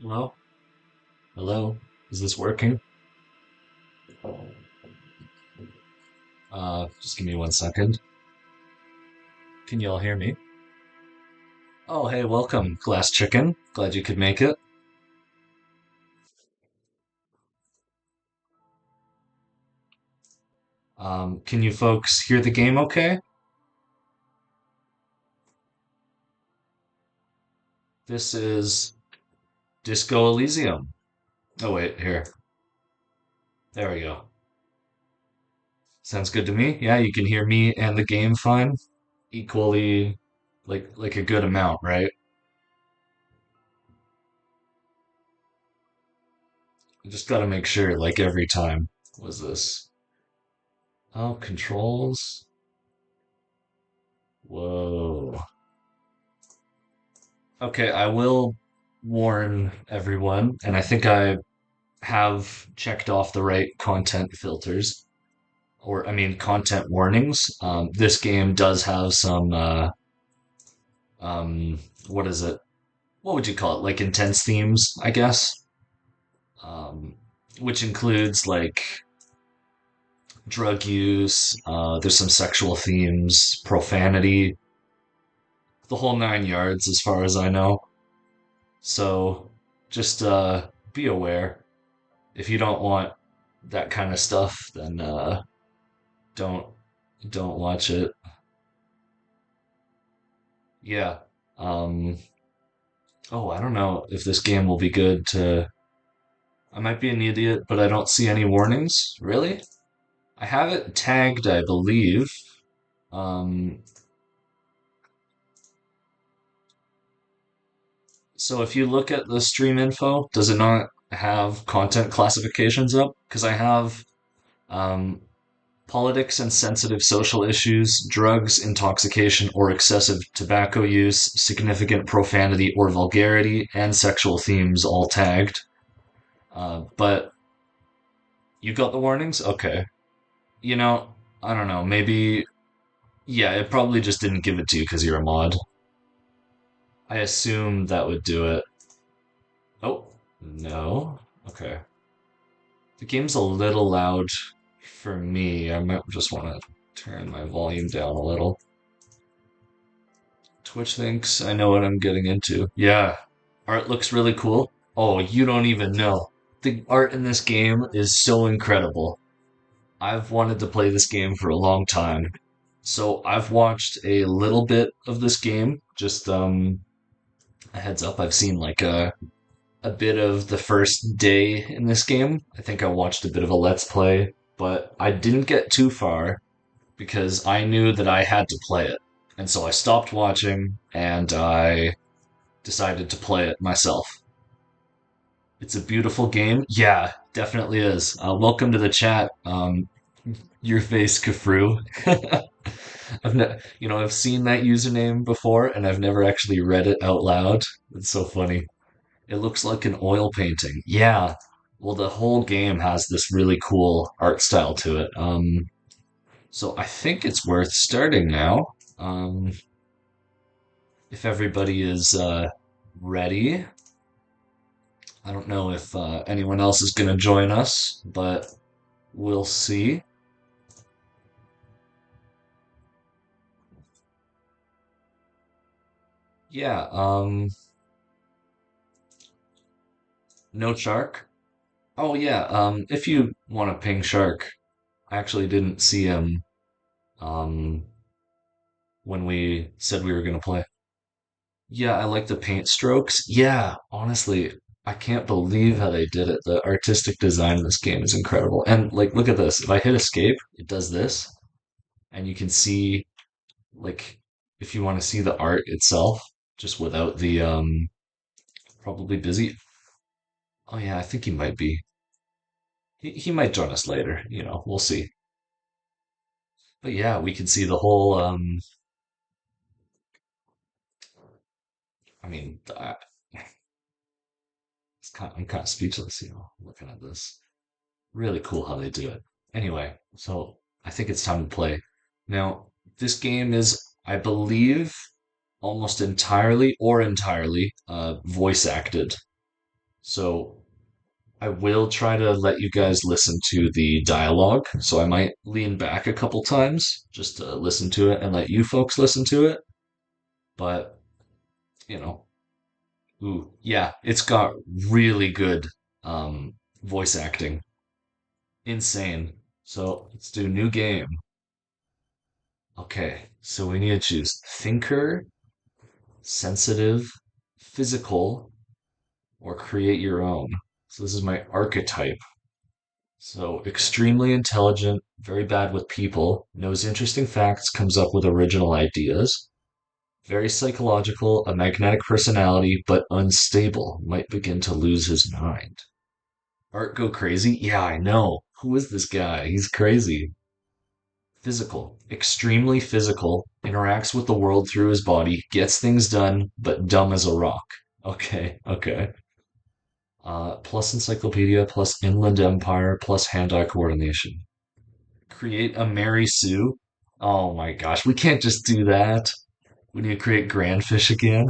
Hello? Hello? Is this working? Just give me 1 second. Can you all hear me? Oh, hey, welcome, Glass Chicken. Glad you could make it. Can you folks hear the game okay? This is Disco Elysium. Oh, wait, here. There we go. Sounds good to me. Yeah, you can hear me and the game fine. Equally, like a good amount, right? I just gotta make sure, like every time. Was this? Oh, controls. Whoa. Okay, I will warn everyone, and I think I have checked off the right content filters, or I mean, content warnings. This game does have some, um, what is it? What would you call it? Like intense themes, I guess. Um, which includes like drug use. There's some sexual themes, profanity, the whole 9 yards, as far as I know. So just be aware. If you don't want that kind of stuff, then don't don't watch it. Yeah. Um oh, I don't know if this game will be good to I might be an idiot, but I don't see any warnings. Really? I have it tagged, I believe. Um so if you look at the stream info, does it not have content classifications up? Because I have um politics and sensitive social issues, drugs, intoxication, or excessive tobacco use, significant profanity or vulgarity, and sexual themes all tagged. But you got the warnings? Okay. You know, I don't know. Maybe, yeah, it probably just didn't give it to you because you're a mod. I assume that would do it. Oh, no. Okay. The game's a little loud for me. I might just want to turn my volume down a little. Twitch thinks I know what I'm getting into. Yeah, art looks really cool. Oh, you don't even know. The art in this game is so incredible. I've wanted to play this game for a long time. So I've watched a little bit of this game. Just a heads up, I've seen like a bit of the first day in this game. I think I watched a bit of a let's play, but I didn't get too far because I knew that I had to play it. And so I stopped watching and I decided to play it myself. It's a beautiful game. Yeah, definitely is. Welcome to the chat. Your face, Kafru. I've seen that username before, and I've never actually read it out loud. It's so funny. It looks like an oil painting. Yeah. Well, the whole game has this really cool art style to it. So I think it's worth starting now. If everybody is ready. I don't know if anyone else is going to join us, but we'll see. Yeah, no shark. Oh yeah, if you want to ping shark, I actually didn't see him um when we said we were going to play. Yeah, I like the paint strokes. Yeah, honestly, I can't believe how they did it. The artistic design in this game is incredible. And like look at this. If I hit escape, it does this, and you can see like if you want to see the art itself just without the probably busy. Oh yeah, I think he might be. He might join us later, we'll see. But yeah, we can see the whole I mean, I'm kind of speechless, looking at this. Really cool how they do it. Anyway, so I think it's time to play. Now, this game is, I believe, almost entirely voice acted. So I will try to let you guys listen to the dialogue. So I might lean back a couple times just to listen to it and let you folks listen to it. But, you know, ooh, yeah, it's got really good voice acting. Insane. So let's do new game. Okay, so we need to choose thinker, sensitive, physical, or create your own. So this is my archetype. So extremely intelligent, very bad with people, knows interesting facts, comes up with original ideas. Very psychological, a magnetic personality, but unstable, might begin to lose his mind. Art go crazy? Yeah, I know. Who is this guy? He's crazy. Physical, extremely physical, interacts with the world through his body, gets things done, but dumb as a rock. Okay, okay. Plus encyclopedia, plus inland empire, plus hand-eye coordination. Create a Mary Sue. Oh my gosh, we can't just do that. We need to create Grandfish again.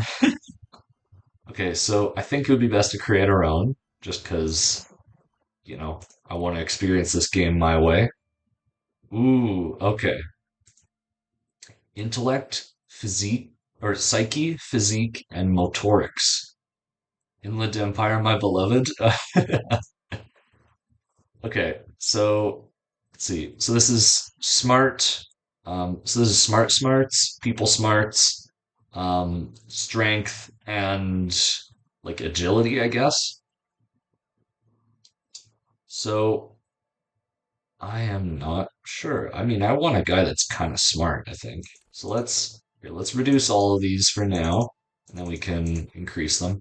Okay, so I think it would be best to create our own, just because, I want to experience this game my way. Ooh, okay. Intellect, physique, or psyche, physique, and motorics. Inland Empire, my beloved. Okay, so let's see. So this is smart. So this is smart smarts, people smarts, strength, and like agility, I guess. So I am not sure. I mean, I want a guy that's kind of smart, I think. So let's reduce all of these for now, and then we can increase them.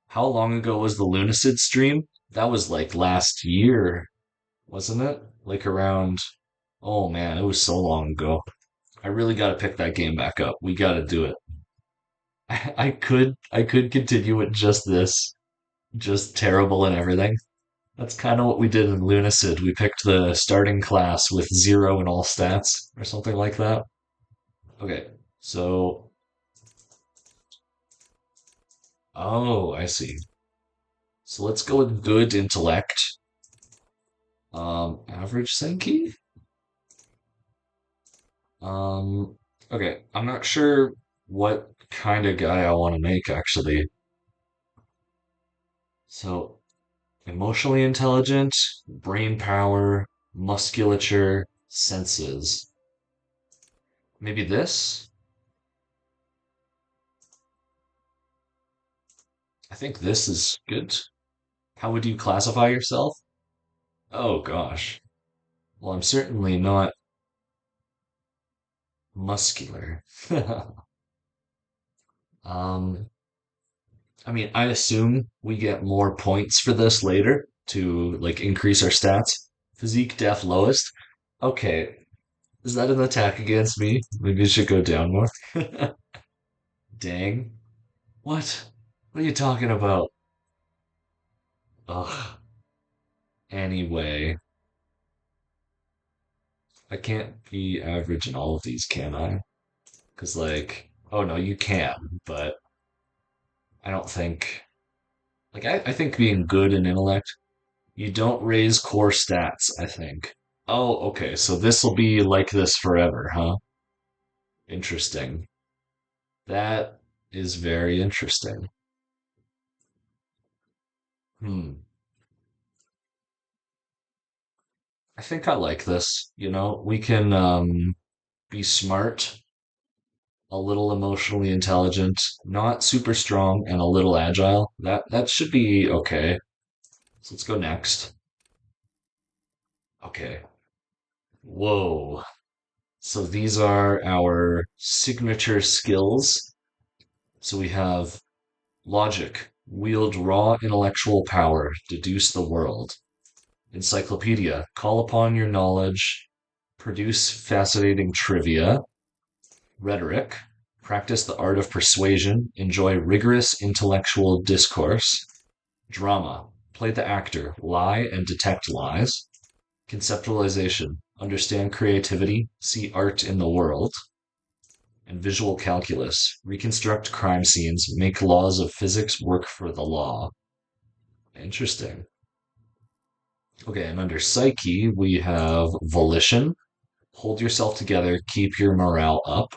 How long ago was the Lunacid stream? That was like last year, wasn't it? Like around, oh man, it was so long ago. I really got to pick that game back up. We got to do it. I could continue with just this, just terrible and everything. That's kind of what we did in Lunacid. We picked the starting class with zero in all stats or something like that. Okay, so oh, I see. So let's go with good intellect. Average Senki? Um, okay, I'm not sure what kind of guy I want to make actually. So, emotionally intelligent, brain power, musculature, senses. Maybe this? I think this is good. How would you classify yourself? Oh gosh. Well, I'm certainly not muscular. Um, I mean, I assume we get more points for this later to like increase our stats. Physique def lowest. Okay, is that an attack against me? Maybe it should go down more. Dang. What? What are you talking about? Ugh. Anyway, I can't be average in all of these, can I? Because, like, oh no, you can, but I don't think. Like, I think being good in intellect, you don't raise core stats, I think. Oh, okay, so this will be like this forever, huh? Interesting. That is very interesting. Hmm. I think I like this. We can be smart, a little emotionally intelligent, not super strong, and a little agile. That should be okay. So let's go next. Okay. Whoa. So these are our signature skills. So we have logic, wield raw intellectual power, deduce the world. Encyclopedia, call upon your knowledge, produce fascinating trivia. Rhetoric, practice the art of persuasion, enjoy rigorous intellectual discourse. Drama, play the actor, lie and detect lies. Conceptualization, understand creativity, see art in the world. And visual calculus, reconstruct crime scenes, make laws of physics work for the law. Interesting. Okay, and under psyche, we have volition, hold yourself together, keep your morale up.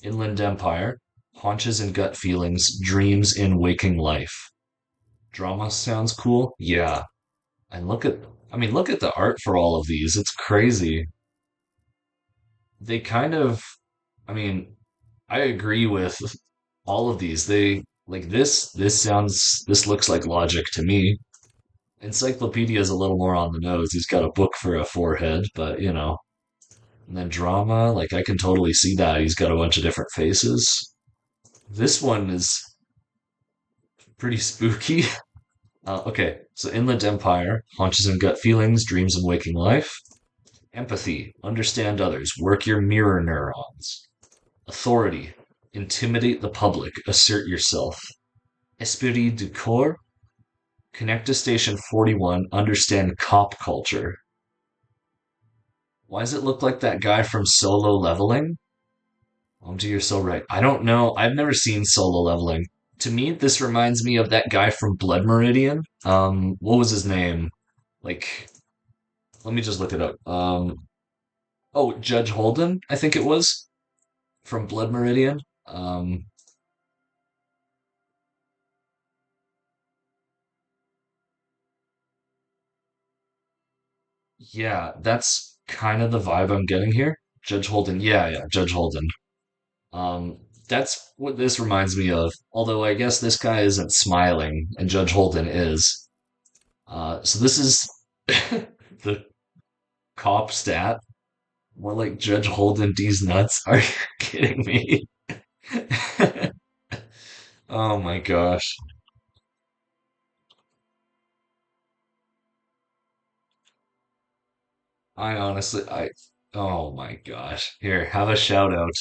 Inland empire, haunches and gut feelings, dreams in waking life. Drama sounds cool. Yeah. And look at the art for all of these. It's crazy. They kind of, I mean, I agree with all of these. They like this looks like logic to me. Encyclopedia is a little more on the nose. He's got a book for a forehead, but you know. And then drama, like I can totally see that. He's got a bunch of different faces. This one is pretty spooky. Okay, so Inland Empire, haunches and gut feelings, dreams and waking life. Empathy, understand others, work your mirror neurons. Authority, intimidate the public, assert yourself. Esprit du corps, connect to Station 41, understand cop culture. Why does it look like that guy from Solo Leveling? You're so right. I don't know. I've never seen Solo Leveling. To me, this reminds me of that guy from Blood Meridian. What was his name? Like, let me just look it up. Oh, Judge Holden, I think it was from Blood Meridian. Yeah, that's kind of the vibe I'm getting here. Judge Holden. Yeah, yeah, Judge Holden. Um, that's what this reminds me of. Although I guess this guy isn't smiling, and Judge Holden is. So this is the cop stat. More like Judge Holden D's nuts. Are you kidding me? Oh my gosh. Oh my gosh. Here, have a shout out.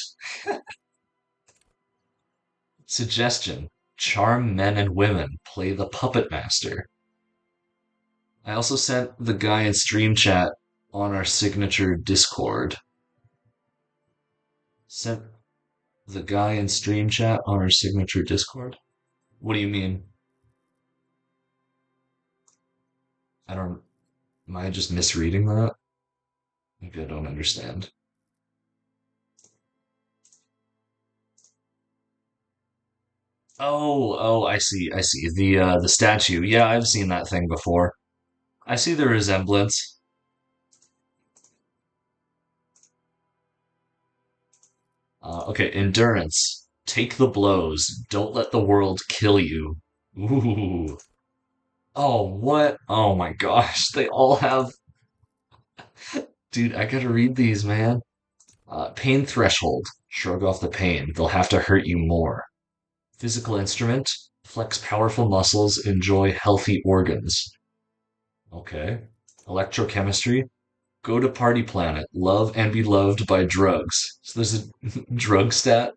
Suggestion. Charm men and women. Play the puppet master. I also sent the guy in stream chat on our signature Discord. Sent the guy in stream chat on our signature Discord? What do you mean? I don't. Am I just misreading that? Maybe I don't understand. Oh, I see. The statue. Yeah, I've seen that thing before. I see the resemblance. Okay, endurance. Take the blows. Don't let the world kill you. Ooh. Oh, what? Oh my gosh. They all have. Dude, I gotta read these, man. Pain threshold. Shrug off the pain. They'll have to hurt you more. Physical instrument. Flex powerful muscles. Enjoy healthy organs. Okay. Electrochemistry. Go to Party Planet. Love and be loved by drugs. So there's a drug stat.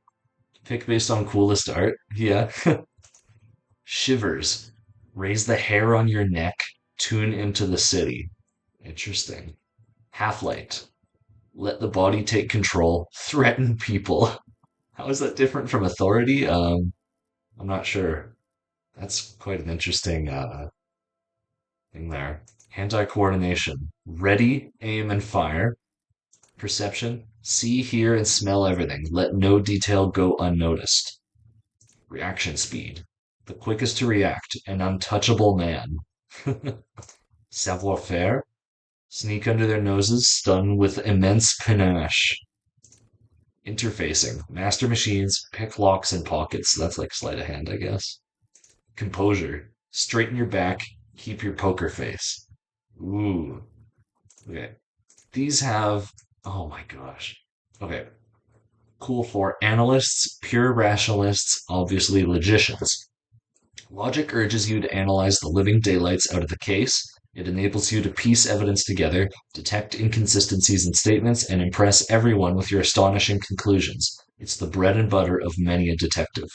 Pick based on coolest art. Yeah. Shivers. Raise the hair on your neck. Tune into the city. Interesting. Half light. Let the body take control. Threaten people. How is that different from authority? I'm not sure. That's quite an interesting thing there. Hand-eye coordination. Ready, aim, and fire. Perception. See, hear, and smell everything. Let no detail go unnoticed. Reaction speed. The quickest to react. An untouchable man. Savoir faire. Sneak under their noses, stun with immense panache. Interfacing. Master machines, pick locks and pockets. That's like sleight of hand, I guess. Composure. Straighten your back, keep your poker face. Ooh. Okay. These have. Oh my gosh. Okay. Cool for analysts, pure rationalists, obviously logicians. Logic urges you to analyze the living daylights out of the case. It enables you to piece evidence together, detect inconsistencies in statements, and impress everyone with your astonishing conclusions. It's the bread and butter of many a detective.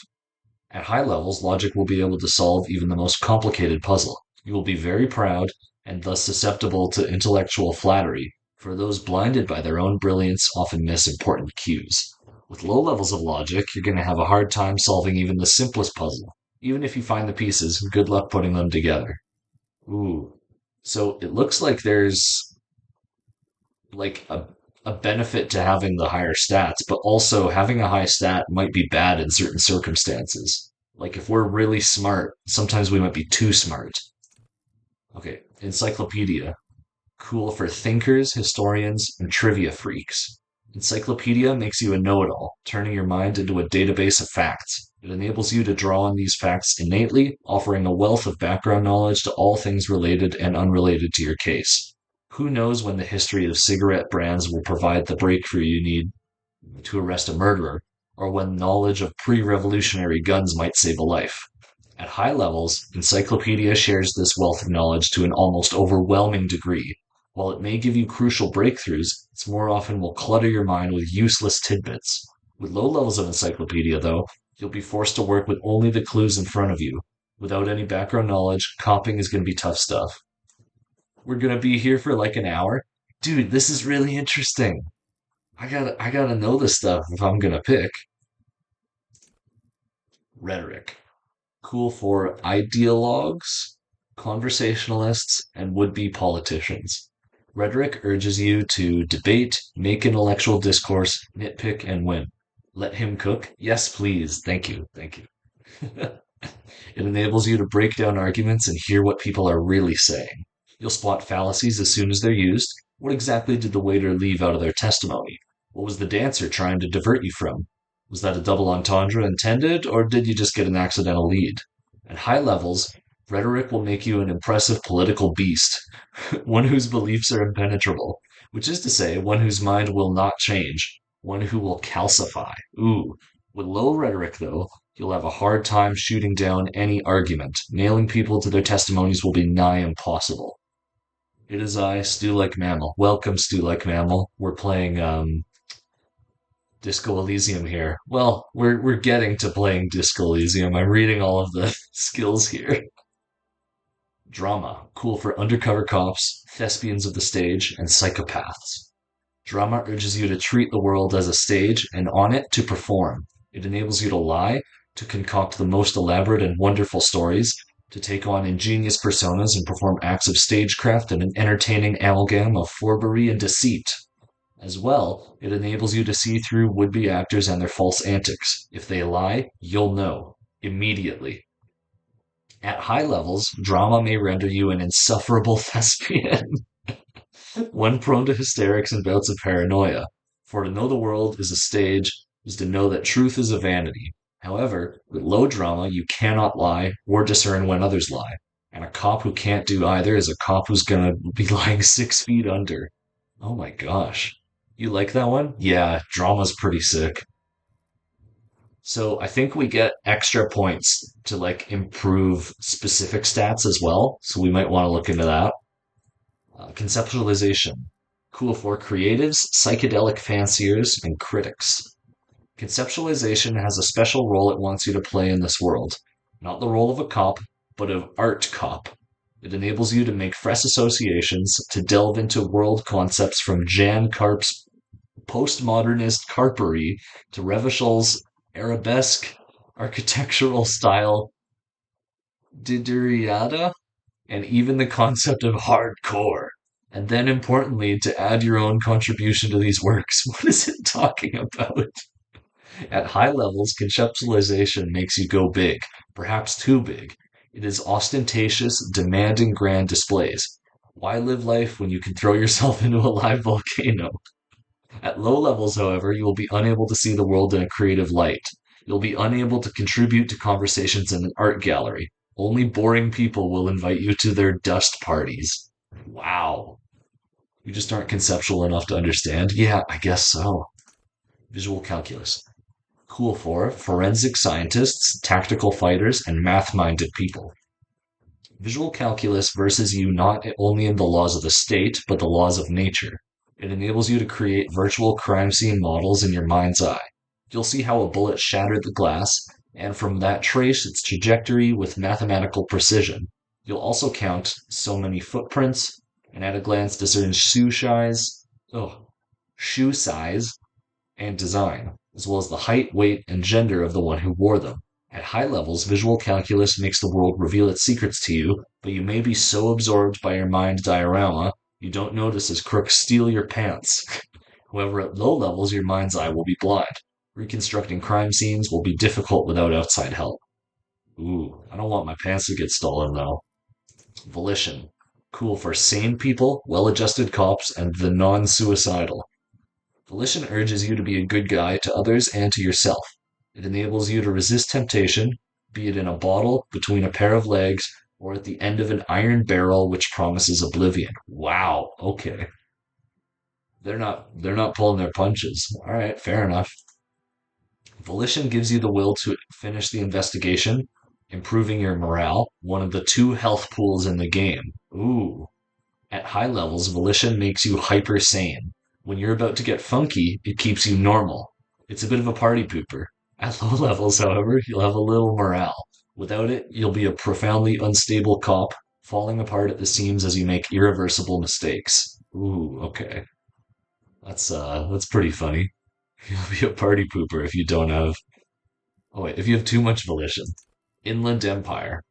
At high levels, logic will be able to solve even the most complicated puzzle. You will be very proud and thus susceptible to intellectual flattery, for those blinded by their own brilliance often miss important cues. With low levels of logic, you're going to have a hard time solving even the simplest puzzle. Even if you find the pieces, good luck putting them together. Ooh. So it looks like there's like a benefit to having the higher stats, but also having a high stat might be bad in certain circumstances. Like if we're really smart, sometimes we might be too smart. Okay, encyclopedia. Cool for thinkers, historians, and trivia freaks. Encyclopedia makes you a know it all, turning your mind into a database of facts. It enables you to draw on these facts innately, offering a wealth of background knowledge to all things related and unrelated to your case. Who knows when the history of cigarette brands will provide the breakthrough you need to arrest a murderer, or when knowledge of pre revolutionary guns might save a life. At high levels, Encyclopedia shares this wealth of knowledge to an almost overwhelming degree. While it may give you crucial breakthroughs, it more often will clutter your mind with useless tidbits. With low levels of Encyclopedia, though, you'll be forced to work with only the clues in front of you. Without any background knowledge, copying is going to be tough stuff. We're going to be here for like an hour. Dude, this is really interesting. I gotta know this stuff if I'm gonna pick. Rhetoric. Cool for ideologues, conversationalists, and would-be politicians. Rhetoric urges you to debate, make intellectual discourse, nitpick, and win. Let him cook? Yes, please. Thank you. Thank you. It enables you to break down arguments and hear what people are really saying. You'll spot fallacies as soon as they're used. What exactly did the waiter leave out of their testimony? What was the dancer trying to divert you from? Was that a double entendre intended, or did you just get an accidental lead? At high levels, rhetoric will make you an impressive political beast, one whose beliefs are impenetrable, which is to say, one whose mind will not change, one who will calcify. Ooh. With low rhetoric, though, you'll have a hard time shooting down any argument. Nailing people to their testimonies will be nigh impossible. It is I, Stew Like Mammal. Welcome, Stew Like Mammal. We're playing Disco Elysium here. Well, we're getting to playing Disco Elysium. I'm reading all of the skills here. Drama, cool for undercover cops, thespians of the stage, and psychopaths. Drama urges you to treat the world as a stage and on it to perform. It enables you to lie, to concoct the most elaborate and wonderful stories, to take on ingenious personas and perform acts of stagecraft in an entertaining amalgam of forbery and deceit. As well, it enables you to see through would-be actors and their false antics. If they lie, you'll know immediately. At high levels, drama may render you an insufferable thespian, one prone to hysterics and bouts of paranoia. For to know the world is a stage is to know that truth is a vanity. However, with low drama, you cannot lie or discern when others lie. And a cop who can't do either is a cop who's gonna be lying 6 feet under. Oh my gosh. You like that one? Yeah, drama's pretty sick. So I think we get extra points to like improve specific stats as well. So we might want to look into that. Conceptualization. Cool for creatives, psychedelic fanciers, and critics. Conceptualization has a special role it wants you to play in this world. Not the role of a cop, but of art cop. It enables you to make fresh associations, to delve into world concepts from Jan Karp's postmodernist carpery to Revachel's arabesque architectural style dideriada, and even the concept of hardcore. And then importantly, to add your own contribution to these works. What is it talking about? At high levels, conceptualization makes you go big, perhaps too big. It is ostentatious, demanding grand displays. Why live life when you can throw yourself into a live volcano? At low levels, however, you will be unable to see the world in a creative light. You'll be unable to contribute to conversations in an art gallery. Only boring people will invite you to their dust parties. Wow. You just aren't conceptual enough to understand? Yeah, I guess so. Visual calculus. Cool for forensic scientists, tactical fighters, and math minded people. Visual calculus versus you not only in the laws of the state, but the laws of nature. It enables you to create virtual crime scene models in your mind's eye. You'll see how a bullet shattered the glass, and from that trace its trajectory with mathematical precision. You'll also count so many footprints, and at a glance discern shoe size and design, as well as the height, weight, and gender of the one who wore them. At high levels, visual calculus makes the world reveal its secrets to you, but you may be so absorbed by your mind diorama you don't notice as crooks steal your pants. However, at low levels, your mind's eye will be blind. Reconstructing crime scenes will be difficult without outside help. Ooh, I don't want my pants to get stolen though. Volition. Cool for sane people, well adjusted cops, and the non suicidal. Volition urges you to be a good guy to others and to yourself. It enables you to resist temptation, be it in a bottle, between a pair of legs, or at the end of an iron barrel which promises oblivion. Wow, okay. They're not pulling their punches. All right, fair enough. Volition gives you the will to finish the investigation, improving your morale, one of the two health pools in the game. Ooh. At high levels, volition makes you hyper sane. When you're about to get funky, it keeps you normal. It's a bit of a party pooper. At low levels, however, you'll have a little morale. Without it, you'll be a profoundly unstable cop, falling apart at the seams as you make irreversible mistakes. Ooh, okay. That's pretty funny. You'll be a party pooper if you don't have Oh wait, if you have too much volition. Inland Empire.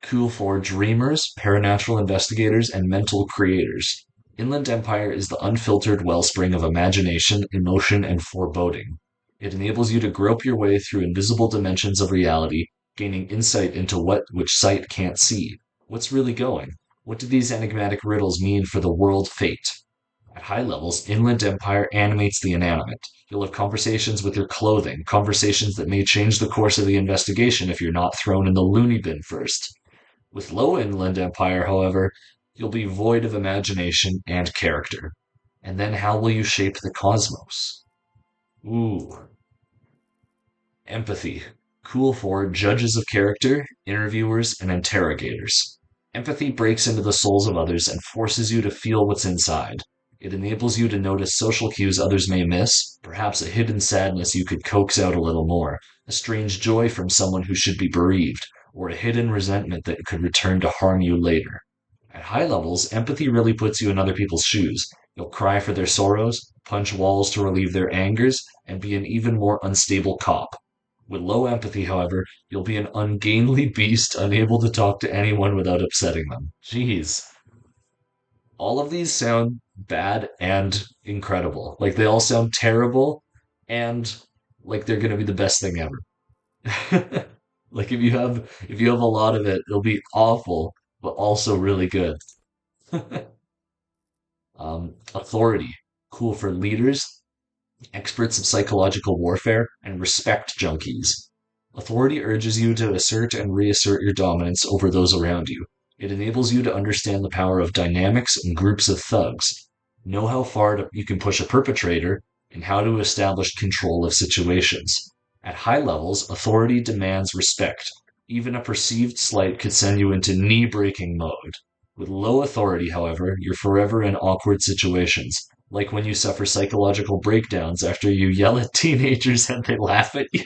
Cool for dreamers, paranatural investigators, and mental creators. Inland Empire is the unfiltered wellspring of imagination, emotion, and foreboding. It enables you to grope your way through invisible dimensions of reality, gaining insight into what which sight can't see. What's really going? What do these enigmatic riddles mean for the world fate? At high levels, Inland Empire animates the inanimate. You'll have conversations with your clothing, conversations that may change the course of the investigation if you're not thrown in the loony bin first. With low Inland Empire, however, you'll be void of imagination and character. And then how will you shape the cosmos? Ooh, empathy. Cool for judges of character, interviewers, and interrogators. Empathy breaks into the souls of others and forces you to feel what's inside. It enables you to notice social cues others may miss, perhaps a hidden sadness you could coax out a little more, a strange joy from someone who should be bereaved, or a hidden resentment that could return to harm you later. At high levels, empathy really puts you in other people's shoes. You'll cry for their sorrows, punch walls to relieve their angers, and be an even more unstable cop. With low empathy, however, you'll be an ungainly beast unable to talk to anyone without upsetting them. Jeez. All of these sound bad and incredible. Like they all sound terrible and like they're gonna be the best thing ever. Like if you have a lot of it, it'll be awful, but also really good. Authority. Cool for leaders, experts of psychological warfare, and respect junkies. Authority urges you to assert and reassert your dominance over those around you. It enables you to understand the power of dynamics and groups of thugs, know how far you can push a perpetrator, and how to establish control of situations. At high levels, authority demands respect. Even a perceived slight could send you into knee breaking mode. With low authority, however, you're forever in awkward situations, like when you suffer psychological breakdowns after you yell at teenagers and they laugh at you.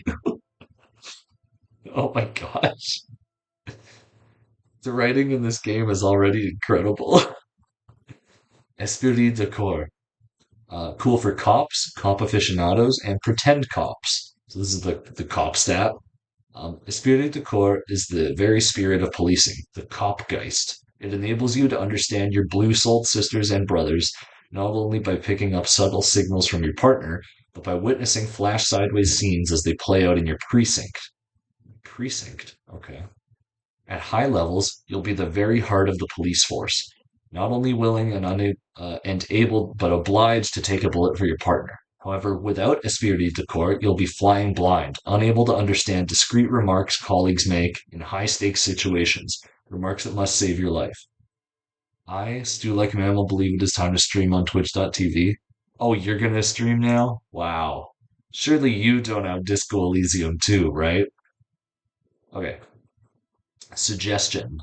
Oh my gosh. The writing in this game is already incredible. Esprit de corps. Cool for cops, cop aficionados, and pretend cops. So this is the cop stat. Esprit de corps is the very spirit of policing, the copgeist. It enables you to understand your blue-souled sisters and brothers, not only by picking up subtle signals from your partner, but by witnessing flash sideways scenes as they play out in your precinct. Precinct, okay. At high levels, you'll be the very heart of the police force, not only willing and able, but obliged to take a bullet for your partner. However, without esprit de corps, you'll be flying blind, unable to understand discreet remarks colleagues make in high-stakes situations, remarks that must save your life. I, Stu Like a Mammal, believe it is time to stream on twitch.tv. Oh, you're gonna stream now? Wow. Surely you don't have Disco Elysium too, right? Okay. Suggestion.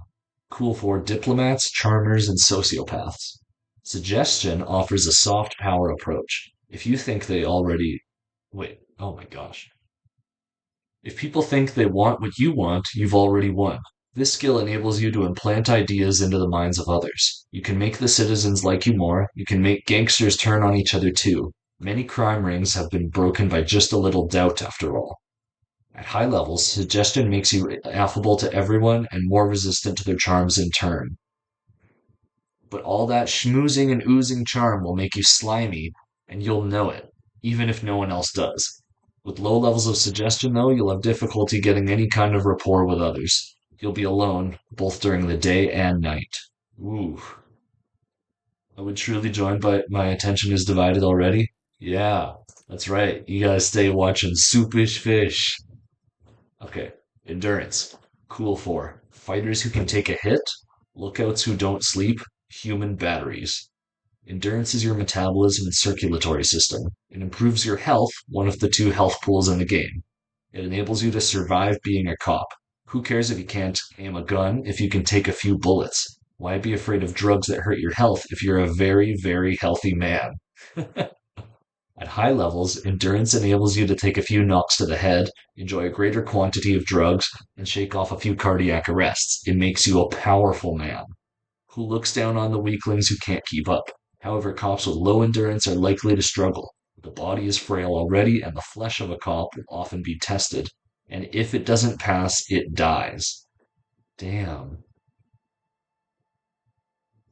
Cool for diplomats, charmers, and sociopaths. Suggestion offers a soft power approach. If you think they already. Wait, oh my gosh. If people think they want what you want, you've already won. This skill enables you to implant ideas into the minds of others. You can make the citizens like you more. You can make gangsters turn on each other too. Many crime rings have been broken by just a little doubt, after all. At high levels, suggestion makes you affable to everyone and more resistant to their charms in turn. But all that schmoozing and oozing charm will make you slimy, and you'll know it, even if no one else does. With low levels of suggestion, though, you'll have difficulty getting any kind of rapport with others. You'll be alone, both during the day and night. Ooh, I would truly join, but my attention is divided already. Yeah, that's right. You gotta stay watching Soupish Fish. Okay, endurance. Cool 4. Fighters who can take a hit, lookouts who don't sleep, human batteries. Endurance is your metabolism and circulatory system. It improves your health, one of the two health pools in the game. It enables you to survive being a cop. Who cares if you can't aim a gun if you can take a few bullets? Why be afraid of drugs that hurt your health if you're a very, very healthy man? At high levels, endurance enables you to take a few knocks to the head, enjoy a greater quantity of drugs, and shake off a few cardiac arrests. It makes you a powerful man who looks down on the weaklings who can't keep up. However, cops with low endurance are likely to struggle. The body is frail already, and the flesh of a cop will often be tested. And if it doesn't pass, it dies. Damn.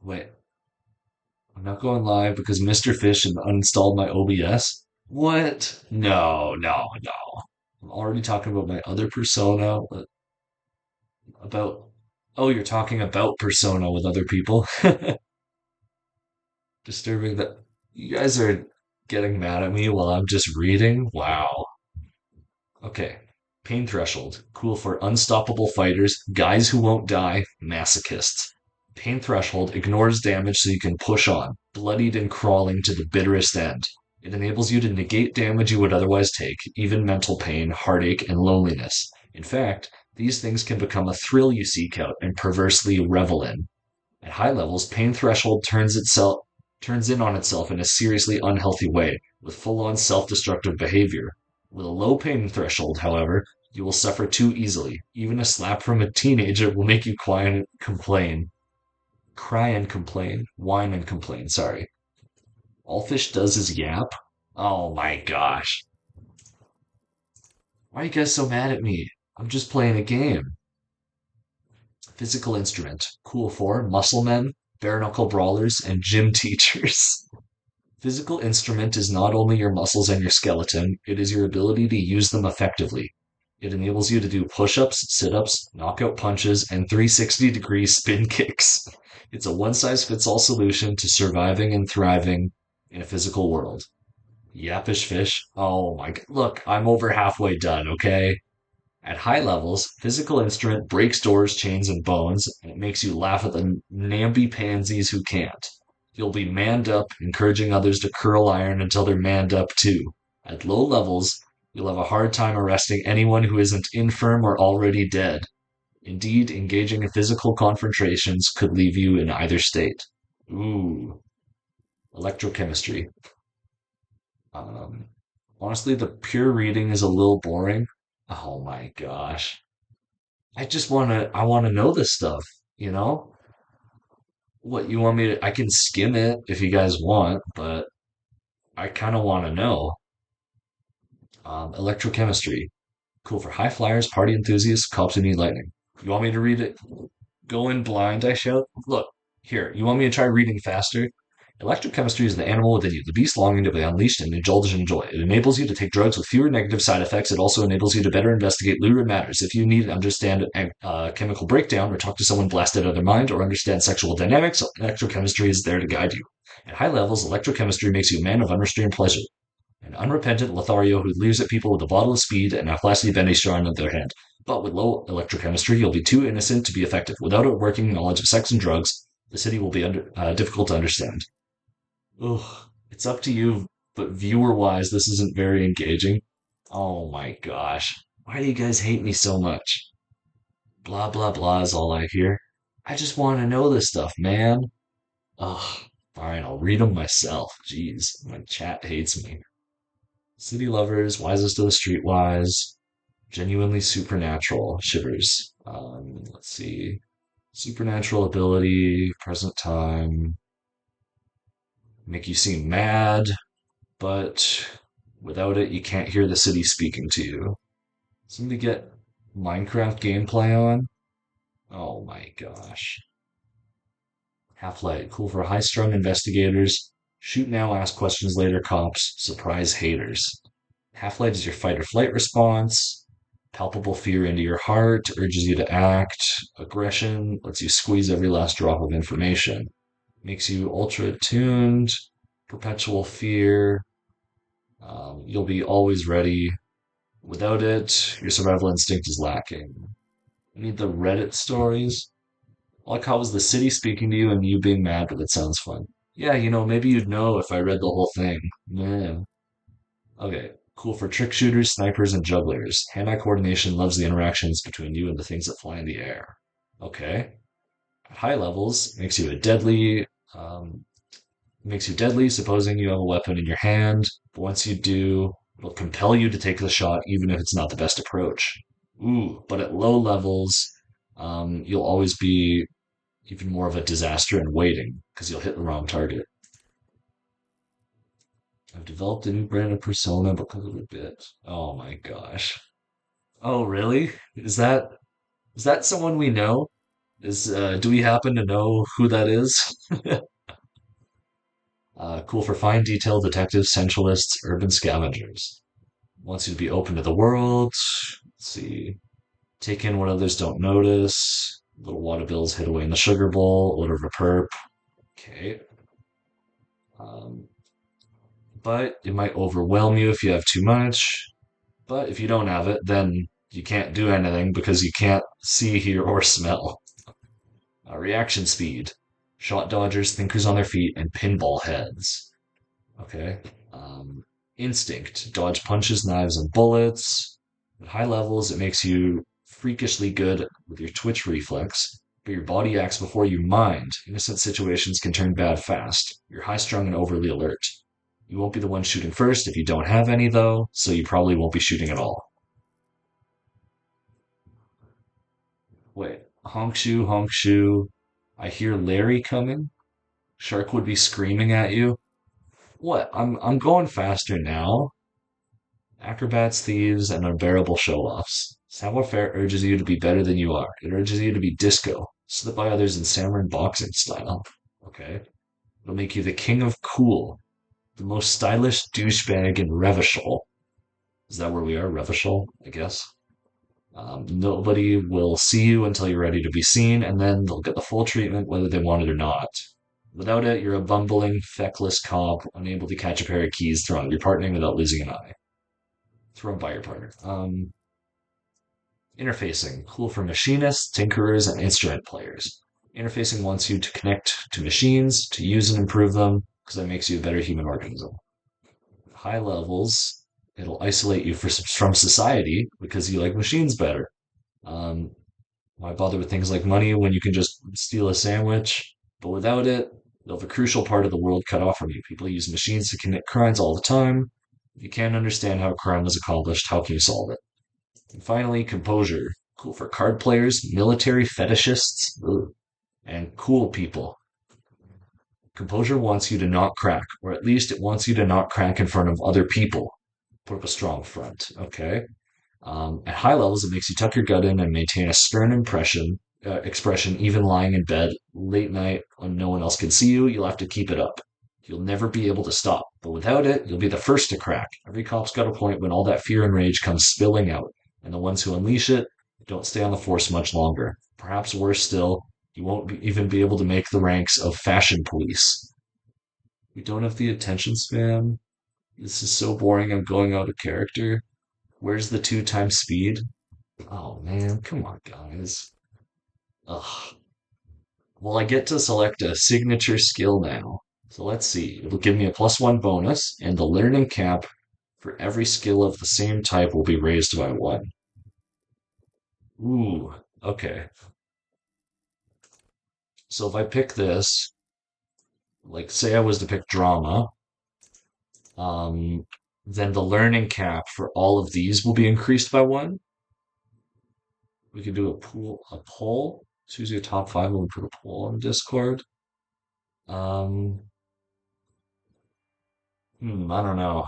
Wait, I'm not going live because Mr. Fish had uninstalled my OBS. What? No, no, no. I'm already talking about my other persona. About. Oh, you're talking about persona with other people? Disturbing that you guys are getting mad at me while I'm just reading. Wow. Okay. Pain threshold. Cool for unstoppable fighters, guys who won't die, masochists. Pain threshold ignores damage so you can push on, bloodied and crawling to the bitterest end. It enables you to negate damage you would otherwise take, even mental pain, heartache, and loneliness. In fact, these things can become a thrill you seek out and perversely revel in. At high levels, pain threshold turns in on itself in a seriously unhealthy way, with full-on self-destructive behavior. With a low pain threshold, however, you will suffer too easily. Even a slap from a teenager will make you cry and complain. Cry and complain. Whine and complain, sorry. All fish does is yap? Oh my gosh. Why are you guys so mad at me? I'm just playing a game. Physical instrument. Cool for muscle men, bare knuckle brawlers, and gym teachers. Physical instrument is not only your muscles and your skeleton, it is your ability to use them effectively. It enables you to do push ups, sit ups, knockout punches, and 360-degree spin kicks. It's a one size fits all solution to surviving and thriving in a physical world. Yappish fish. Oh my god. Look, I'm over halfway done, okay? At high levels, physical instrument breaks doors, chains, and bones, and it makes you laugh at the namby-pansies who can't. You'll be manned up, encouraging others to curl iron until they're manned up too. At low levels, you'll have a hard time arresting anyone who isn't infirm or already dead. Indeed, engaging in physical confrontations could leave you in either state. Ooh, electrochemistry. Um, honestly, the pure reading is a little boring. Oh my gosh. I wanna know this stuff, you know? What you want me to, I can skim it if you guys want, but I kind of want to know. Electrochemistry. Cool for high flyers, party enthusiasts, cops who need lightning. You want me to read it? Go in blind, I shout. Look, here, you want me to try reading faster? Electrochemistry is the animal within you, the beast longing to be unleashed and indulge in joy. It enables you to take drugs with fewer negative side effects. It also enables you to better investigate lurid matters. If you need to understand chemical breakdown or talk to someone blasted out of their mind or understand sexual dynamics, electrochemistry is there to guide you. At high levels, electrochemistry makes you a man of unrestrained pleasure. An unrepentant Lothario who leers at people with a bottle of speed and a flashy Benny on their hand. But with low electrochemistry, you'll be too innocent to be effective. Without a working knowledge of sex and drugs, the city will be difficult to understand. Ugh, it's up to you, but viewer wise, this isn't very engaging. Oh my gosh. Why do you guys hate me so much? Blah, blah, blah is all I hear. I just want to know this stuff, man. Ugh, fine, I'll read them myself. Jeez, my chat hates me. City lovers, wisest of the streetwise, genuinely supernatural, shivers. Let's see. Supernatural ability, present time, make you seem mad, but without it, you can't hear the city speaking to you. Somebody get Minecraft gameplay on? Oh my gosh. Half-Life, cool for high-strung investigators. Shoot now, ask questions later, cops. Surprise haters. Half-Life is your fight or flight response. Palpable fear into your heart, urges you to act. Aggression lets you squeeze every last drop of information. Makes you ultra attuned. Perpetual fear. You'll be always ready. Without it, your survival instinct is lacking. You need the Reddit stories. All I caught was the city speaking to you and you being mad, but it sounds fun. Yeah, maybe you'd know if I read the whole thing. Yeah. Okay, cool for trick shooters, snipers, and jugglers. Hand-eye coordination loves the interactions between you and the things that fly in the air. Okay. At high levels, um, makes you deadly, supposing you have a weapon in your hand. But once you do, it'll compel you to take the shot, even if it's not the best approach. Ooh, but at low levels, you'll always be even more of a disaster in waiting because you'll hit the wrong target. I've developed a new brand of persona because of a bit. Oh my gosh. Oh really? Is that someone we know? Is Do we happen to know who that is? Cool for fine detail detectives, sensualists, urban scavengers. Wants you to be open to the world. Let's see. Take in what others don't notice. Little water bills hid away in the sugar bowl. Odor of a perp. Okay. Um, but it might overwhelm you if you have too much. But if you don't have it, then you can't do anything because you can't see, hear, or smell. Reaction speed. Shot dodgers, thinkers on their feet, and pinball heads. Okay. Um, Instinct. Dodge punches, knives, and bullets. At high levels, it makes you freakishly good with your twitch reflex, but your body acts before you mind. Innocent situations can turn bad fast. You're high strung and overly alert. You won't be the one shooting first if you don't have any, though, so you probably won't be shooting at all. Wait, honk shoe, honk shoe. I hear Larry coming. Shark would be screaming at you. What? I'm going faster now. Acrobats, thieves, and unbearable show-offs. Savoir-faire urges you to be better than you are. It urges you to be disco, slip by others in samurai boxing style. Okay. It'll make you the king of cool, the most stylish douchebag in Revachol. Is that where we are? Revachol, I guess. Nobody will see you until you're ready to be seen, and then they'll get the full treatment whether they want it or not. Without it, you're a bumbling, feckless cop, unable to catch a pair of keys thrown at your partner without losing an eye. Thrown by your partner. Interfacing, cool for machinists, tinkerers, and instrument players. Interfacing wants you to connect to machines, to use and improve them, because that makes you a better human organism. High levels, it'll isolate you from society because you like machines better. Um, Why bother with things like money when you can just steal a sandwich? But without it, you'll have a crucial part of the world cut off from you. People use machines to commit crimes all the time. If you can't understand how a crime was accomplished, how can you solve it? And finally, composure. Cool for card players, military fetishists, and cool people. Composure wants you to not crack, or at least it wants you to not crack in front of other people. Put up a strong front, okay? At high levels, it makes you tuck your gut in and maintain a stern expression, even lying in bed late night when no one else can see you. You'll have to keep it up. You'll never be able to stop. But without it, you'll be the first to crack. Every cop's got a point when all that fear and rage comes spilling out, and the ones who unleash it don't stay on the force much longer. Perhaps worse still, you won't even be able to make the ranks of fashion police. We don't have the attention span. This is so boring. I'm going out of character. Where's the two times speed? Oh man, come on, guys. Ugh. Well, I get to select a signature skill now. So let's see. It'll give me a +1 bonus, and the learning cap for every skill of the same type will be raised by 1. Ooh, okay. So if I pick this, like say I was to pick drama, um, then the learning cap for all of these will be increased by 1. We could do a poll. Choose your top 5 and we put a poll on Discord. Um, I don't know.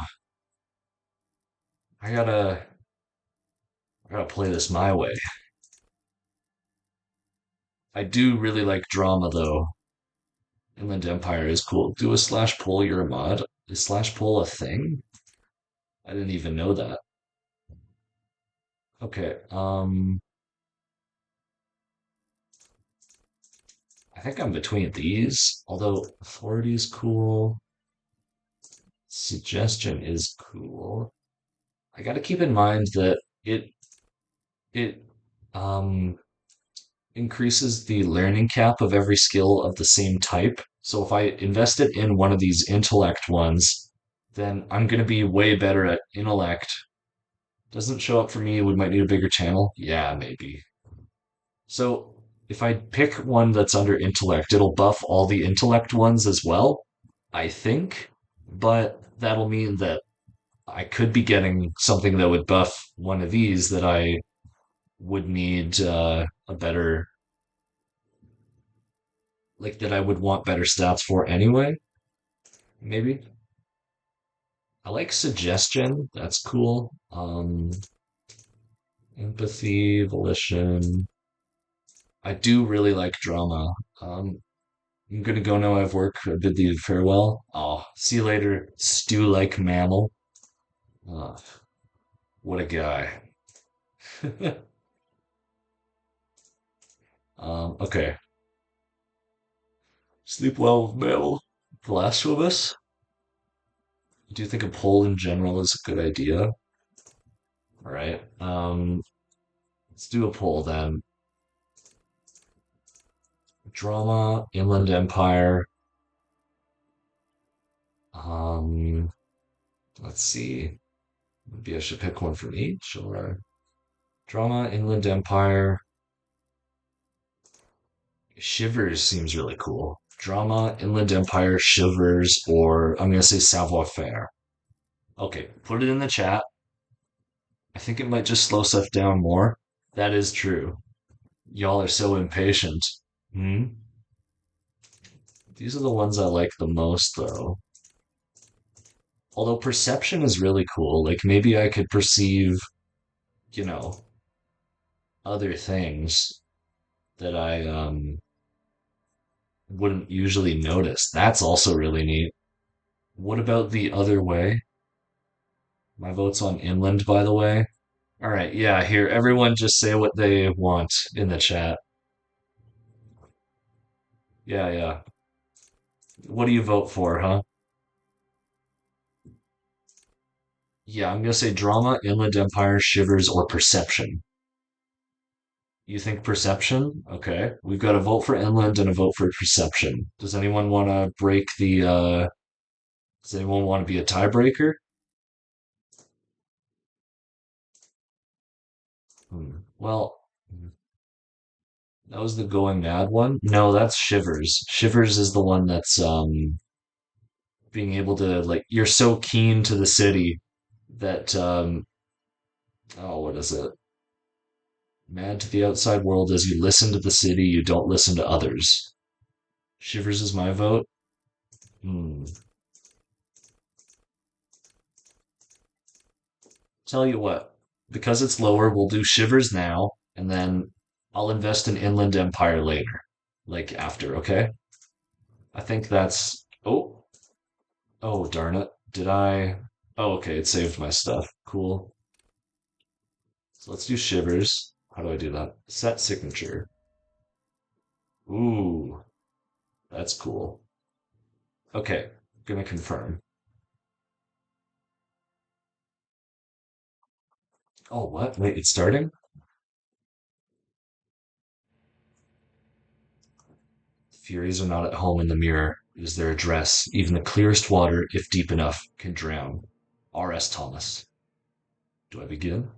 I gotta gotta play this my way. I do really like drama though. Inland Empire is cool. Do a slash pull your mod. Is slash pull a thing? I didn't even know that. Okay, I think I'm between these. Although authority is cool, suggestion is cool. I gotta keep in mind that it um increases the learning cap of every skill of the same type. So if I invest it in one of these intellect ones, then I'm going to be way better at intellect. Doesn't show up for me. We might need a bigger channel. Yeah, maybe. So if I pick one that's under intellect, it'll buff all the intellect ones as well, I think. But that'll mean that I could be getting something that would buff one of these that I would need a better like that I would want better stats for anyway. Maybe I like suggestion. That's cool. Empathy, volition. I do really like drama. I'm gonna go now. I have work. I bid thee farewell. Oh, see you later. Stew like mammal. Oh, what a guy. Okay. Sleep well with mammal. Blasphemous. Do you think a poll in general is a good idea? All right. Let's do a poll then. Drama, Inland Empire. Um, let's see. Maybe I should pick one from each or drama, Inland Empire. Shivers seems really cool. Drama, Inland Empire, Shivers, or I'm gonna say Savoir Faire. Okay, put it in the chat. I think it might just slow stuff down more. That is true. Y'all are so impatient. Hmm? These are the ones I like the most, though. Although perception is really cool. Like maybe I could perceive, you know, other things that I wouldn't usually notice. That's also really neat. What about the other way? My vote's on inland, by the way. All right, yeah, here, everyone just say what they want in the chat. Yeah, yeah. What do you vote for, huh? Yeah, I'm gonna say drama, inland empire, shivers, or perception. You think perception? Okay. We've got a vote for inland and a vote for perception. Does anyone want to break the does anyone want to be a tiebreaker? Well, that was the going mad one. No, that's Shivers. Shivers is the one that's being able to like you're so keen to the city that oh what is it? Mad to the outside world as you listen to the city, you don't listen to others. Shivers is my vote. Hmm. Tell you what, because it's lower, we'll do Shivers now, and then I'll invest in Inland Empire later, like after, okay? I think that's. Oh, oh, darn it. Did I? Oh, okay, it saved my stuff. Cool. So let's do Shivers. How do I do that? Set signature. Ooh, that's cool. Okay, gonna confirm. Oh, what? Wait, it's starting? Furies are not at home in the mirror. It is their address. Even the clearest water, if deep enough, can drown. R.S. Thomas. Do I begin?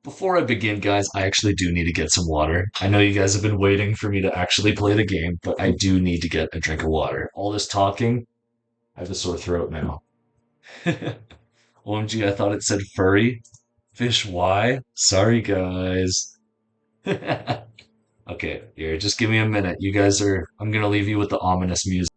Before I begin, guys, I actually do need to get some water. I know you guys have been waiting for me to actually play the game, but I do need to get a drink of water. All this talking, I have a sore throat now. OMG, I thought it said furry. Fish Y? Sorry, guys. Okay, here, just give me a minute. You guys are. I'm gonna leave you with the ominous music.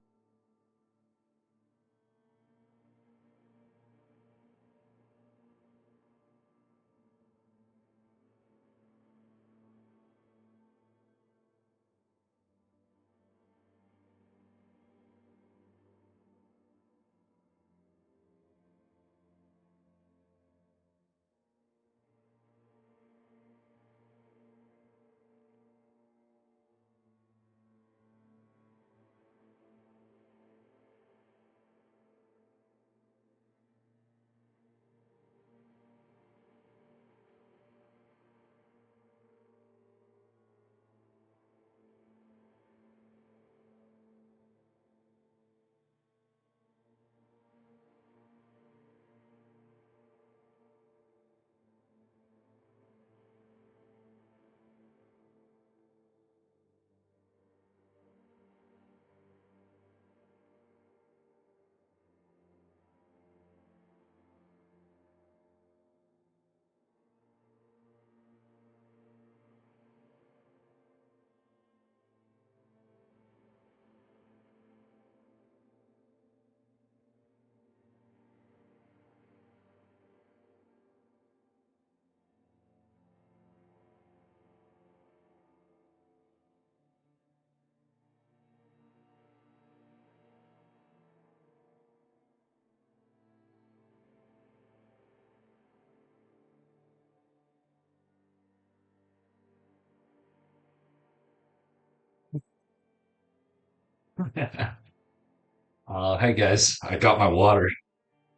Hey guys, I got my water.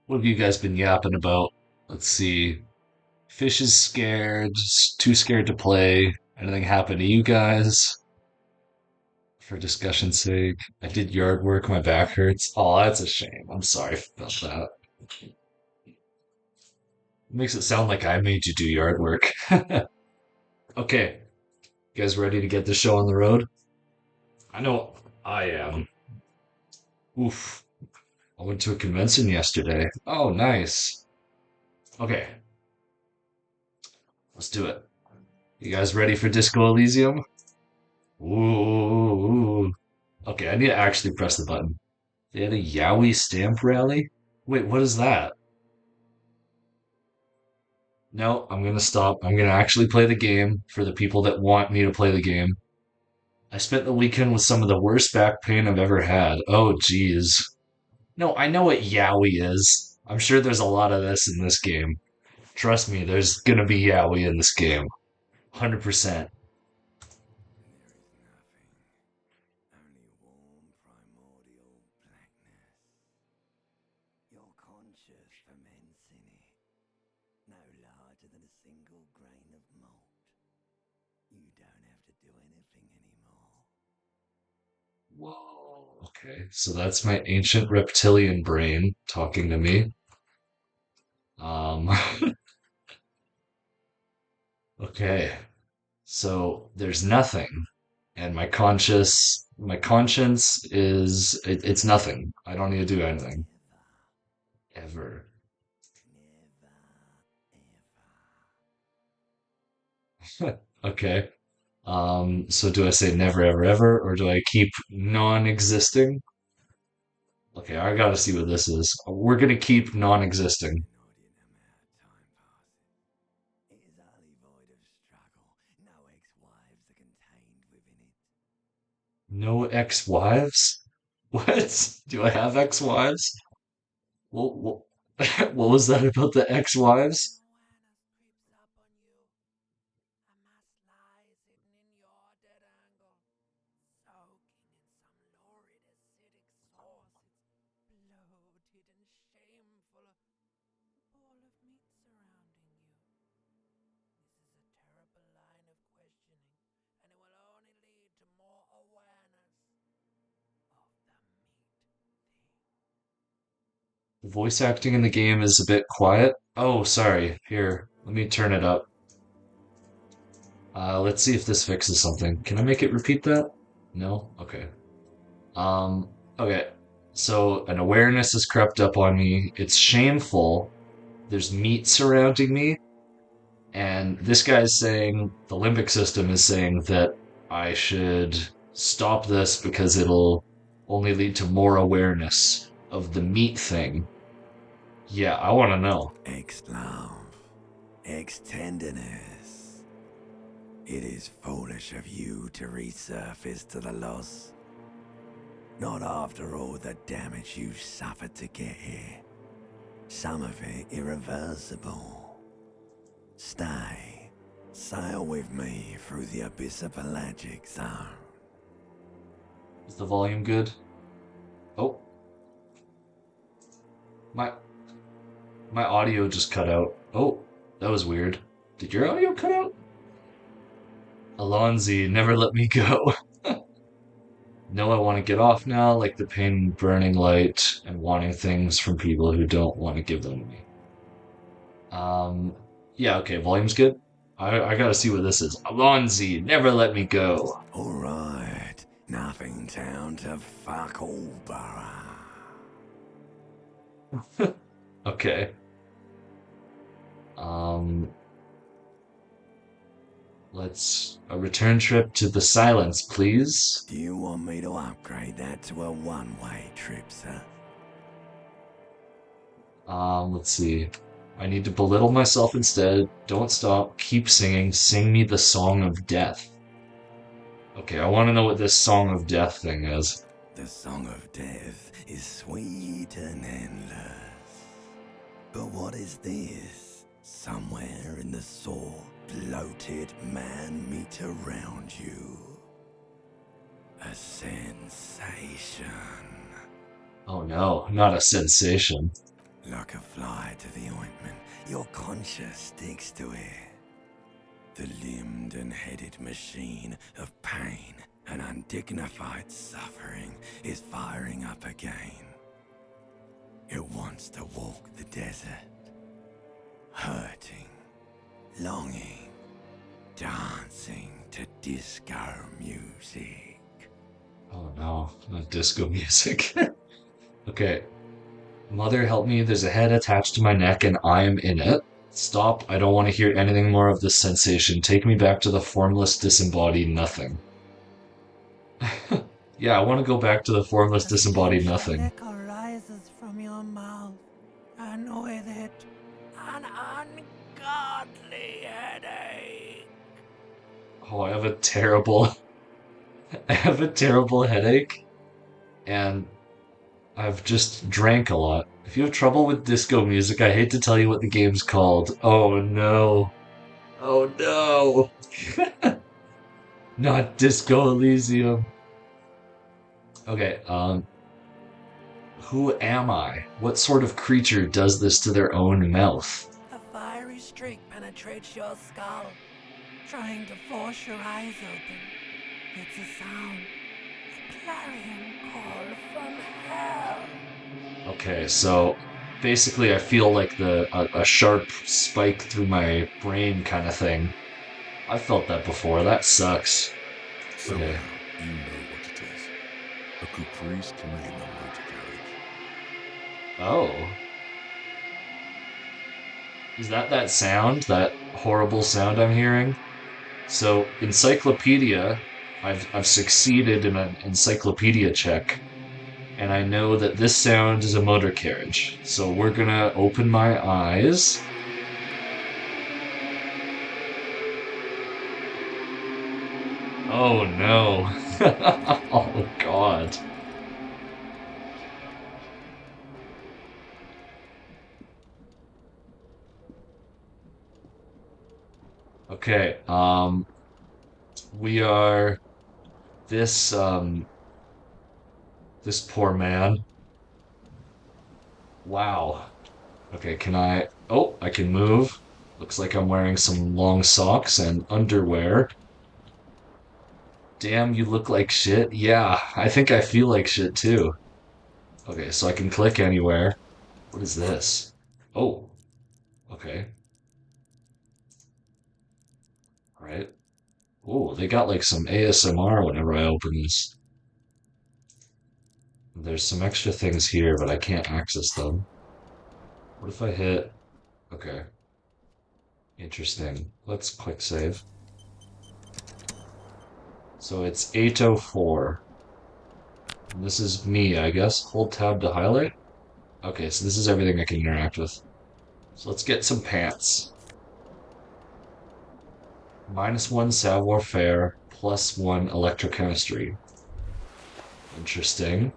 What have you guys been yapping about? Let's see. Fish is scared, too scared to play. Anything happen to you guys? For discussion's sake, I did yard work, my back hurts. Oh, that's a shame. I'm sorry about that. It makes it sound like I made you do yard work. Okay, you guys ready to get the show on the road? I know I am. Oof. I went to a convention yesterday. Oh, nice. Okay, let's do it. You guys ready for Disco Elysium? Ooh. Okay, I need to actually press the button. They had a Yowie stamp rally? Wait, what is that? No, I'm gonna stop. I'm gonna actually play the game for the people that want me to play the game. I spent the weekend with some of the worst back pain I've ever had. Oh, geez. No, I know what Yowie is. I'm sure there's a lot of this in this game. Trust me, there's gonna be Yowie in this game. 100%. Your conscious ferments in it, no larger than a single grain of malt. You don't have to do anything anymore. Whoa. Okay, so that's my ancient reptilian brain talking to me. Um, okay, so there's nothing, and my conscience is it's nothing. I don't need to do anything ever. Never, ever. Okay. So do I say never ever ever, or do I keep non-existing? Okay, I gotta see what this is. We're gonna keep non-existing. Inordinate amount of time passes. It is utterly void of struggle. No ex-wives are contained within it. No ex-wives? What? Do I have ex-wives? What, what was that about the ex-wives? Awareness creeps up on you. A mass lies hidden in your dead angle, soaking in some lurid acidic sauce. It's bloated and shameful. A ball of meat surrounding you. This is a terrible line of questioning, and it will only lead to more awareness of the meat thing. The voice acting in the game is a bit quiet. Oh, sorry. Here, let me turn it up. Let's see if this fixes something. Can I make it repeat that? No? Okay. Um, okay. So an awareness has crept up on me. It's shameful. There's meat surrounding me. And this guy's saying, the limbic system is saying that I should stop this because it'll only lead to more awareness of the meat thing. Yeah, I want to know. Ex-love, ex-tenderness. It is foolish of you to resurface to the loss. Not after all the damage you've suffered to get here. Some of it irreversible. Stay. Sail with me through the abyss of pelagic zone. Is the volume good? Oh, my my audio just cut out. Oh, that was weird. Did your audio cut out? Alonzi, never let me go. No, I want to get off now, like the pain burning light and wanting things from people who don't want to give them to me. Um, yeah, okay, volume's good. I gotta see what this is. Alonzi, never let me go. Alright, nothing down to fuck all, borough. Okay. Um, let's a return trip to the silence, please. Do you want me to upgrade that to a one-way trip, sir? Let's see. I need to belittle myself instead. Don't stop. Keep singing. Sing me the song of death. Okay, I want to know what this song of death thing is. The song of death is sweet and endless. But what is this? Somewhere in the sore, bloated man meat around you. A A sensation. Oh no, not a sensation. Like a fly to the ointment, your conscience sticks to it. The limbed and headed machine of pain and undignified suffering is firing up again. It wants to walk the desert, hurting, longing, dancing to disco music. Oh no, not disco music. Okay, Mother, help me. There's a head attached to my neck and I'm in it. Stop. I don't want to hear anything more of this sensation. Take me back to the formless, disembodied nothing. Yeah, I want to go back to the formless, A disembodied sensual nothing. liquor rises from your mouth, and with it, an ungodly headache. Oh, I have a terrible headache, and I've just drank a lot. If you have trouble with disco music, I hate to tell you what the game's called. Oh no. Oh no. Not Disco Elysium. Okay, who am I? What sort of creature does this to their own mouth? A fiery streak penetrates your skull, trying to force your eyes open. It's a sound, a clarion call from hell. Okay, so basically I feel like a sharp spike through my brain kind of thing. I've felt that before. That sucks. So Okay. now you know what it is. A caprice command on motor carriage. Oh. Is that that sound? That horrible sound I'm hearing? So, encyclopedia, I've succeeded in an encyclopedia check, and I know that this sound is a motor carriage. So we're gonna open my eyes. Oh no. Oh god. Okay, we are this this poor man. Wow. Okay, can I Oh, I can move. Looks like I'm wearing some long socks and underwear. Damn, you look like shit. Yeah, I think I feel like shit too. Okay, so I can click anywhere. What is this? Oh, okay. All right. Oh, they got like some ASMR whenever I open this. There's some extra things here, but I can't access them. What if I hit? Okay, interesting. Let's click save. So it's 8:04. And this is me, I guess. Hold tab to highlight. Okay, so this is everything I can interact with. So let's get some pants. -1 savoir faire, +1 electrochemistry. Interesting.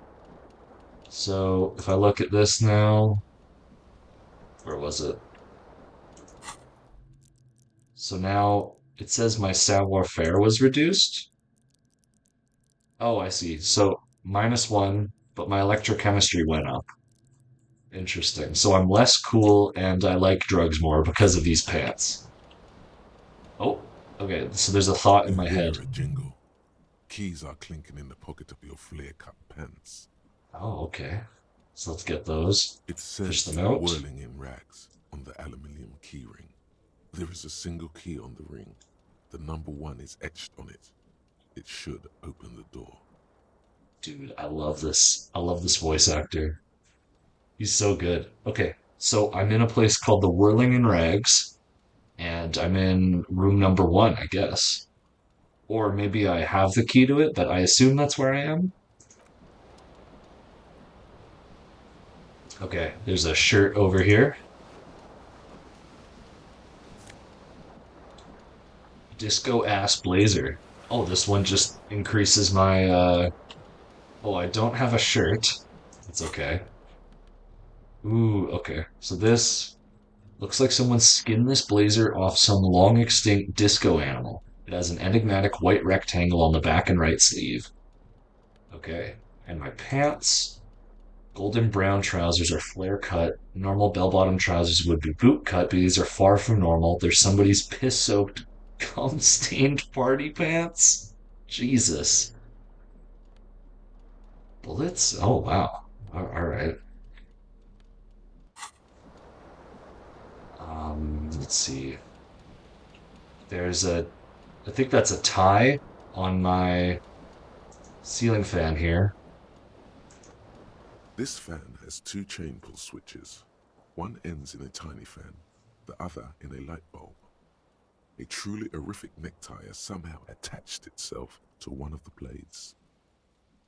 So if I look at this now, where was it? So now it says my savoir faire was reduced. Oh, I see. So -1, but my electrochemistry went up. Interesting. So I'm less cool and I like drugs more because of these pants. Oh, okay. So there's a thought in You my head. hear a jingle. Keys are clinking in the pocket of your flare-cut pants. Oh, okay. So let's get those. It Fish says them out. whirling in rags on the aluminium keyring. There is a single key on the ring. The number 1 is etched on it. It should open the door. Dude, I love this. I love this voice actor. He's so good. Okay, so I'm in a place called the Whirling in Rags, and I'm in room number 1, I guess. Or maybe I have the key to it, but I assume that's where I am. Okay, there's a shirt over here. Disco ass blazer. Oh, this one just increases my oh, I don't have a shirt. It's okay. Ooh, okay. So this looks like someone skinned this blazer off some long extinct disco animal. It has an enigmatic white rectangle on the back and right sleeve. Okay. And my pants, golden brown trousers are flare cut. Normal bell bottom trousers would be boot cut, but these are far from normal. They're somebody's piss soaked, cum stained party pants. Jesus. Bullets? Oh, wow. All right. Let's see. There's I think that's a tie on my ceiling fan here. This fan has two chain pull switches. One ends in a tiny fan, the other in a light bulb. A truly horrific necktie has somehow attached itself to one of the blades.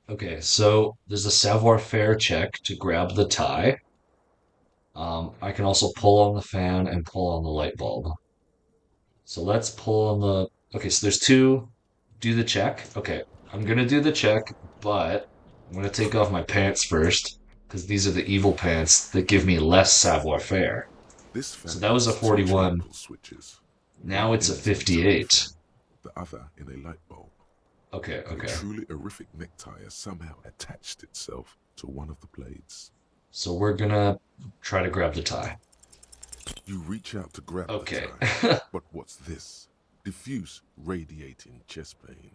Okay, so there's a savoir-faire check to grab the tie. I can also pull on the fan and pull on the light bulb. So let's pull on the. Okay, so there's two. Do the check. Okay, I'm gonna do the check, but I'm gonna take off my pants first because these are the evil pants that give me less savoir-faire. This So fan that was a has two chain 41. pull switches. Now One it's a ends in a tiny 58. fan, the other in a light bulb. Okay, A okay. truly horrific necktie has somehow attached itself to one of the blades. So we're gonna try to grab the tie. You reach out to grab the Okay. tie, but what's this? Diffuse, radiating chest pain.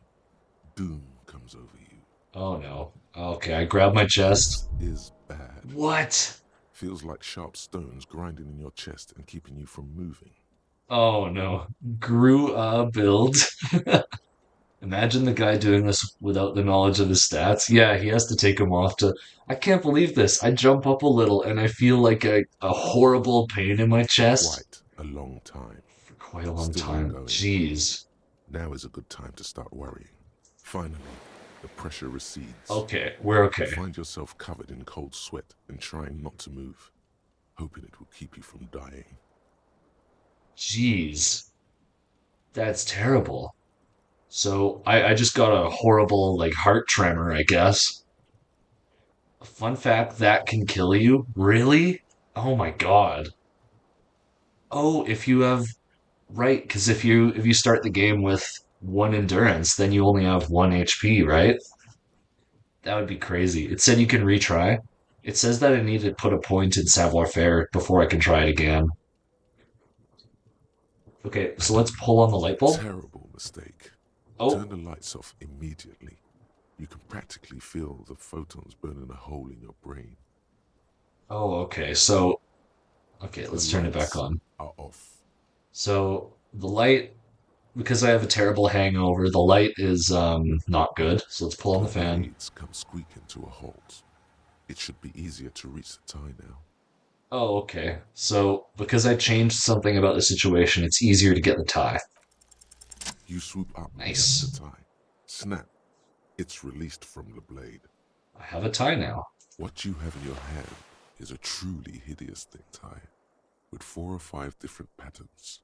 Doom comes over you. Oh no. Okay, I grab my chest. This is bad. What? Feels like sharp stones grinding in your chest and keeping you from moving. Oh no. Grew build. Imagine the guy doing this without the knowledge of the stats. Yeah, he has to take them off to. I can't believe this. I jump up a little and I feel like a horrible pain in my For chest quite a long time. for quite a long Still time. ongoing. Jeez. Now is a good time to start worrying. Finally, the pressure recedes. Okay, we're You okay. find yourself covered in cold sweat and trying not to move, hoping it will keep you from dying. Jeez. That's terrible. So I just got a horrible like heart tremor, I guess. A fun fact that can kill you? Really? Oh my God. Oh, if you have right, because if you start the game with one endurance, then you only have one HP, right? That would be crazy. It said you can retry. It says that I need to put a point in savoir-faire before I can try it again. Okay, so let's pull on the light bulb. Terrible mistake. Oh, Turn the lights off immediately. You can practically feel the photons burning a hole in your brain. oh, okay. So, okay, The let's turn it back lights on. are off. So the light, because I have a terrible hangover, the light is not good. So let's pull on The the fan. blades come squeaking to a halt. It should be easier to reach the tie now. Oh, okay. So because I changed something about the situation, it's easier to get the tie. You swoop up and grab the Nice. tie. Snap. It's released from the blade. I have a tie now. What you have in your hand is a truly hideous necktie with 4 or 5 different patterns.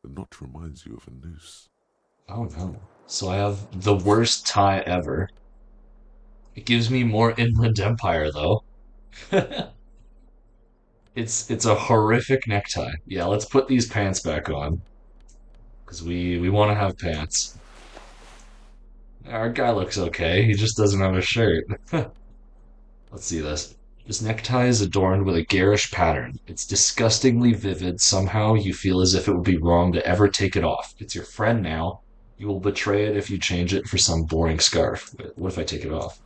The knot reminds you of a noose. Oh no. So I have the worst tie ever. It gives me more Inland Empire though. It's a horrific necktie. Yeah, let's put these pants back on because we want to have pants. Our guy looks okay. He just doesn't have a shirt. Let's see this. This necktie is adorned with a garish pattern. It's disgustingly vivid. Somehow you feel as if it would be wrong to ever take it off. It's your friend now. You will betray it if you change it for some boring scarf. What if I take it off?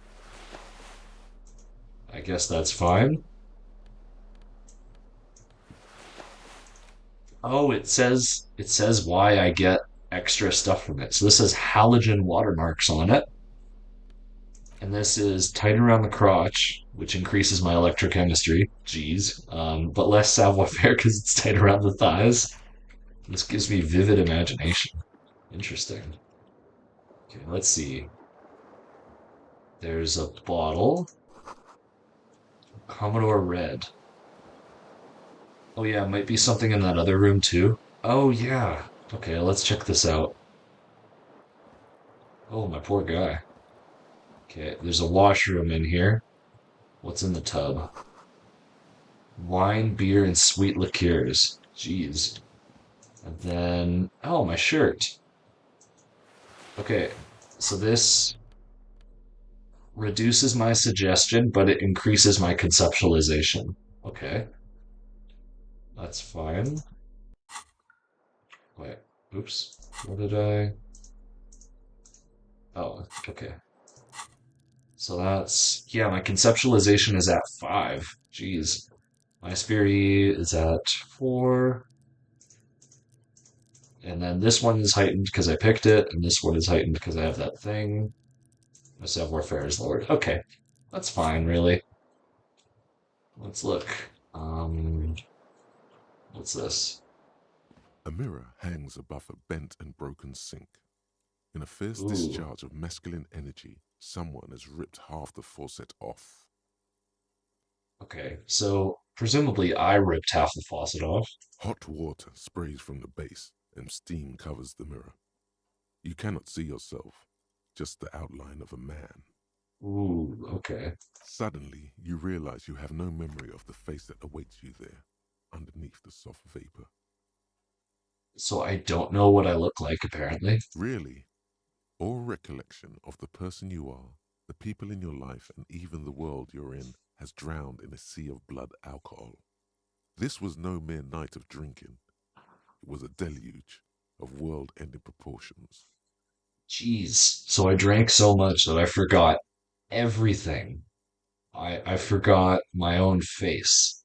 I guess that's fine. Oh, it says why I get extra stuff from it. So this says halogen watermarks on it. And this is tight around the crotch, which increases my electrochemistry. Jeez. But less savoir-faire because it's tight around the thighs. This gives me vivid imagination. Interesting. Okay, let's see. There's a bottle. Commodore Red. Oh yeah, might be something in that other room too. Oh yeah. Okay, let's check this out. Oh, my poor guy. Okay, there's a washroom in here. What's in the tub? Wine, beer, and sweet liqueurs. Jeez. And then, oh, my shirt. Okay, so this, Reduces my suggestion, but it increases my conceptualization. Okay, that's fine. Wait, oops. What did I? Oh, okay. So that's, yeah, my conceptualization is at 5. Jeez. My Spiri is at 4. And then this one is heightened because I picked it, and this one is heightened because I have that thing. My savoir faire is lowered. Okay, that's fine, really. Let's look. Um, what's this? A mirror hangs above a bent and broken sink. In a fierce Ooh, discharge of masculine energy, someone has ripped half the faucet off. okay. So presumably I ripped half the faucet off. Hot water sprays from the base, and steam covers the mirror. You cannot see yourself, just the outline of a man. Ooh, okay. Suddenly, you realize you have no memory of the face that awaits you there, underneath the soft vapor. So I don't know what I look like, apparently. Really, all recollection of the person you are, the people in your life, and even the world you're in has drowned in a sea of blood alcohol. This was no mere night of drinking. It was a deluge of world-ending proportions. Jeez. So I drank so much that I forgot everything. I forgot my own face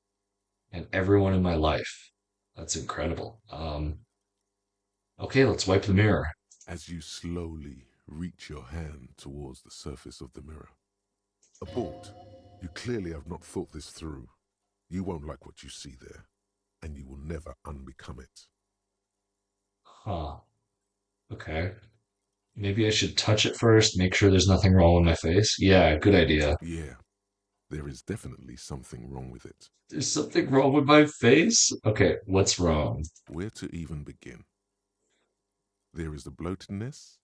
and everyone in my life. That's incredible. Okay, let's wipe the mirror. As you slowly reach your hand towards the surface of the mirror. Abort. You clearly have not thought this through. You won't like what you see there, and you will never unbecome it. Huh. Okay. Maybe I should touch it first, make sure there's nothing wrong with my face. Yeah, good idea. Yeah, there is definitely something wrong with it. There's something wrong with my face? Okay, what's wrong? Where to even begin? There is the bloatedness,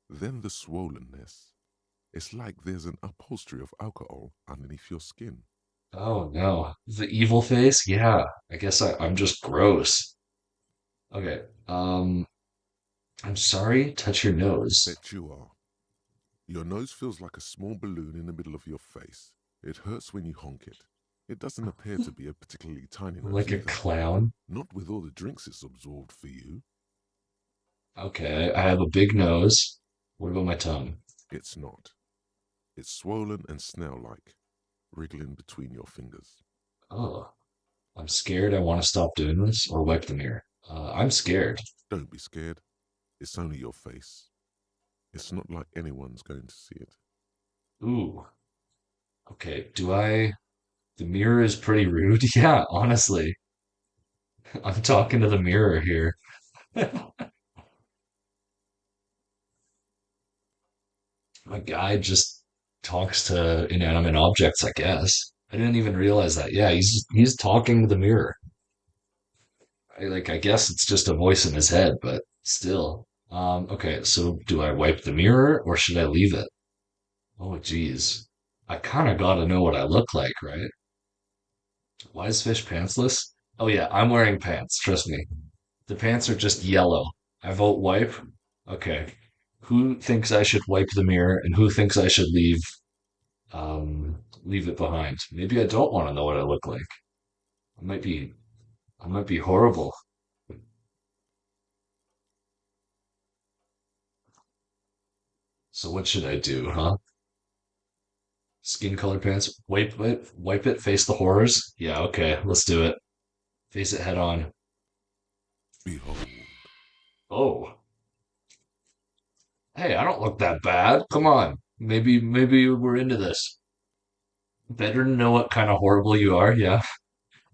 then the swollenness. It's like there's an upholstery of alcohol underneath your skin. Oh no. The evil face? Yeah. I guess I'm just gross. Okay. I'm sorry. Touch your nose. Bet you are. Your nose feels like a small balloon in the middle of your face. It hurts when you honk it. It doesn't appear to be a particularly tiny nose Like a either. clown. Not with all the drinks it's absorbed for you. Okay, I have a big nose. What about my tongue? It's not. It's swollen and snail-like, wriggling between your fingers. Oh, I'm scared. I want to stop doing this or wipe the mirror. I'm scared. Don't be scared. It's only your face. It's not like anyone's going to see it. Ooh. Okay, the mirror is pretty rude. Yeah, honestly. I'm talking to the mirror here. My guy just talks to inanimate objects, I guess. I didn't even realize that. Yeah, he's talking to the mirror. I guess it's just a voice in his head, but still. Okay, so do I wipe the mirror or should I leave it? Oh, geez. I kind of gotta know what I look like, right? Why is fish pantsless? Oh yeah, I'm wearing pants, trust me. The pants are just yellow. I vote wipe. Okay. Who thinks I should wipe the mirror and who thinks I should leave it behind? Maybe I don't want to know what I look like. I might be I might be horrible. So what should I do, huh? Skin color pants. Wipe it, face the horrors. Yeah, okay, let's do it. Face it head on. Behold. Oh, hey, I don't look that bad. Come on. Maybe we're into this. Better to know what kind of horrible you are, yeah.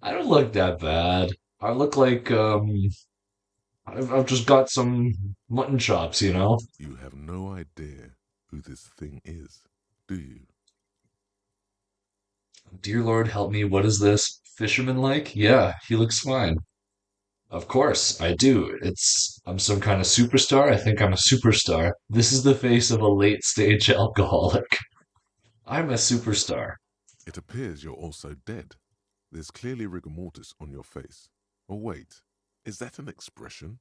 I don't look that bad. I look like I've just got some mutton chops, you know? You have no idea who this thing is, do you? Dear Lord, help me. What is this? Fisherman like? Yeah, he looks fine. Of course, I do. I'm some kind of superstar. I think I'm a superstar. This is the face of a late stage alcoholic. I'm a superstar. It appears you're also dead. There's clearly rigor mortis on your face. Oh, wait. Is that an expression?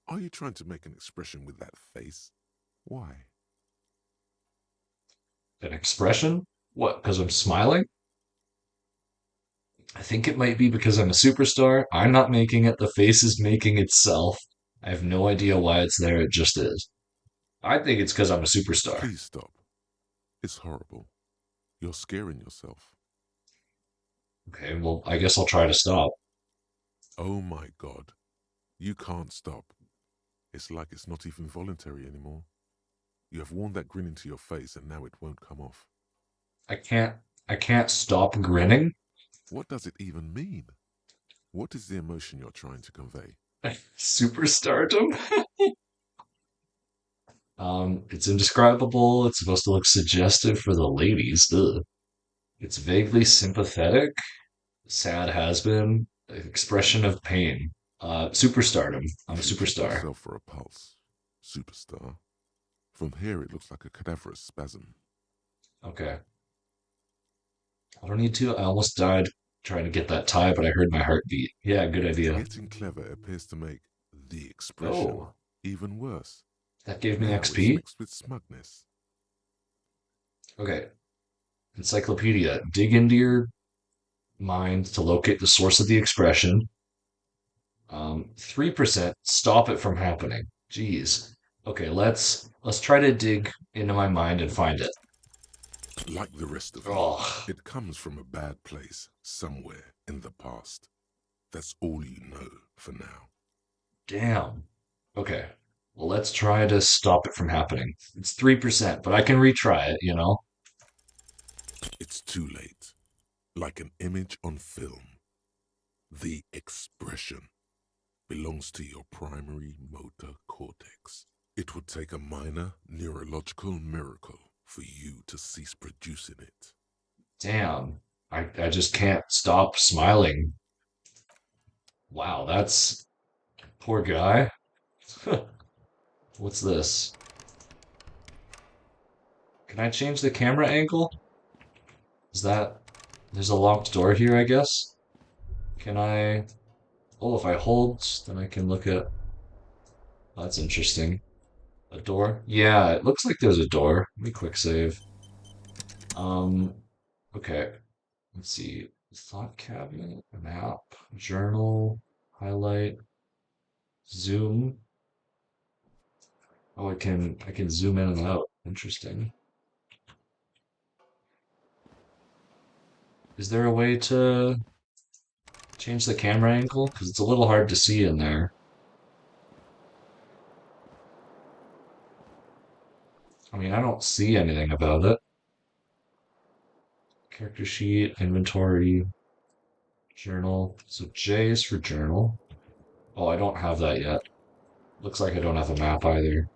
Are you trying to make an expression with that face? Why? An expression? What? Because I'm smiling? I think it might be because I'm a superstar. I'm not making it. The face is making itself. I have no idea why it's there. It just is. I think it's because I'm a superstar. Please stop. It's horrible. You're scaring yourself. Okay, well, I guess I'll try to stop. Oh my God. You can't stop. It's like it's not even voluntary anymore. You have worn that grin into your face and now it won't come off. I can't. I can't stop grinning. What does it even mean? What is the emotion you're trying to convey? Superstardom. It's indescribable. It's supposed to look suggestive for the ladies. Ugh. It's vaguely sympathetic. Sad has been. Expression of pain. Superstardom. You I'm a should check superstar. yourself for a pulse. Superstar. From here, it looks like a cadaverous spasm. Okay. I don't need to. I almost died trying to get that tie, but I heard my heartbeat. Yeah, good idea. Getting clever appears to make the expression Oh, even worse. that gave me Now it's XP? mixed with smugness. Okay. Encyclopedia. Dig into your mind to locate the source of the expression. 3% stop it from happening. Jeez. Okay, let's try to dig into my mind and find it. Like the rest of you, Oh, it comes from a bad place somewhere in the past. That's all you know for now. damn. Okay. Well, let's try to stop it from happening. It's 3%, but I can retry it, you know? It's too late. Like an image on film. The expression belongs to your primary motor cortex. It would take a minor neurological miracle for you to cease producing it. Damn. I just can't stop smiling. Wow, that's poor guy. What's this? Can I change the camera angle? Is that... There's a locked door here, I guess? Can I... Oh, if I hold, then I can look at... Oh, that's interesting. A door? Yeah, it looks like there's a door. Let me quick save. Um, okay. Let's see. Thought cabinet, map, journal, highlight, zoom. Oh, I can zoom in and out. Interesting. Is there a way to change the camera angle? Because it's a little hard to see in there. I mean, I don't see anything about it. Character sheet, inventory, journal. So J is for journal. Oh, I don't have that yet. Looks like I don't have a map either.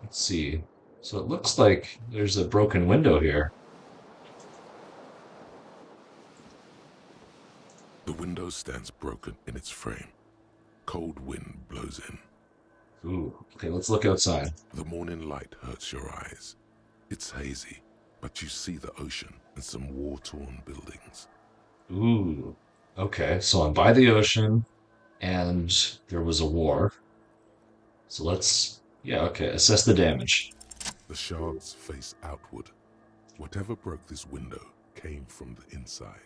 Let's see. So it looks like there's a broken window here. The window stands broken in its frame. Cold wind blows in. Ooh, okay, let's look outside. The morning light hurts your eyes. It's hazy, but you see the ocean and some war-torn buildings. Ooh, okay, so I'm by the ocean and there was a war. So yeah, okay, assess the damage. The shards face outward. Whatever broke this window came from the inside.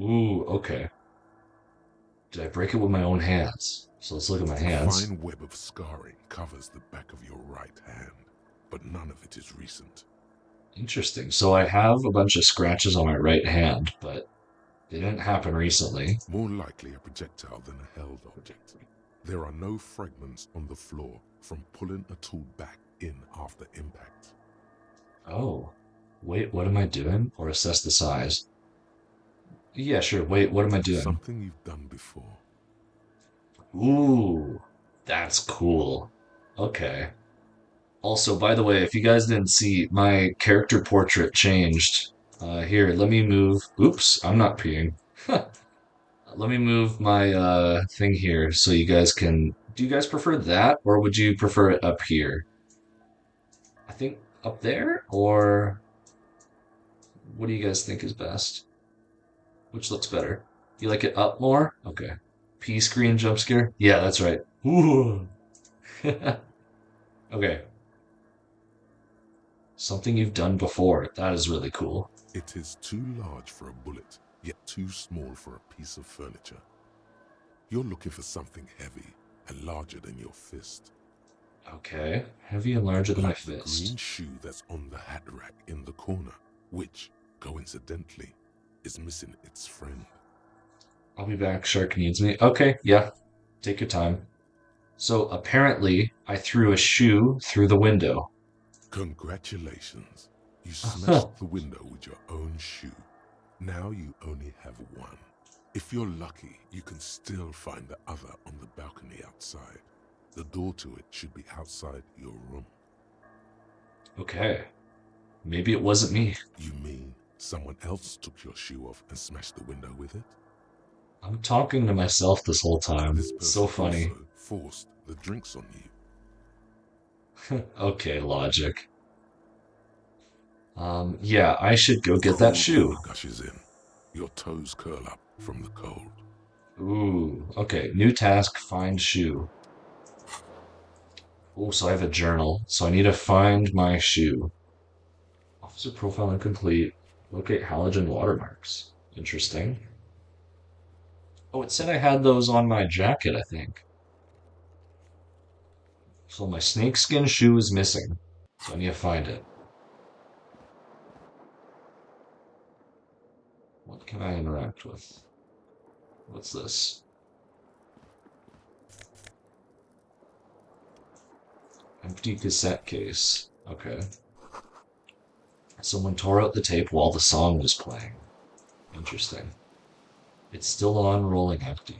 Ooh, okay. Did I break it with my own hands? So let's look at my A hands. fine web of scarring covers the back of your right hand, but none of it is recent. Interesting. So I have a bunch of scratches on my right hand, but they didn't happen recently. More likely a projectile than a held object. There are no fragments on the floor from pulling a tool back in after impact. Oh, wait, what am I doing? Or assess the size? Yeah, sure. Wait, what am I doing? Something you've done before. Ooh, that's cool. Okay. Also, by the way, if you guys didn't see, my character portrait changed. Here, let me move. Oops, I'm not peeing. Let me move my thing here so you guys can. Do you guys prefer that, or would you prefer it up here? I think up there, or what do you guys think is best? Which looks better? You like it up more? Okay. P screen jump scare? Yeah, that's right. Ooh. Okay. Something you've done before. That is really cool. It is too large for a bullet, yet too small for a piece of furniture. You're looking for something heavy and larger than your fist. Okay. Heavy and larger than my Like the green fist. shoe that's on the hat rack in the corner, which, coincidentally, is missing its friend. I'll be back. Shark needs me. Okay, yeah. Take your time. So apparently, I threw a shoe through the window. Congratulations. You smashed the window with your own shoe. Now you only have one. If you're lucky, you can still find the other on the balcony outside. The door to it should be outside your room. Okay. Maybe it wasn't me. You mean someone else took your shoe off and smashed the window with it? I'm talking to myself this whole time. This So person funny. also forced the drinks on you. Okay, logic. Yeah, I should go get that Cold shoe. water gushes in. Your toes curl up from the cold. Ooh, okay. New task, find shoe. Ooh, so I have a journal. So I need to find my shoe. Officer profile incomplete. Locate halogen watermarks. Interesting. Oh, it said I had those on my jacket, I think. So my snakeskin shoe is missing. So I need to find it. What can I interact with? What's this? Empty cassette case. Okay. Someone tore out the tape while the song was playing. Interesting. It's still on, rolling empty.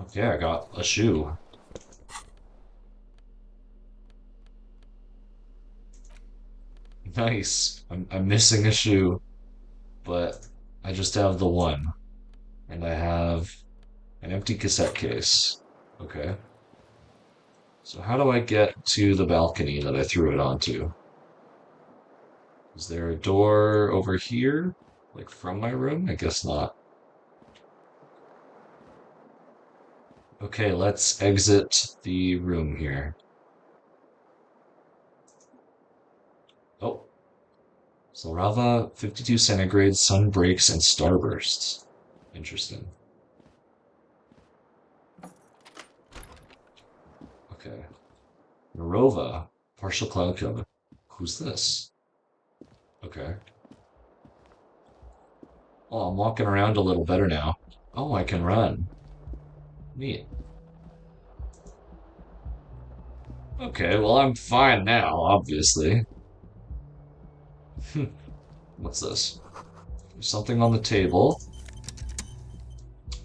Okay, I got a shoe. Nice. I'm missing a shoe, but I just have the one. And I have an empty cassette case. Okay. So how do I get to the balcony that I threw it onto? Is there a door over here? Like from my room? I guess not. Okay, let's exit the room here. Oh, so lava, 52 centigrade, sun breaks, and starbursts. Interesting. Okay. Narova, partial cloud cover. Who's this? Okay. Oh, I'm walking around a little better now. Oh, I can run. Neat. Okay, well, I'm fine now, obviously. What's this? There's something on the table.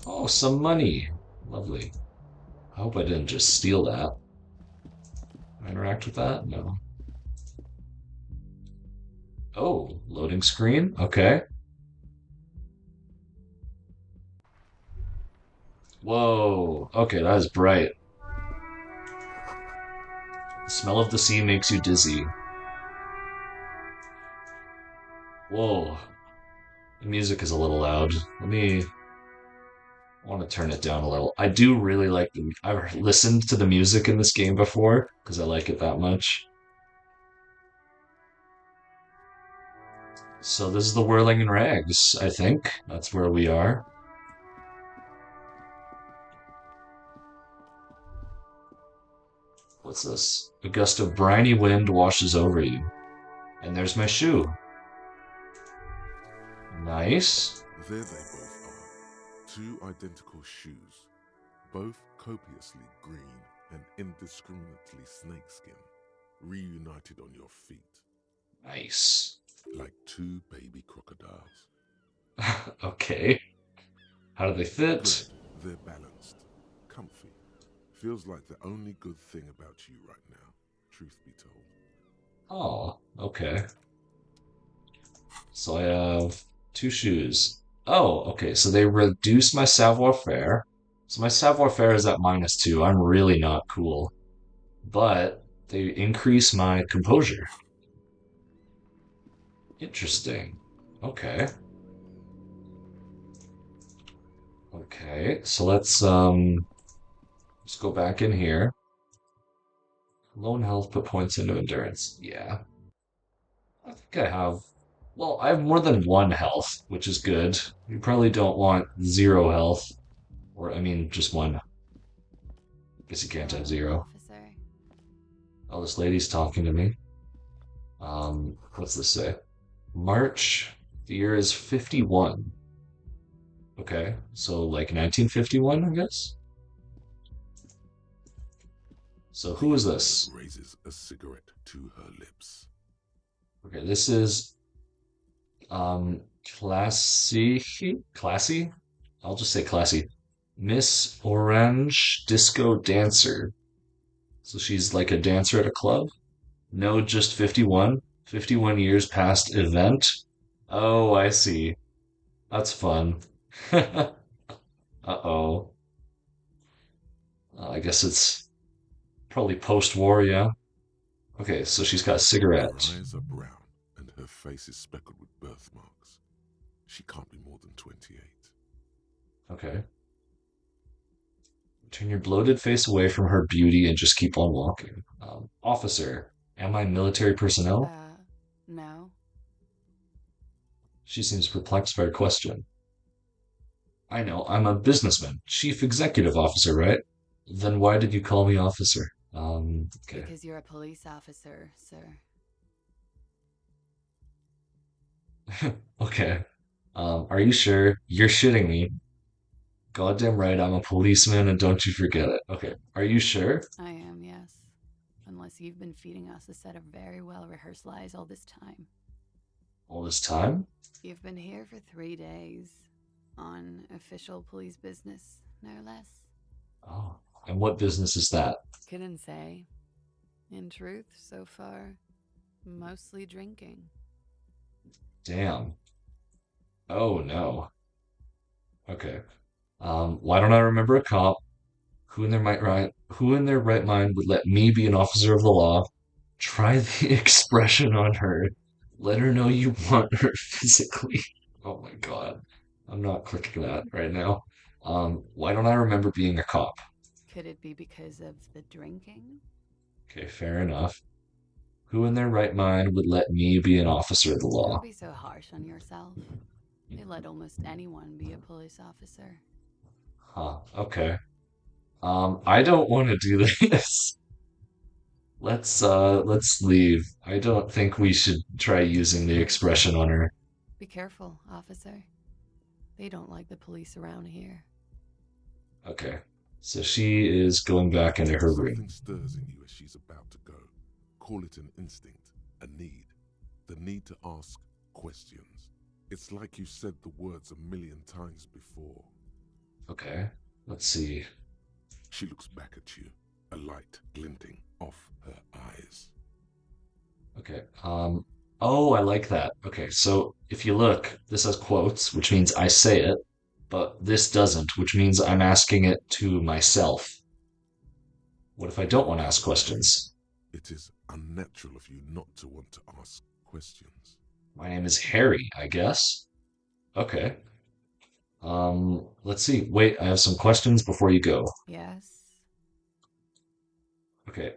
Oh, some money. Lovely. I hope I didn't just steal that. Can I interact with that? No. Oh, loading screen? Okay. Whoa. Okay, that is bright. The smell of the sea makes you dizzy. Whoa. The music is a little loud. I want to turn it down a little. I do really like I've listened to the music in this game before because I like it that much. So this is the Whirling in Rags, I think. That's where we are. What's this? A gust of briny wind washes over you. And there's my shoe. Nice. There they both are. Two identical shoes, both copiously green and indiscriminately snakeskin, reunited on your feet, Nice. like two baby crocodiles. Okay. How do they Good. fit? They're balanced, comfy. Feels like the only good thing about you right now, truth be told. Oh, okay. So I have two shoes. Oh, okay. So they reduce my savoir faire. So my savoir faire is at -2. I'm really not cool. But they increase my composure. Interesting. Okay. Okay. So let's go back in here. Lone health put points into endurance. Yeah, I think I have. Well, I have more than one health, which is good. You probably don't want zero health, or I mean, just one. Guess you can't have Hello, zero. officer. Oh, this lady's talking to me. What's this say? March. The year is 51. Okay, so like 1951, I guess. So The who is young woman this? raises a cigarette to her lips. Okay, this is classy. Classy? I'll just say classy. Miss Orange Disco Dancer. So she's like a dancer at a club? No, just 51. 51 years past event. Oh, I see. That's fun. Uh-oh. I guess it's probably post-war, yeah. Okay, so she's got a cigarette. Her eyes are brown and her face is speckled with birthmarks. She can't be more than 28. Okay. Turn your bloated face away from her beauty and just keep on walking. Officer, am I military personnel? No. She seems perplexed by her question. I know, I'm a businessman, chief executive officer, right? Then why did you call me officer? Okay. Because you're a police officer, sir. Okay. Are you sure? You're shitting me. Goddamn right, I'm a policeman and don't you forget it. Okay. Are you sure? I am, yes. Unless you've been feeding us a set of very well rehearsed lies all this time. All this time? You've been here for 3 days. On official police business, no less. Oh. And what business is that? Couldn't say. In truth, so far, mostly drinking. Damn. Oh no. Okay. Why don't I remember a cop? Who in their right mind would let me be an officer of the law? Try the expression on her. Let her know you want her physically. Oh my god. I'm not clicking that right now. Why don't I remember being a cop? Could it be because of the drinking? Okay, fair enough. Who in their right mind would let me be an officer of the Don't law? be so harsh on yourself. They let almost anyone be a police officer. Huh, okay. I don't want to do this. Let's leave. I don't think we should try using the expression on her. Be careful, officer. They don't like the police around here. Okay. So she is going back into her room. Something stirs in you as she's about to go. Call it an instinct, a need. The need to ask questions. It's like you said the words a million times before. Okay. Let's see. She looks back at you, a light glinting off her eyes. Okay. Oh, I like that. Okay, so if you look, this has quotes, which means I say it, but this doesn't, which means I'm asking it to myself. What if I don't want to ask questions? It is unnatural of you not to want to ask questions. My name is Harry, I guess. Okay. Let's see. Wait, I have some questions before you go. Yes? Okay.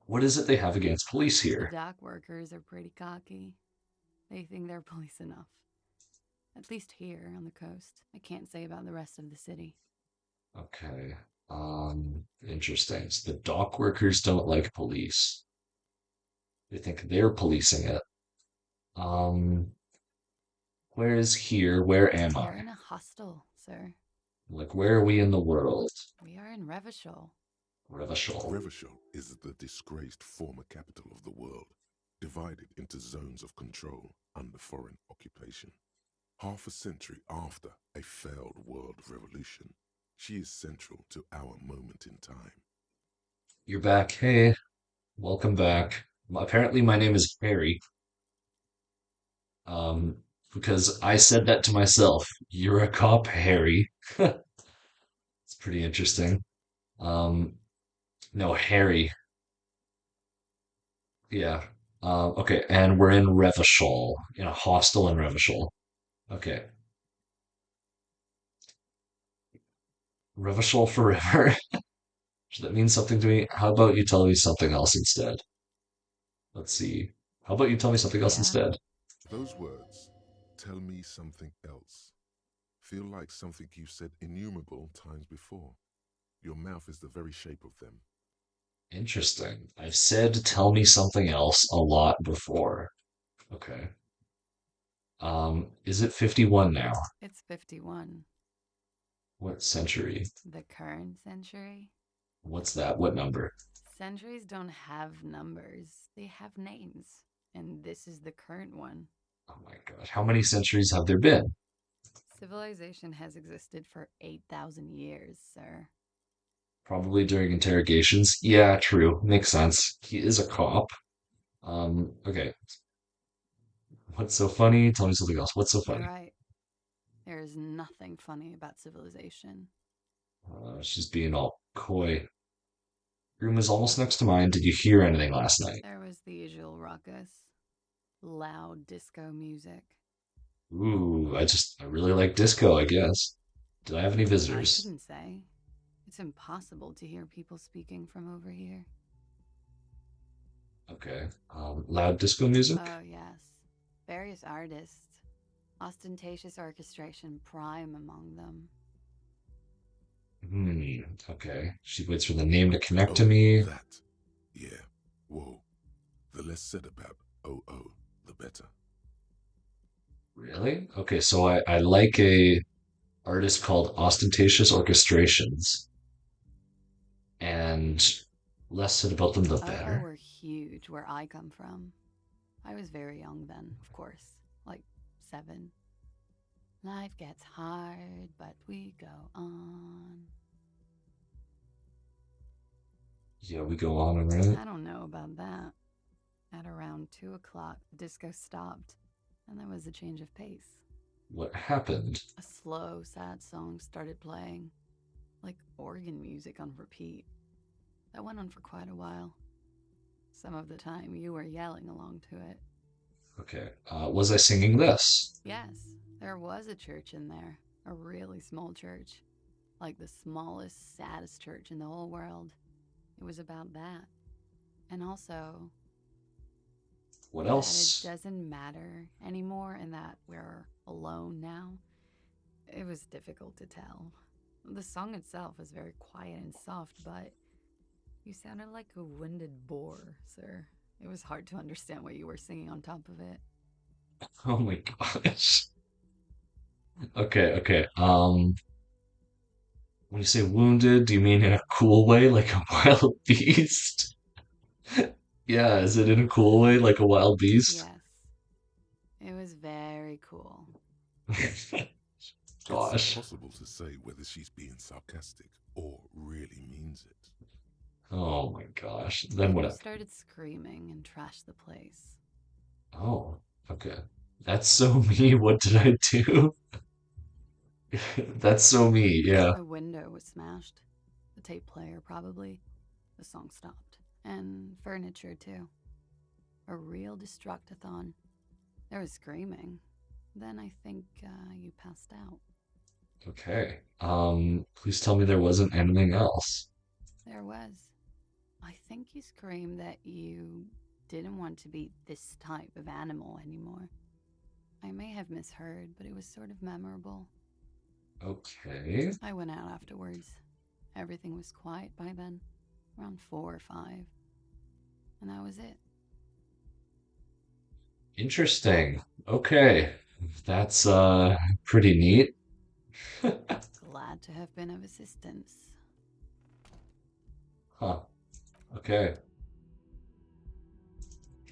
What is it they have against police The here? dock workers are pretty cocky. They think they're police enough. At least here on the coast. I can't say about the rest of the city. Okay. Interesting. So the dock workers don't like police. They think they're policing it. Um, where is here? Where am I? You're in a hostel, sir. Like, where are we in the world? We are in Revachol. Revachol. Revachol is the disgraced former capital of the world, divided into zones of control under foreign occupation. Half a century after a failed world revolution, she is central to our moment in time. You're back. Hey, welcome back. Apparently, my name is Harry. Um, because I said that to myself. You're a cop, Harry. It's pretty interesting. Um, no, Harry. Yeah. Okay, and we're in Revachol, in a hostel in Revachol. Okay. Revachol forever. Should that mean something to me? How about you tell me something else instead? Let's see. How about you tell me something else Yeah, instead? Those words, tell me something else, feel like something you've said innumerable times before. Your mouth is the very shape of them. Interesting. I've said tell me something else a lot before. Okay. Is it 51 now? it's 51. What century? The current century? What's that? What number? Centuries don't have numbers, they have names. And this is the current one. Oh my gosh. How many centuries have there been? Civilization has existed for 8,000 years, sir. Probably during interrogations. Yeah, true. Makes sense. He is a cop. Okay. What's so funny? Tell me something else. What's so You're funny? right. There is nothing funny about civilization. She's being all coy. Room is almost next to mine. Did you hear anything last night? There was the usual ruckus, loud disco music. Ooh, I really like disco, I guess. Did I have any I visitors? couldn't say. It's impossible to hear people speaking from over here. Okay. Loud disco music? Oh, yes. Various artists, ostentatious orchestration prime among them. Hmm. Okay. She waits for the name to connect to Oh, me. that. Yeah. Whoa. The less said about oh, the better. Really? Okay, so I like a artist called Ostentatious Orchestrations, and less said about them, the Oh, better. were huge where I come from. I was very young then, of course, like 7. Life gets hard, but we go on. Yeah, we go on and on. I don't know about that. At around 2 o'clock, the disco stopped, and there was a change of pace. What happened? A slow, sad song started playing, like organ music on repeat. That went on for quite a while. Some of the time, you were yelling along to it. Okay. Was I singing this? Yes, there was a church in there, a really small church, like the smallest, saddest church in the whole world. It was about that. And also, What that it else? doesn't matter anymore and that we're alone now. It was difficult to tell. The song itself was very quiet and soft, but you sounded like a winded boar, sir. It was hard to understand what you were singing on top of it. Oh my gosh. Okay, okay. When you say wounded, do you mean in a cool way, like a wild beast? Yeah, is it in a cool way, like a wild beast? Yes, it was very cool. It's Gosh. impossible to say whether she's being sarcastic or really means it. Oh my gosh. Then Then what you happened? started screaming and trashed the place. Oh, okay. That's so me. What did I do? That's so me. Yeah. A window was smashed. The tape player, probably. The song stopped. And furniture, too. A real destructathon. There was screaming. Then I think you passed out. Okay. Please tell me there wasn't anything else. There was. I think you screamed that you didn't want to be this type of animal anymore. I may have misheard, but it was sort of memorable. Okay. I went out afterwards. Everything was quiet by then, around 4 or 5. And that was it. Interesting. Okay. That's pretty neat. Glad to have been of assistance. Huh. Okay.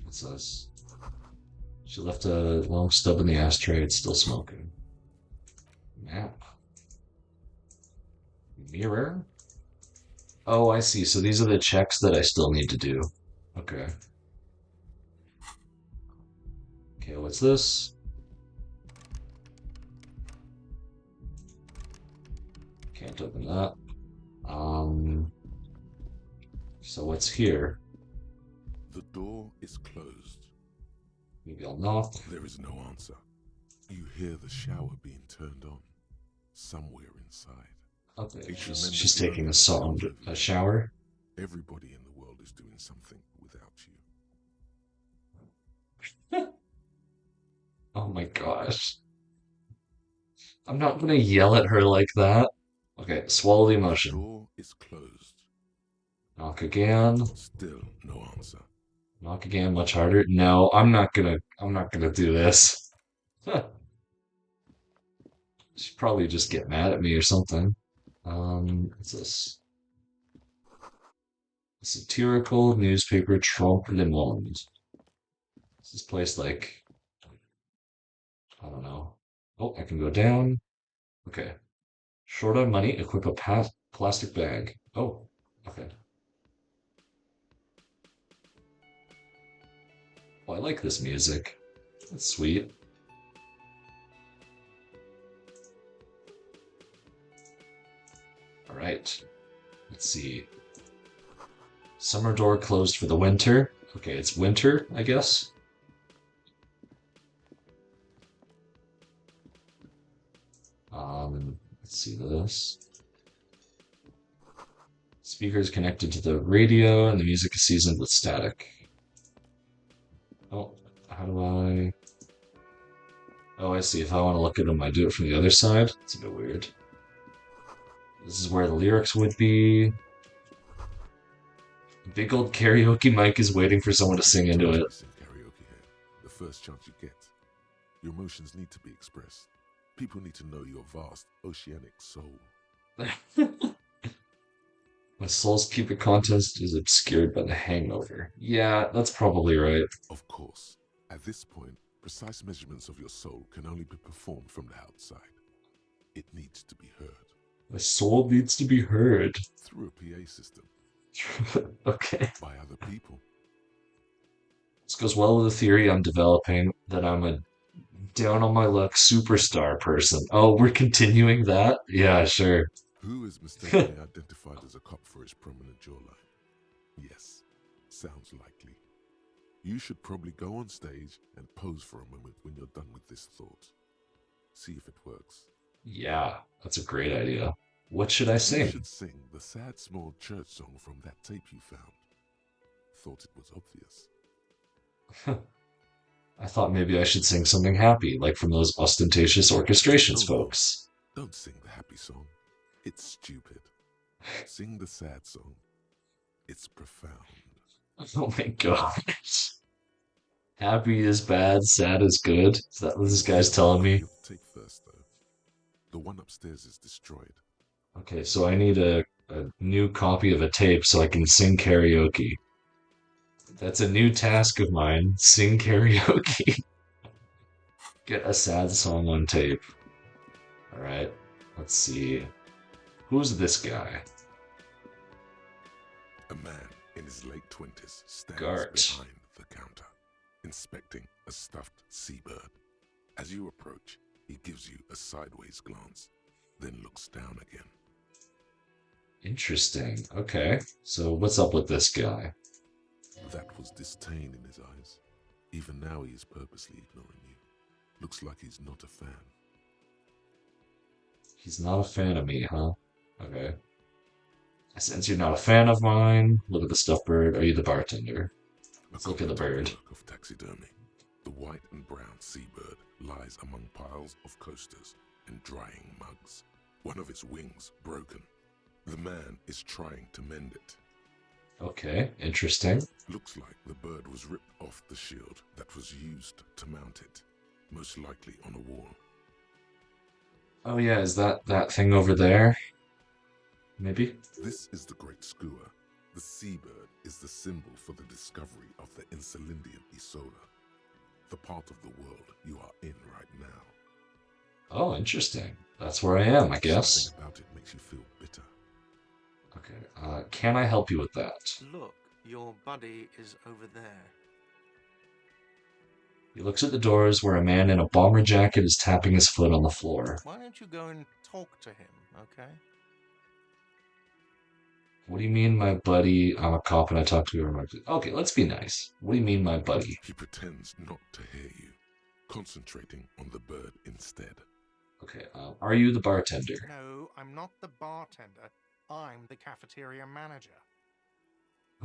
It says she left a long stub in the ashtray. It's still smoking. Map. Mirror. Oh, I see. So these are the checks that I still need to do. Okay. Okay, what's this? Can't open that. Um, so what's here? The door is closed. Maybe I'll knock. There is no answer. You hear the shower being turned on somewhere inside. Okay, A she's tremendous taking a loneliness song, comes over a you. shower. Everybody in the world is doing something without you. Oh my gosh. I'm not gonna yell at her like that. Okay, swallow the The emotion. door is closed. Knock again. Still no answer. Knock again, much harder. No, I'm not gonna do this. She'd probably just get mad at me or something. What's this? Satirical newspaper Trump Le Monde. Is this place like, I don't know. Oh, I can go down. Okay. Short on money, equip a plastic bag. Oh, okay. Oh, I like this music. That's sweet. All right. Let's see. Summer door closed for the winter. Okay, it's winter, I guess. Let's see this. Speakers connected to the radio, and the music is seasoned with static. Oh, how do I? Oh, I see. If I want to look at them, I do it from the other side. It's a bit weird. This is where the lyrics would be. Big old karaoke mic is waiting for someone to You sing should into it. totally sing karaoke here. The first chance you get. Your emotions need to be expressed. People need to know your vast oceanic soul. My soul's keeper contest is obscured by the hangover. Yeah, that's probably right. Of course, at this point, precise measurements of your soul can only be performed from the outside. It needs to be heard My soul needs to be heard. through a PA system Okay. by other people. This goes well with the theory I'm developing that I'm a down on my luck superstar person. Oh, we're continuing that? Yeah, sure. Who is mistakenly identified as a cop for his prominent jawline? Yes, sounds likely. You should probably go on stage and pose for a moment when you're done with this thought. See if it works. Yeah, that's a great idea. What should I You sing? should sing the sad small church song from that tape you found. Thought it was obvious. I thought maybe I should sing something happy, like from those ostentatious orchestrations No, no, folks. don't sing the happy song. It's stupid. Sing the sad song. It's profound. Oh my gosh. Happy is bad, sad is good. Is that what this guy's Get a telling copy me? of the tape first, though. The one upstairs is destroyed. Okay, so I need a new copy of a tape so I can sing karaoke. That's a new task of mine. Sing karaoke. Get a sad song on tape. Alright, let's see. Who's this guy? A man in his late 20s stands Gart. behind the counter, inspecting a stuffed seabird. As you approach, he gives you a sideways glance, then looks down again. Interesting. Okay, so what's up with this guy? That was disdain in his eyes. Even now he is purposely ignoring you. Looks like he's not a fan. He's not a fan of me, huh? Okay. Since you're not a fan of mine, look at the stuffed bird. Are you the bartender? Let's look at the bird. Work of taxidermy. The white and brown seabird lies among piles of coasters and drying mugs. One of its wings broken. The man is trying to mend it. Okay, interesting. Looks like the bird was ripped off the shield that was used to mount it, most likely on a wall. Oh yeah, is that thing over there? Maybe? This is the Great Skua. The seabird is the symbol for the discovery of the Insulindian Isola, the part of the world you are in right now. Oh, interesting. That's where I am, I guess. Something about it makes you feel bitter. Okay, can I help you with that? Look, your buddy is over there. He looks at the doors where a man in a bomber jacket is tapping his foot on the floor. Why don't you go and talk to him, okay? What do you mean, my buddy? I'm a cop and I talk to you. Okay, let's be nice. What do you mean, my buddy? He pretends not to hear you, concentrating on the bird instead. Okay, are you the bartender? No, I'm not the bartender. I'm the cafeteria manager.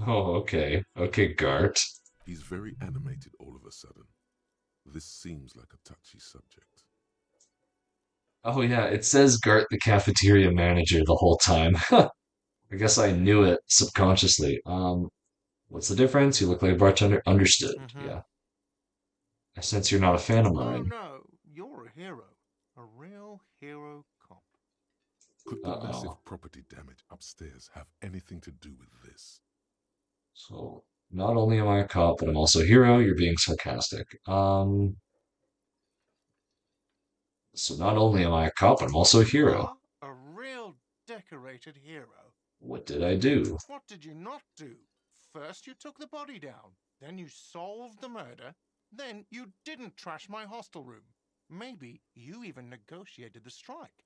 Oh, okay. Okay, Gart. He's very animated all of a sudden. This seems like a touchy subject. Oh yeah, it says Gart the cafeteria manager the whole time. I guess I knew it subconsciously. What's the difference? You look like a bartender. Understood. Mm-hmm. Yeah. I sense you're not a fan of Oh mine. no, you're a hero. A real hero cop. Could the Uh-oh. massive property damage upstairs have anything to do with this? So not only am I a cop, but I'm also a hero. You're being sarcastic. So not only am I a cop, but I'm also a You hero. are a real decorated hero. What did I do? What did you not do? First, you took the body down. Then, you solved the murder. Then, you didn't trash my hostel room. Maybe you even negotiated the strike.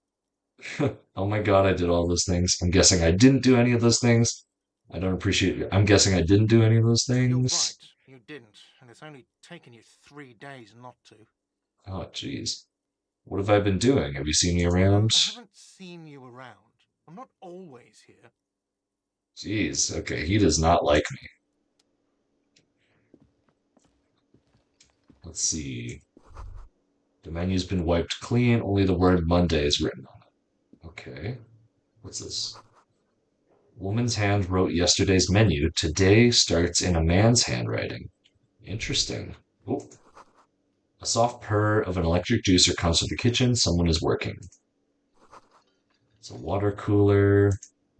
Oh my God, I did all those things. I'm guessing I didn't do any of those things. I don't appreciate it. I'm guessing I didn't do any of those You're things. right, you didn't, and it's only taken you 3 days not to. Oh, jeez. What have I been doing? Have you seen me around? I haven't seen you around. I'm not always here. Jeez. Okay, he does not like me. Let's see. The menu's been wiped clean. Only the word Monday is written on it. Okay. What's this? Woman's hand wrote yesterday's menu. Today starts in a man's handwriting. Interesting. Oh, a soft purr of an electric juicer comes from the kitchen. Someone is working. It's a water cooler.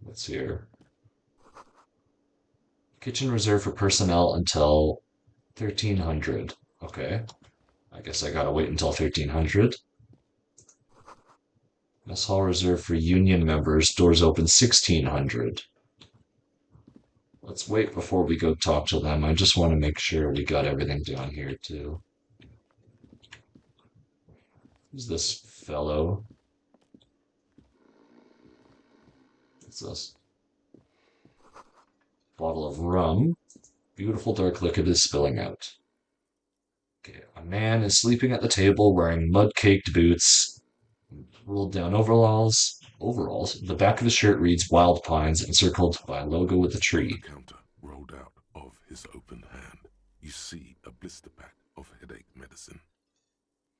What's here? Kitchen reserved for personnel until 1300. Okay. I guess I gotta wait until 1300. Mess hall reserved for union members. Doors open 1600. Let's wait before we go talk to them. I just want to make sure we got everything down here too. Who's this fellow? What's this? Bottle of rum. Beautiful dark liquid is spilling out. Okay, a man is sleeping at the table wearing mud-caked boots, rolled down overalls. Overalls. The back of the shirt reads Wild Pines, encircled by a logo with a On the tree. counter, rolled out of his open hand, you see a blister pack of headache medicine.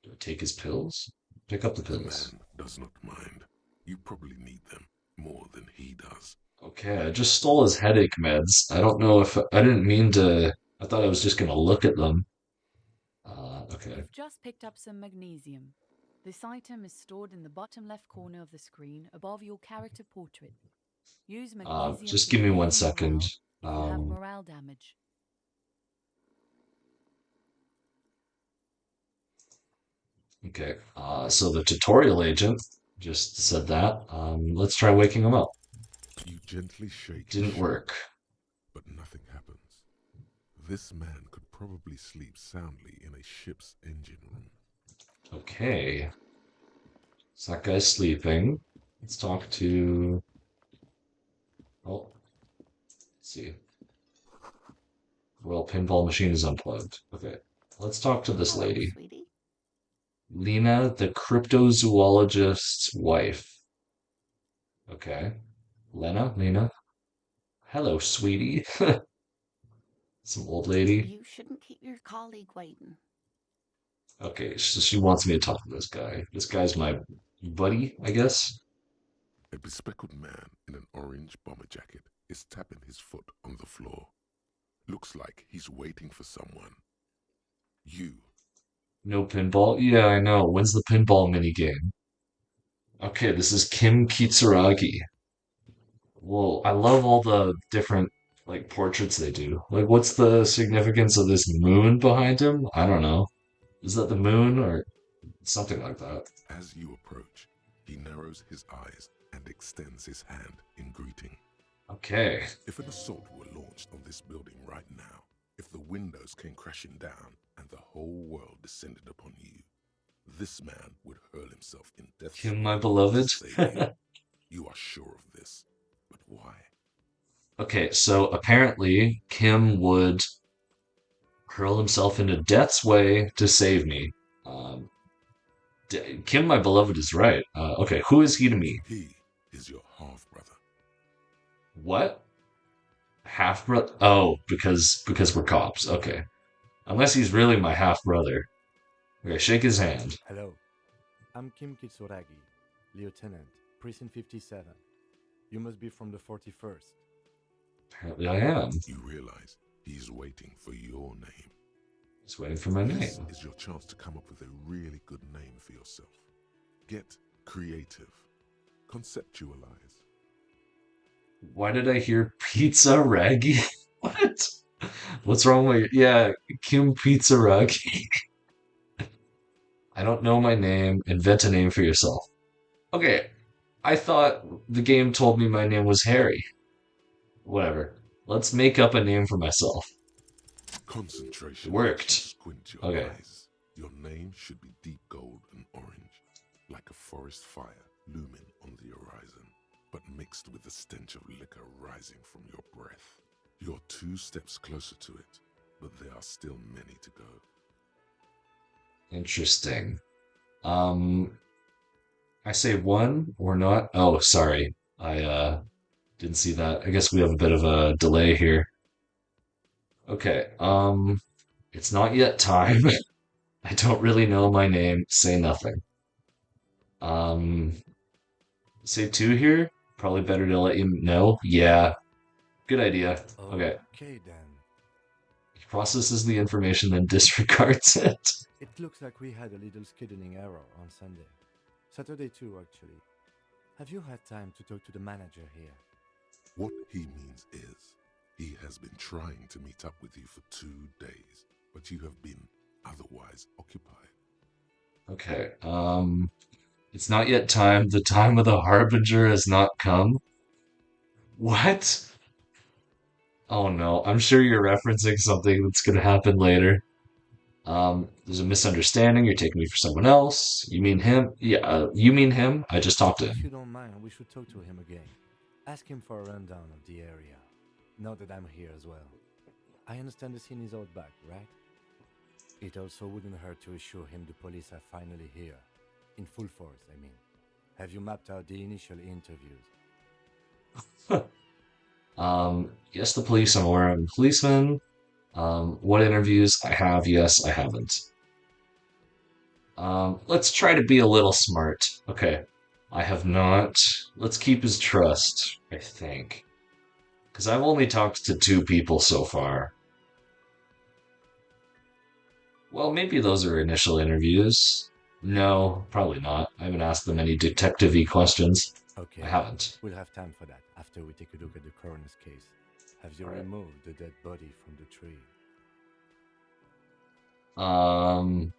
Do I take his pills? Pick up the The pills. man does not mind. You probably need them more than he does. Okay, I just stole his headache meds. I don't know if I didn't mean to. I thought I was just gonna look at them. Okay. You've just picked up some magnesium. This item is stored in the bottom left corner of the screen above your character portrait. Use magnesium Just to give me clear one your second. morale if you have Um, morale damage. okay. So the tutorial agent just said that. Let's try waking him up. You gently shake his Didn't shoulder, work. but nothing happens. This man could probably sleep soundly in a ship's engine room. Okay. So that guy's sleeping. Let's talk to. Oh, let's see. Well, pinball machine is unplugged. Okay. Let's talk to this Hello, lady. sweetie. Lena, the cryptozoologist's wife. Okay. Lena? Hello, sweetie. Some old lady. You shouldn't keep your colleague waiting. Okay, so she wants me to talk to this guy. This guy's my buddy, I guess. A bespectacled man in an orange bomber jacket is tapping his foot on the floor. Looks like he's waiting for someone. You. No pinball? Yeah, I know. When's the pinball minigame? Okay, this is Kim Kitsuragi. Well, I love all the different like portraits they do. Like, what's the significance of this moon behind him? I don't know. Is that the moon or something like that? As you approach, he narrows his eyes and extends his hand in greeting. Okay. If an assault were launched on this building right now, if the windows came crashing down and the whole world descended upon you, this man would hurl himself in death's Kim, my way beloved. to save you. You are sure of this, but why? Okay, so apparently Kim would hurl himself into death's way to save me. Um, Kim, my beloved, is right. Okay, who is he to me? He is your half brother. What? Half brother? Oh, because we're cops. Okay. Unless he's really my half brother. Okay, shake his hand. Hello, I'm Kim Kitsuragi, Lieutenant, Precinct 57. You must be from the 41st. Apparently I am. You realize he's waiting for your name. He's waiting for my This name. is your chance to come up with a really good name for yourself. Get creative. Conceptualize. Why did I hear pizza raggy? What? What's wrong with yeah, Kim Pizza Raggy? I don't know my name. Invent a name for yourself. Okay, I thought the game told me my name was Harry. Whatever. Let's make up a name for myself. It Concentration makes you worked. squint your Okay. eyes. Your name should be deep gold and orange, like a forest fire looming on the horizon, but mixed with the stench of liquor rising from your breath. You're 2 steps closer to it, but there are still many to go. Interesting. Um, I say one or not? Oh, sorry. I didn't see that. I guess we have a bit of a delay here. Okay. It's not yet time. I don't really know my name. Say nothing. Um, say two here. Probably better to let you know. Yeah, good idea. Okay. Okay then. He processes the information, then disregards it. It looks like we had a little scheduling error on Sunday. Saturday too, actually. Have you had time to talk to the manager here? What he means is, he has been trying to meet up with you for 2 days, but you have been otherwise occupied. Okay. It's not yet time. The time of the harbinger has not come. What? Oh no, I'm sure you're referencing something that's gonna happen later. There's a misunderstanding. You're taking me for someone else. You mean him? Yeah, you mean him? I just talked to If him. you don't mind, we should talk to him again. Ask him for a rundown of the area. Now that I'm here as well. I understand the scene is out back, right? It also wouldn't hurt to assure him the police are finally here. In full force, I mean. Have you mapped out the initial interviews? Yes, the police. I'm aware I'm a policeman. What interviews I have? Yes, I haven't. Let's try to be a little smart. Okay, I have not. Let's keep his trust, I think. Because I've only talked to 2 people so far. Well, maybe those are initial interviews. No, probably not. I haven't asked them any detective-y questions. I Okay, haven't. we'll have time for that after we take a look at the coroner's case. Have you Right. removed the dead body from the tree? Um,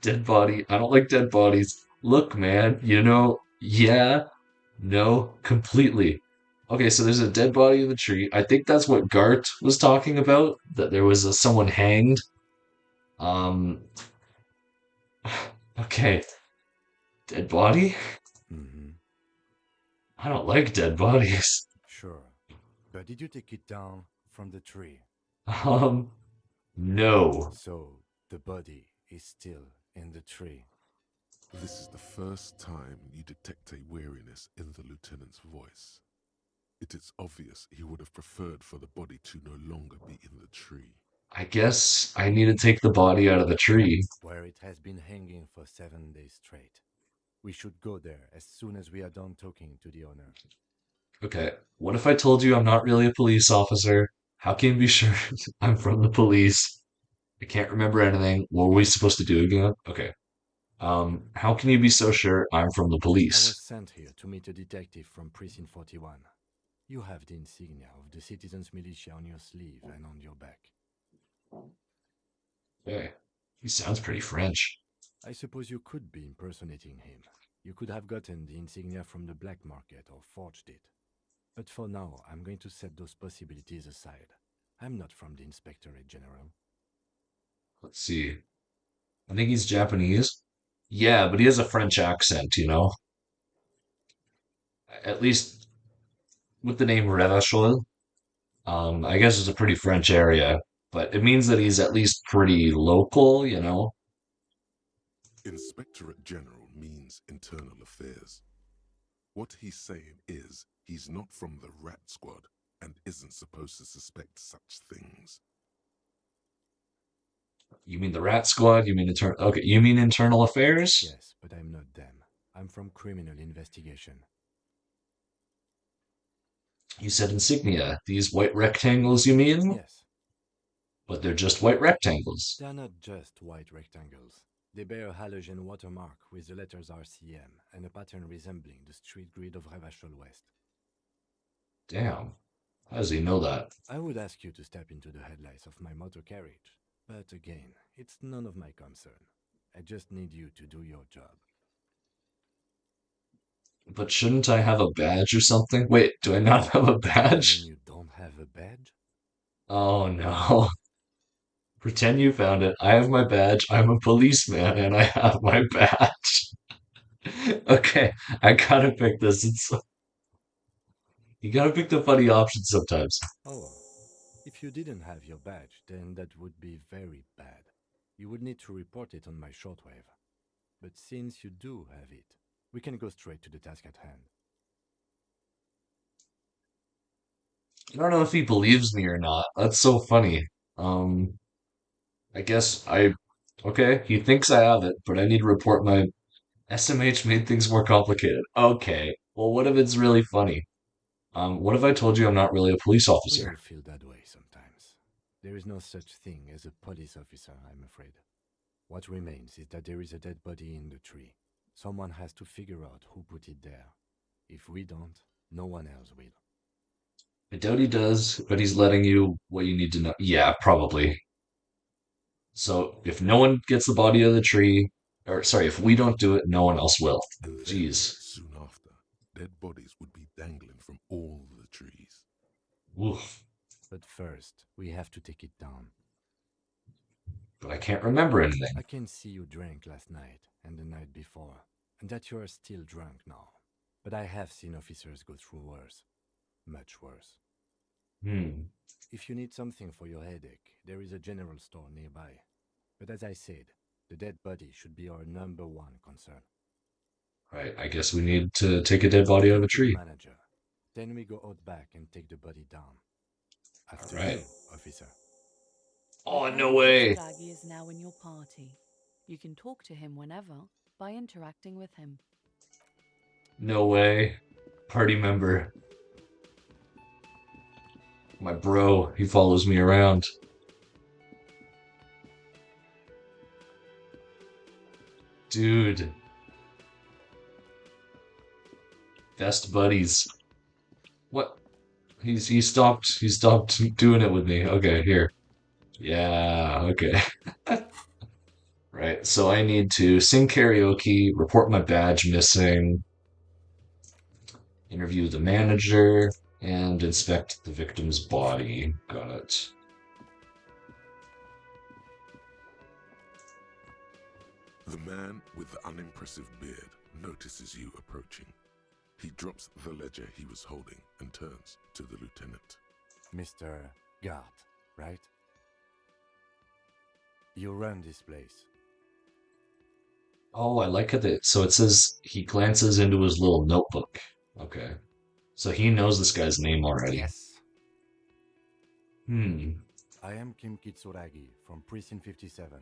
dead body. I don't like dead bodies. Look, man, yeah, no, completely. Okay, so there's a dead body in the tree. I think that's what Gart was talking about, that there was someone hanged. Um, okay, dead body? Mm-hmm. I don't like dead bodies. Sure. But did you take it down from the tree? Um, no. So the body is still in the tree. This is the first time you detect a weariness in the lieutenant's voice. It is obvious he would have preferred for the body to no longer be in the tree. I guess I need to take the body out of the tree. Where it has been hanging for 7 days straight. We should go there as soon as we are done talking to the owner. Okay, what if I told you I'm not really a police officer? How can you be sure I'm from the police? I can't remember anything. What were we supposed to do again? Okay. How can you be so sure I'm from the I was police? sent here to meet a detective from Precinct 41. You have the insignia of the Citizens Militia on your sleeve and on your back. Okay. He sounds pretty French. I suppose you could be impersonating him. You could have gotten the insignia from the black market or forged it. But for now, I'm going to set those possibilities aside. I'm not from the Inspectorate General. Let's see. I think he's Japanese. Yeah, but he has a French accent. At least with the name Revachol. I guess it's a pretty French area, but it means that he's at least pretty local. Inspectorate General means internal affairs. What he's saying is he's not from the Rat Squad and isn't supposed to suspect such things. You mean the Rat Squad? You mean internal? Okay, you mean internal affairs? Yes, but I'm not them. I'm from criminal investigation. You said insignia. These white rectangles, you mean? Yes, But they're just white rectangles. they're not just white rectangles. They bear a halogen watermark with the letters RCM and a pattern resembling the street grid of Revachol West. Damn. How does he know that? I would ask you to step into the headlights of my motor carriage, but again, it's none of my concern. I just need you to do your job. But shouldn't I have a badge or something? Wait, do I not have a You mean badge? you don't have a badge? Oh no. Pretend you found it. I have my badge. I'm a policeman and I have my badge. Okay, I gotta pick this. You gotta pick the funny options sometimes. Oh, if you didn't have your badge, then that would be very bad. You would need to report it on my shortwave. But since you do have it, we can go straight to the task at hand. I don't know if he believes me or not. That's so funny. Um, I guess okay, he thinks I have it, but I need to report my SMH made things more complicated. Okay, well, what if it's really funny? What if I told you I'm not really a police We officer? all feel that way sometimes. There is no such thing as a police officer, I'm afraid. What remains is that there is a dead body in the tree. Someone has to figure out who put it there. If we don't, no one else will. I doubt he does, but he's letting you what you need to know. Yeah, probably. So if no one gets the body out of the tree, or sorry, if we don't do it, no one else will. And then, Jeez. soon after, dead bodies would be dangling from all the trees. Oof. But first, we have to take it down. But I can't remember anything. I can see you drank last night and the night before, and that you are still drunk now. But I have seen officers go through worse. Much worse. Hmm. If you need something for your headache, there is a general store nearby. But as I said, the dead body should be our number one concern. Right, I guess we need to take a dead body out of a Talk to the tree. manager. Then we go out back and take the body down. After Right. you, officer. Oh, The no Count way. Kitsuragi is now in your party. You can talk to him whenever by interacting with him. No way. Party member. My bro, he follows me around. Dude. Best buddies. What? He stopped doing it with me. Okay, here. Yeah, okay. Right. So I need to sing karaoke, report my badge missing, interview the manager, and inspect the victim's body. Got it. The man with the unimpressive beard notices you approaching. He drops the ledger he was holding and turns to the lieutenant. Mr. Gart, right? You run this place. Oh, I like it. So it says he glances into his little notebook. Okay. So he knows this guy's name already. Yes. Hmm. I am Kim Kitsuragi from Precinct 57.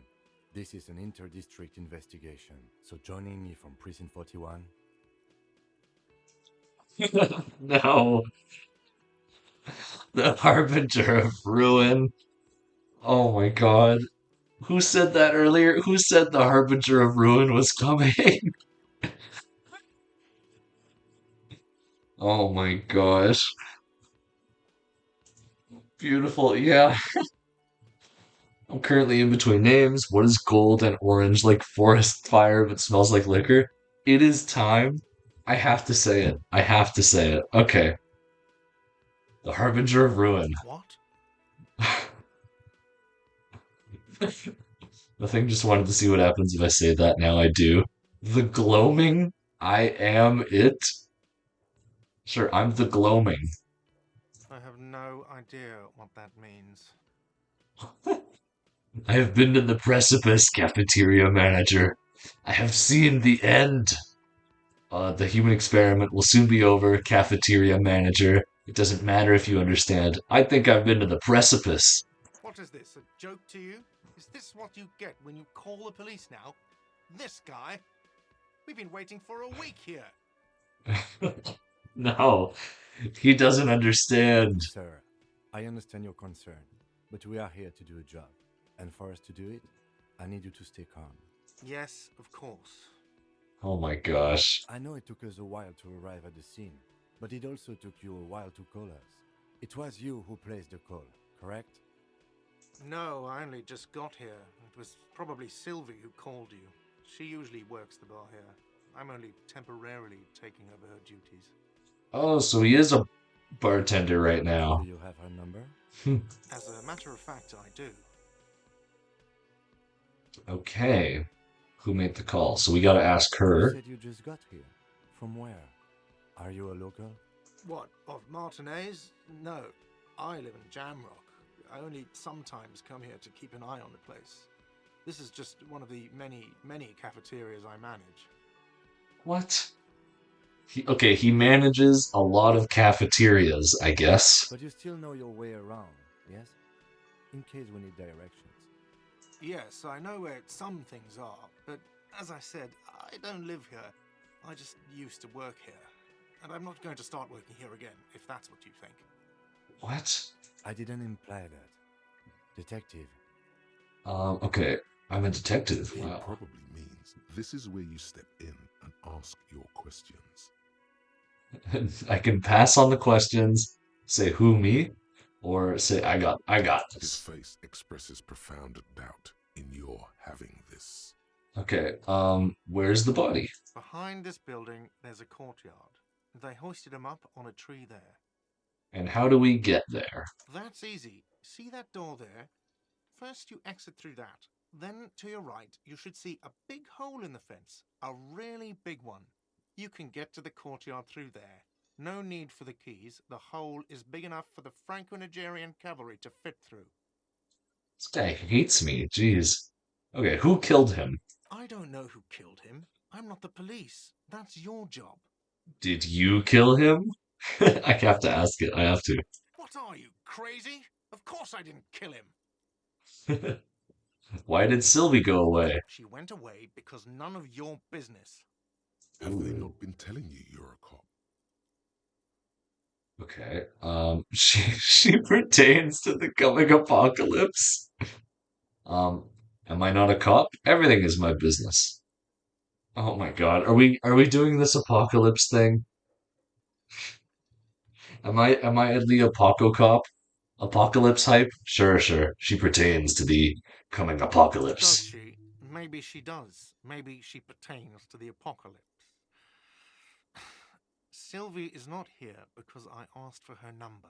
This is an inter-district investigation, so joining me from Precinct 41. No. The Harbinger of Ruin. Oh my god. Who said that earlier? Who said the Harbinger of Ruin was coming? Oh my gosh. Beautiful. Yeah. I'm currently in between names. What is gold and orange like forest fire but smells like liquor? It is time. I have to say it. I have to say it. Okay. The Harbinger of Ruin. What? The thing just wanted to see what happens if I say that. Now I do. The gloaming? I am it. Sure, I'm the gloaming. I have no idea what that means. I have been to the precipice, cafeteria manager. I have seen the end. The human experiment will soon be over, cafeteria manager. It doesn't matter if you understand. I think I've been to the precipice. What is this, a joke to you? Is this what you get when you call the police now? This guy? We've been waiting for a week here. No, he doesn't understand. Sir, I understand your concern, but we are here to do a job. And for us to do it, I need you to stay calm. Yes, of course. Oh my gosh. I know it took us a while to arrive at the scene, but it also took you a while to call us. It was you who placed the call, correct? No, I only just got here. It was probably Sylvie who called you. She usually works the bar here. I'm only temporarily taking over her duties. Oh, so he is a bartender right Do now. you have her number? As a matter of fact, I do. Okay. Who made the call? So we gotta ask You her. said you just got here. From where? Are you a local? What, of Martinez? No, I live in Jamrock. I only sometimes come here to keep an eye on the place. This is just one of the many cafeterias I manage. What? Okay, he manages a lot of cafeterias, I guess. But you still know your way around, yes? In case we need directions. Yes, I know where some things are, but as I said, I don't live here. I just used to work here. And I'm not going to start working here again, if that's what you think. What? I didn't imply that. Detective, Okay. I'm a detective. He Wow. probably means this is where you step in and ask your questions. I can pass on the questions, say who me, or say I got His this. face expresses profound doubt in your having this. Okay, where's the body? Behind this building, there's a courtyard. They hoisted him up on a tree there. And how do we get there? That's easy. See that door there? First, you exit through that. Then, to your right, you should see a big hole in the fence. A really big one. You can get to the courtyard through there. No need for the keys. The hole is big enough for the Franco-Nigerian cavalry to fit through. This guy hates me. Jeez. Okay, who killed him? I don't know who killed him. I'm not the police. That's your job. Did you kill him? I have to ask it. I have What are you, crazy? Of course I didn't kill him. to. Why did Sylvie go away? She went away because none of your business. Have they Ooh. not been telling you you're a cop? Okay. She pertains to the coming apocalypse. Um, am I not a cop? Everything is my business. Oh my God. Are we doing this apocalypse thing? Am I the apoco cop? Apocalypse hype? Sure, sure. She pertains to the coming Does apocalypse. she? Maybe she does. Maybe she pertains to the apocalypse. Sylvie is not here because I asked for her number.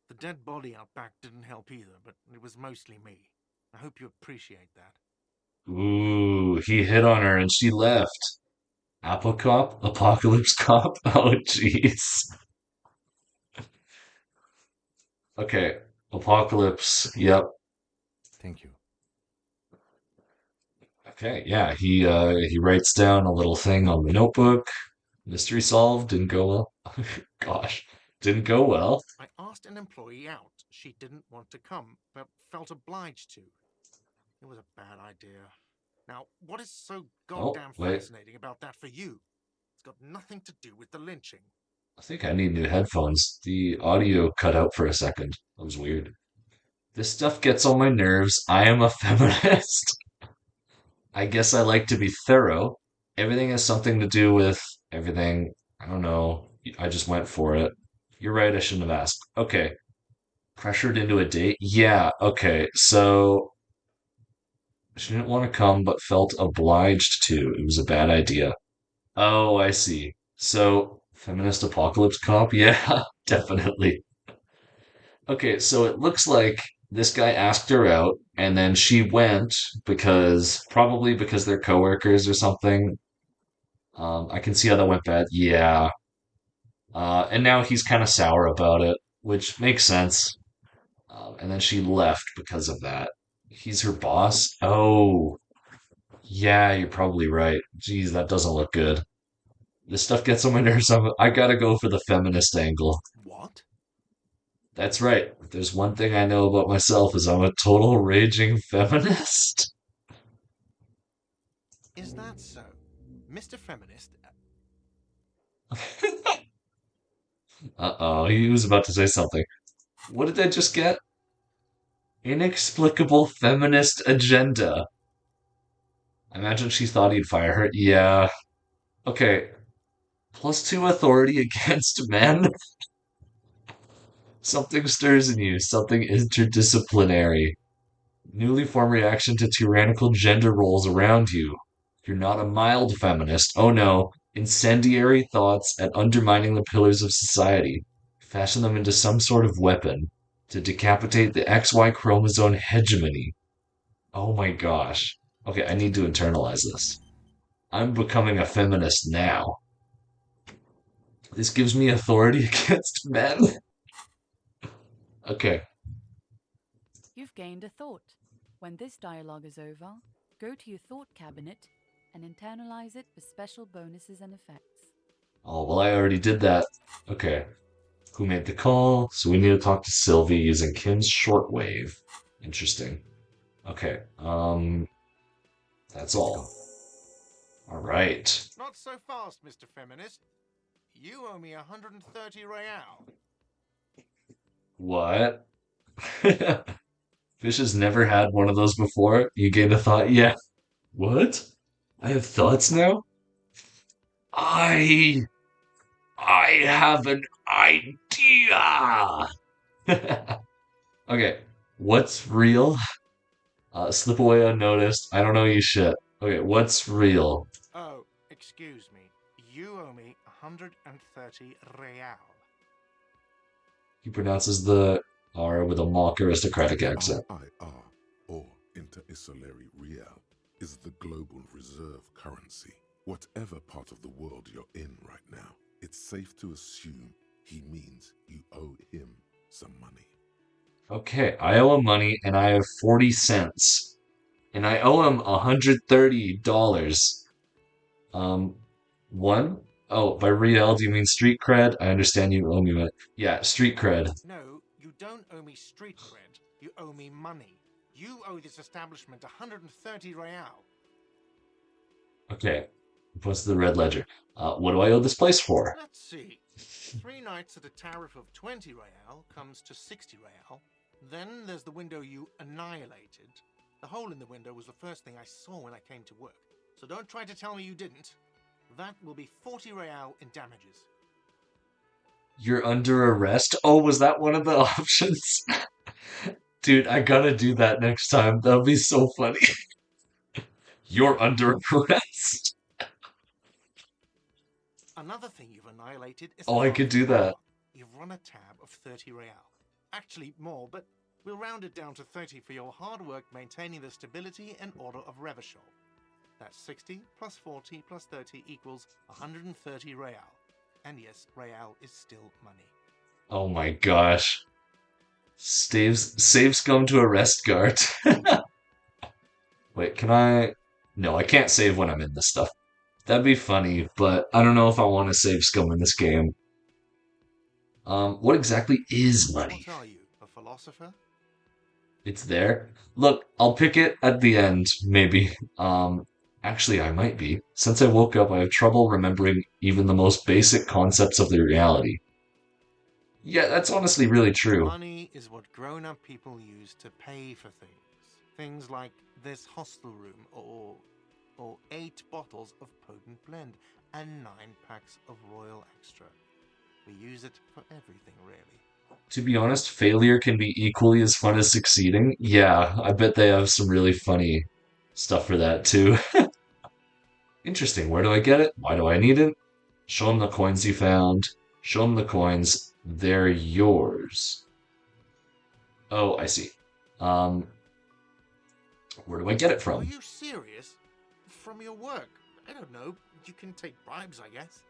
The dead body out back didn't help either, but it was mostly me. I hope you appreciate that. Ooh, he hit on her and she left. Apple cop? Apocalypse cop? Oh, jeez. Okay, apocalypse. Yep. thank you. Okay, yeah, he writes down a little thing on the notebook. Mystery solved, didn't go well. Gosh, didn't go well. I asked an employee out. She didn't want to come, but felt obliged to. It was a bad idea. Now, what is so Oh, goddamn wait. fascinating about that for you? It's got nothing to do with the lynching. I think I need new headphones. The audio cut out for a second. That was weird. This stuff gets on my nerves. I am a feminist. I guess I like to be thorough. Everything has something to do with everything. I don't know. I just went for it. You're right, I shouldn't have asked. Okay. Pressured into a date? Yeah, okay. So she didn't want to come but felt obliged to. It was a bad idea. Oh, I see. So, feminist apocalypse cop? Yeah, definitely. Okay, so it looks like this guy asked her out and then she went probably because they're coworkers or something. I can see how that went bad. Yeah. And now he's kind of sour about it, which makes sense. And then she left because of that. He's her boss? Oh. Yeah, you're probably right. Geez, that doesn't look good. This stuff gets on my nerves. I gotta go for the feminist angle. What? That's right. If there's one thing I know about myself is I'm a total raging feminist. Is that so? Mr. Feminist, Uh-oh, he was about to say something. What did I just get? Inexplicable feminist agenda. I imagine she thought he'd fire her. Yeah. Okay. +2 authority against men. Something stirs in you. Something interdisciplinary. Newly formed reaction to tyrannical gender roles around you. You're not a mild feminist. Oh no. Incendiary thoughts at undermining the pillars of society. Fashion them into some sort of weapon to decapitate the XY chromosome hegemony. Oh my gosh. Okay, I need to internalize this. I'm becoming a feminist now. This gives me authority against men. Okay. You've gained a thought. When this dialogue is over, go to your thought cabinet and internalize it for special bonuses and effects. Oh, well, I already did that. Okay. Who made the call? So we need to talk to Sylvie using Kim's shortwave. Interesting. Okay. That's all. All right. not so fast, Mr. Feminist. You owe me 130 real. What? Fish has never had one of those before. You gained a thought. Yeah. What? I have thoughts now? I I have an idea. Okay. What's real? Slip away unnoticed. I don't know you shit. Okay, what's real? Oh, excuse me. You owe me 130 real. He pronounces the R with a mock aristocratic accent. IIR, or Inter-Isolary Real, is the global reserve currency. Whatever part of the world you're in right now, it's safe to assume he means you owe him some money. Okay, I owe him money and I have 40 cents. And I owe him $130. Um, one? Oh, by real, do you mean street cred? I understand you owe me money. Yeah, street cred. No, you don't owe me street cred. You owe me money. You owe this establishment 130 real. Okay, what's the red ledger? What do I owe this place for? Let's see. 3 nights at a tariff of 20 real comes to 60 real. Then there's the window you annihilated. The hole in the window was the first thing I saw when I came to work. So don't try to tell me you didn't. That will be 40 real in damages. You're under arrest? Oh, was that one of the options? Dude, I gotta do that next time. That'll be so funny. You're under arrest. Another thing you've annihilated is Oh, the I could do bar. that. You've run a tab of 30 real. Actually, more, but we'll round it down to 30 for your hard work maintaining the stability and order of Revachol. That's 60 plus 40 plus 30 equals 130 real. And yes, real is still money. Oh my gosh. Save scum to arrest guard. Wait, can I? No, I can't save when I'm in this stuff. That'd be funny, but I don't know if I want to save scum in this game. What exactly is money? What are you, a philosopher? It's there. Look, I'll pick it at the end, maybe. Actually, I might be. Since I woke up, I have trouble remembering even the most basic concepts of the reality. Yeah, that's honestly really true. Money is what grown-up people use to pay for things. Things like this hostel room or 8 bottles of potent blend and 9 packs of Royal Extra. We use it for everything, really. To be honest, failure can be equally as fun as succeeding. Yeah, I bet they have some really funny stuff for that too. Interesting. Where do I get it? Why do I need it? Show them the coins you found. Show them the coins. They're yours. Oh, I see. Um, where do I get it Are from? you serious? From your work? I don't know. You can take bribes, I guess.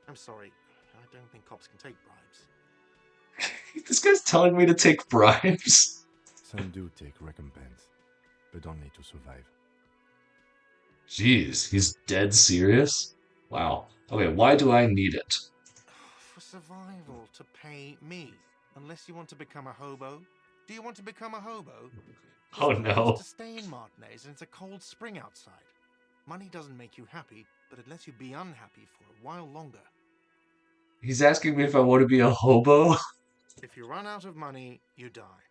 I'm sorry. I don't think cops can take bribes. This guy's telling me to take bribes. Some do take recompense, but only to survive. Jeez, he's dead serious? Wow. Okay, why do I need it? For survival, to pay me. Unless you want to become a hobo. Do you want to become a hobo? There's Oh a place no. to stay in Martinez and it's a cold spring outside. Money doesn't make you happy, but it lets you be unhappy for a while longer. He's asking me if I want to be a hobo? If you run out of money, you die.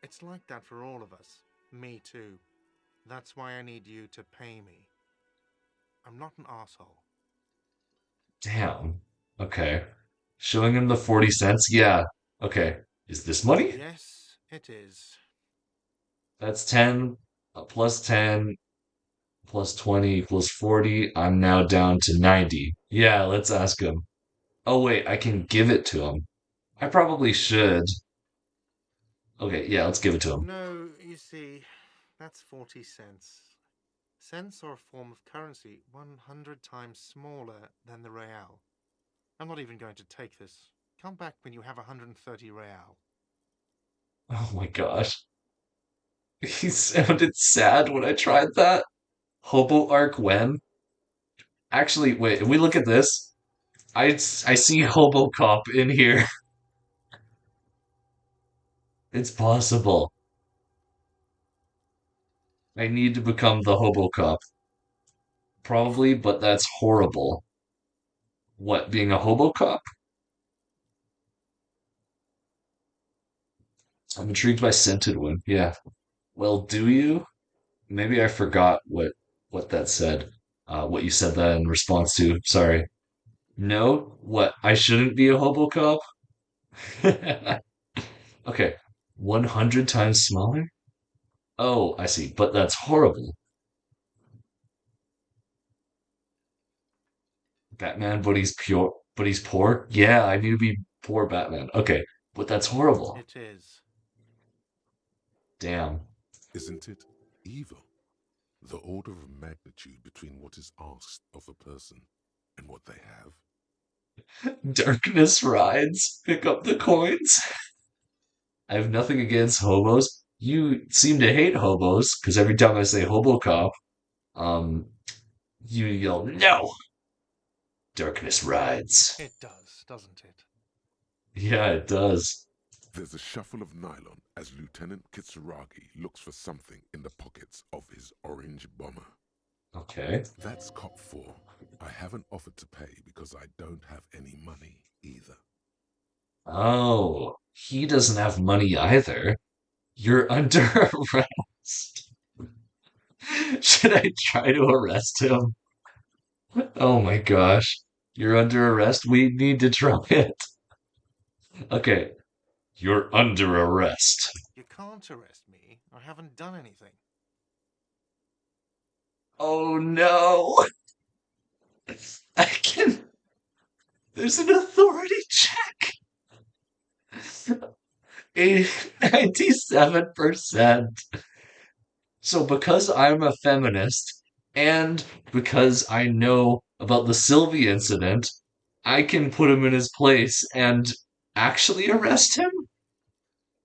It's like that for all of us. Me too. That's why I need you to pay me. I'm not an asshole. Damn. Okay. Showing him the 40 cents? Yeah. Okay. Is this money? Yes, it is. That's 10 plus 10 plus 20 plus 40. I'm now down to 90. Yeah, let's ask him. Oh, wait, I can give it to him. I probably should. Okay, yeah, let's give it to him. No, you see, that's 40 cents. Cents are a form of currency 100 times smaller than the real. I'm not even going to take this. Come back when you have 130 real. Oh my gosh. He sounded sad when I tried that. Hobo arc when? Actually, wait, if we look at this, I see Hobo Cop in here. It's possible. I need to become the Hobo Cop. Probably, but that's horrible. What, being a Hobo Cop? I'm intrigued by Scented One. Yeah. Well, do you? Maybe I forgot what that said. What you said that in response to. Sorry. No? What? I shouldn't be a Hobo Cop? Okay. 100 times smaller? Oh, I see. But that's horrible. Batman, but he's pure, but he's poor? Yeah, I need to be poor Batman. Okay, but that's horrible. It is. Damn. Isn't it evil? The order of magnitude between what is asked of a person and what they have. Darkness rides. Pick up the coins. I have nothing against hobos. You seem to hate hobos, because every time I say hobo cop, um, you yell, no! Darkness rides. It does, doesn't it? Yeah, it does. There's a shuffle of nylon as Lieutenant Kitsuragi looks for something in the pockets of his orange bomber. Okay. That's cop 4. I haven't offered to pay because I don't have any money either. Oh, he doesn't have money either. You're under arrest. Should I try to arrest him? Oh my gosh. You're under arrest. We need to try it. Okay. You're under arrest. You can't arrest me. I haven't done anything. Oh no. I can. There's an authority check. 97%. So because I'm a feminist and because I know about the Sylvie incident, I can put him in his place and actually arrest him?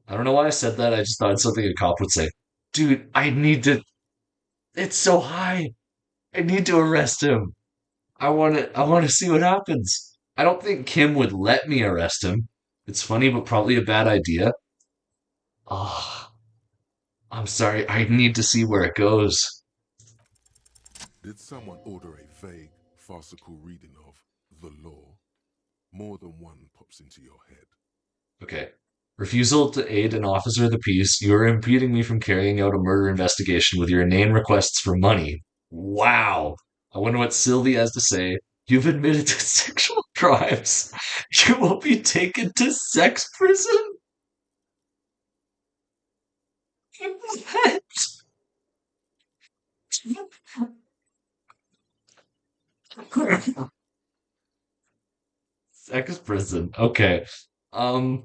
I don't know why I said that. I just thought it's something a cop would say. Dude, I need to. It's so high. I need to arrest him. I want to see what happens. I don't think Kim would let me arrest him. It's funny, but probably a bad idea. Oh, I'm sorry. I need to see where it goes. Did someone order a vague, farcical reading of the law? More than one pops into your head. Okay. Refusal to aid an officer of the peace. You are impeding me from carrying out a murder investigation with your inane requests for money. Wow. I wonder what Sylvie has to say. You've admitted to sexual crimes. You will be taken to sex prison? What? Sex prison. Okay. Um,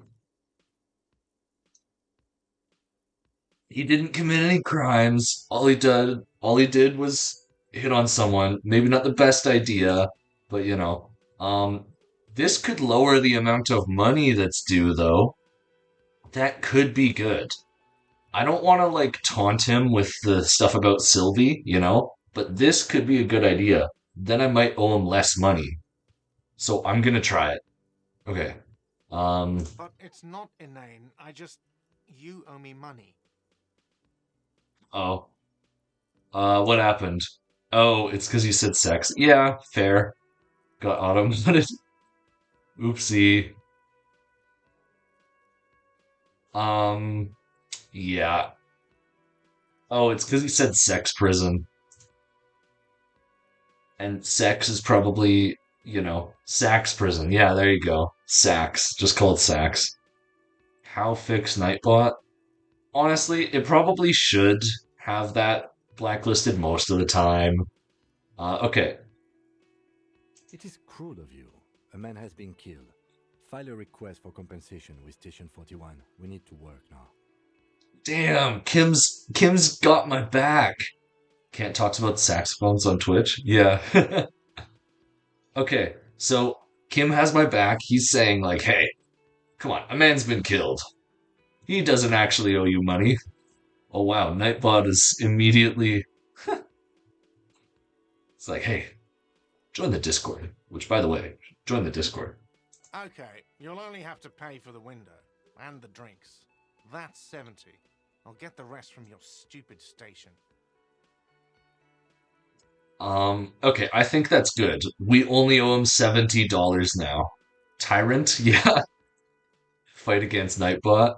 he didn't commit any crimes. All he did was hit on someone. Maybe not the best idea, but you know. This could lower the amount of money that's due, though. That could be good. I don't want to like taunt him with the stuff about Sylvie, you know, but this could be a good idea. Then I might owe him less money. So I'm gonna try it. Okay. Um, But it's not inane. You owe me money. oh. What happened? Oh, it's because you said sex. Yeah, fair. Got automated. Oopsie. Um, yeah. Oh, it's because he said sex prison. And sex is probably, sax prison. Yeah, there you go. Sax. Just call it sax. How fix Nightbot? Honestly, it probably should have that blacklisted most of the time. Okay. It is cruel of you. A man has been killed. File a request for compensation with Station 41. We need to work now. Damn, Kim's got my back. Can't talk about saxophones on Twitch. Yeah. Okay, so Kim has my back. He's saying like, "Hey, come on, a man's been killed. He doesn't actually owe you money." Oh wow, Nightbot is immediately. It's like, "Hey, join the Discord." Which, by the way, join the Discord. Okay, you'll only have to pay for the window and the drinks. That's 70. I'll get the rest from your stupid station. Okay, I think that's good. We only owe him $70 now. Tyrant, yeah. Fight against Nightbot.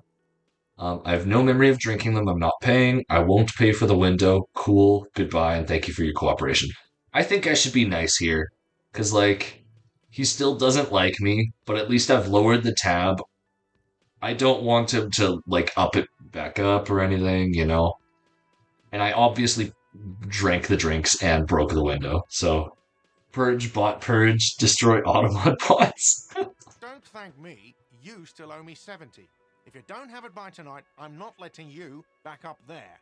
I have no memory of drinking them. I'm not paying. I won't pay for the window. Cool. Goodbye, and thank you for your cooperation. I think I should be nice here. Because, like, he still doesn't like me, but at least I've lowered the tab. I don't want him to, like, up it back up or anything. And I obviously drank the drinks and broke the window. So, purge, bot purge, destroy Autobot bots. Don't thank me. You still owe me 70. If you don't have it by tonight, I'm not letting you back up there.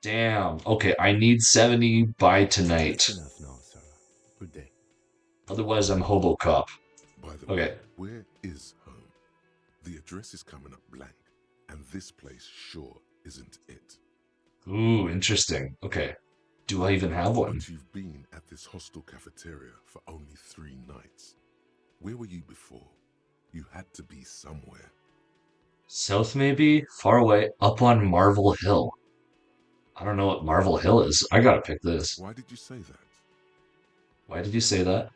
Damn. Okay, I need 70 by tonight. That's enough now, sir. Good day. Otherwise, I'm Hobo Cop. By the Okay. way, where is home? The address is coming up blank, and this place sure isn't it. Ooh, interesting. Okay. Do I even have one? But you've been at this hostel cafeteria for only 3 nights. Where were you before? You had to be somewhere. South, maybe? Far away? Up on Marvel Hill. I don't know what Marvel Hill is. I gotta pick this. Why did you say that? Why did you say that?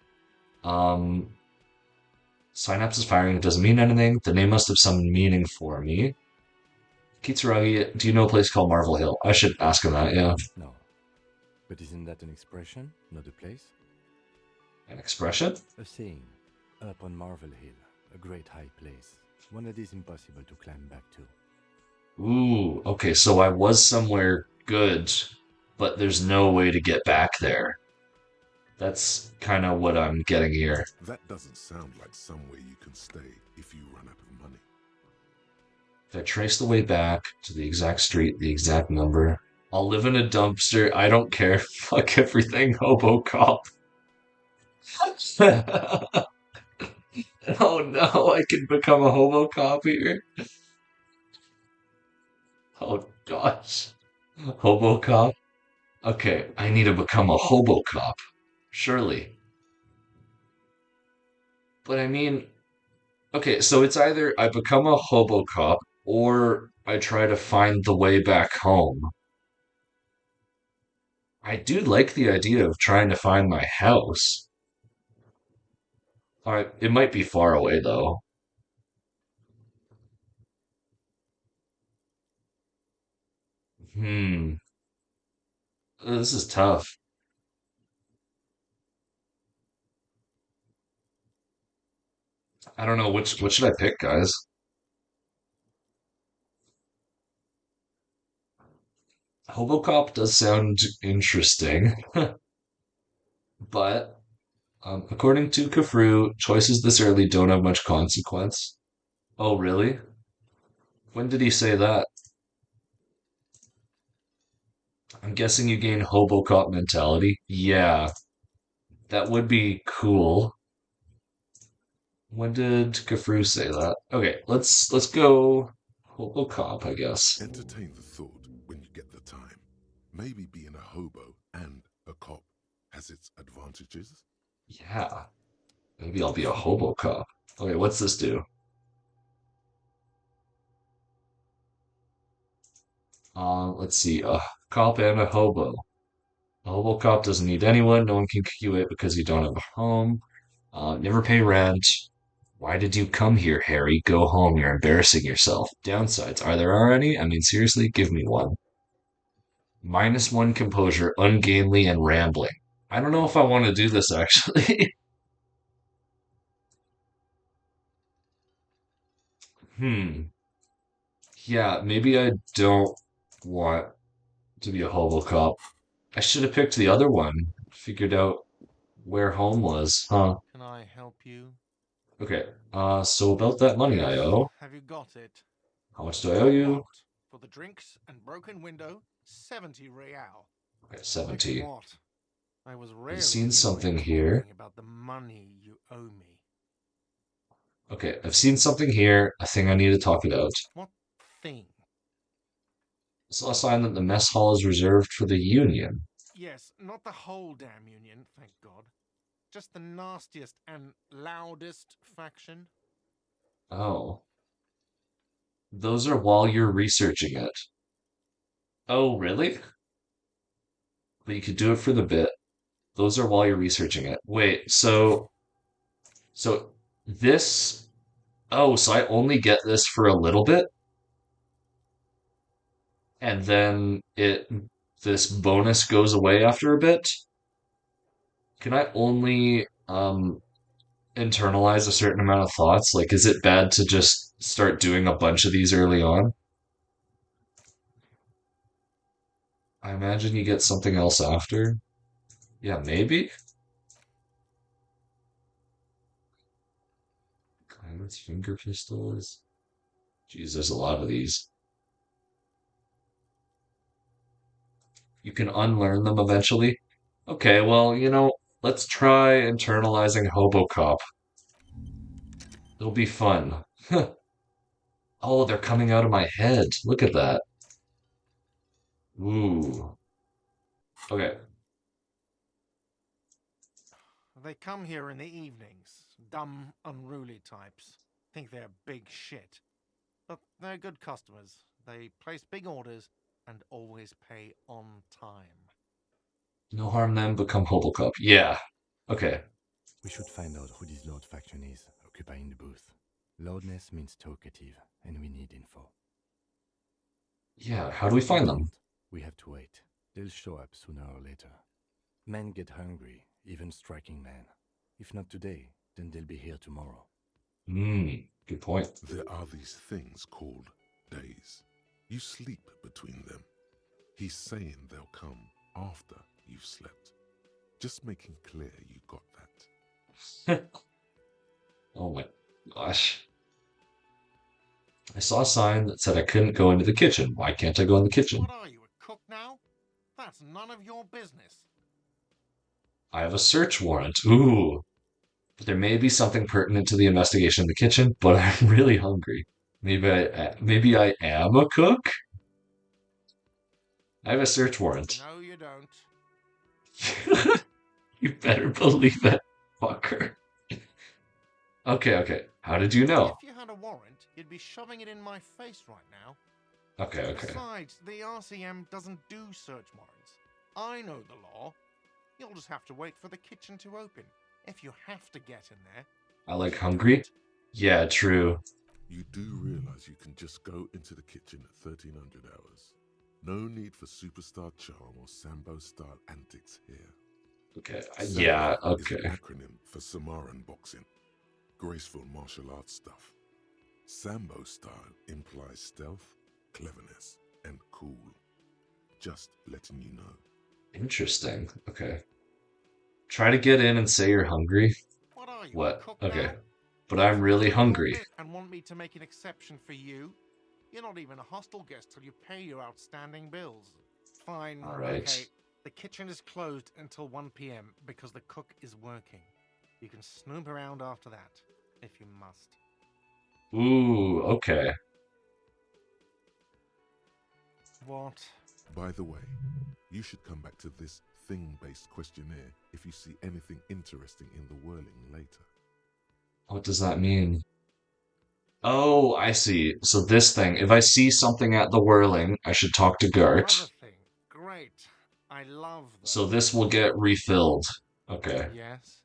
Synapse is firing. It doesn't mean anything. The name must have some meaning for me. Kitsuragi, do you know a place called Marvel Hill? I should ask him that, yeah. No. But isn't that an expression, not a place? An expression? A saying. Up on Marvel Hill, a great high place. One that is impossible to climb back to. Ooh, okay, so I was somewhere good, but there's no way to get back there. That's kind of what I'm getting here. That doesn't sound like somewhere you can stay if you run out of money. If I trace the way back to the exact street, the exact number, I'll live in a dumpster. I don't care. Fuck everything, Hobo Cop. Oh no, I can become a Hobo Cop here. Oh gosh. Hobo Cop? Okay, I need to become a Hobo Cop. Surely. But I mean, okay, so it's either I become a Hobo Cop or I try to find the way back home. I do like the idea of trying to find my house. Alright, it might be far away though. Hmm. This is tough. I don't know which should I pick, guys? Hobocop does sound interesting, but according to Kafru, choices this early don't have much consequence. Oh, really? When did he say that? I'm guessing you gain Hobocop mentality. Yeah, that would be cool. When did Kafru say that? Okay, let's go Hobocop, I guess. Entertain the thought when you get the time. Maybe being a hobo and a cop has its advantages. Yeah. Maybe I'll be a hobo cop. Okay, what's this do? Let's see. A cop and a hobo. A hobo cop doesn't need anyone. No one can kick you out because you don't have a home. Never pay rent. Why did you come here, Harry? Go home. You're embarrassing yourself. Downsides. Are any? I mean, seriously, give me one. -1 composure, ungainly, and rambling. I don't know if I want to do this actually. Hmm. Yeah, maybe I don't want to be a hobo cop. I should have picked the other one. Figured out where home was, huh? Can I help you? Okay. So about that money I Yes. owe. Have you got it? How much do I owe you? What? For the drinks and broken window, 70 real. Okay, Like 70. what? I was I've rarely seen in your way something here. talking about the money you owe me. Okay, I've seen something here. A thing I need to talk about. What thing? I saw a sign that the mess hall is reserved for the Union. Yes, not the whole damn union, thank God. Just the nastiest and loudest faction. Oh. Those are while you're researching it. Oh, really? But you could do it for the bit. Those are while you're researching it. Wait, so this, oh, so I only get this for a little bit, and then this bonus goes away after a bit? Can I only internalize a certain amount of thoughts? Like, is it bad to just start doing a bunch of these early on? I imagine you get something else after. Yeah, maybe. Pirate's finger pistols. Jeez, there's a lot of these. You can unlearn them eventually. Okay, well, let's try internalizing Hobocop. It'll be fun. Oh, they're coming out of my head. Look at that. Ooh. Okay. They come here in the evenings. Dumb, unruly types. Think they're big shit. But they're good customers. They place big orders and always pay on time. No harm them, become Hobocop. Yeah. Okay. We should find out who this Lord faction is occupying the booth. Loudness means talkative, and we need info. Yeah, how do we We find don't. them? We have to wait. They'll show up sooner or later. Men get hungry, even striking men. If not today, then they'll be here tomorrow. Good point. There are these things called days. You sleep between them. He's saying they'll come after you've slept. Just making clear you got that. Oh my gosh. I saw a sign that said I couldn't go into the kitchen. Why can't I go in the kitchen? What are you, a cook now? That's none of your business. I have a search warrant. Ooh. But there may be something pertinent to the investigation in the kitchen, but I'm really hungry. Maybe I am a cook? I have a search warrant. No, you don't. You better believe it, fucker. Okay. How did you know? If you had a warrant, you'd be shoving it in my face right now. Okay. Besides, the RCM doesn't do search warrants. I know the law. You'll just have to wait for the kitchen to open. If you have to get in there. I like hungry? Yeah, true. You do realize you can just go into the kitchen at 1300 hours. No need for superstar charm or Sambo style antics here. Okay. Sambo Yeah, is okay. an acronym for Samaran boxing. Graceful martial arts stuff. Sambo style implies stealth, cleverness, and cool. Just letting you know. Interesting. Okay. Try to get in and say you're hungry. What are you, a What? cook Okay. now? But I'm really hungry. And want me to make an exception for you? You're not even a hostel guest till you pay your outstanding bills. Fine. All right. Okay. The kitchen is closed until 1 p.m. because the cook is working. You can snoop around after that, if you must. Ooh, okay. What? By the way, you should come back to this thing-based questionnaire if you see anything interesting in the whirling later. What does that mean? Oh, I see. So this thing, if I see something at the whirling, I should talk to Gart. Another thing. Great. I love So those. this will get refilled. Okay. Yes,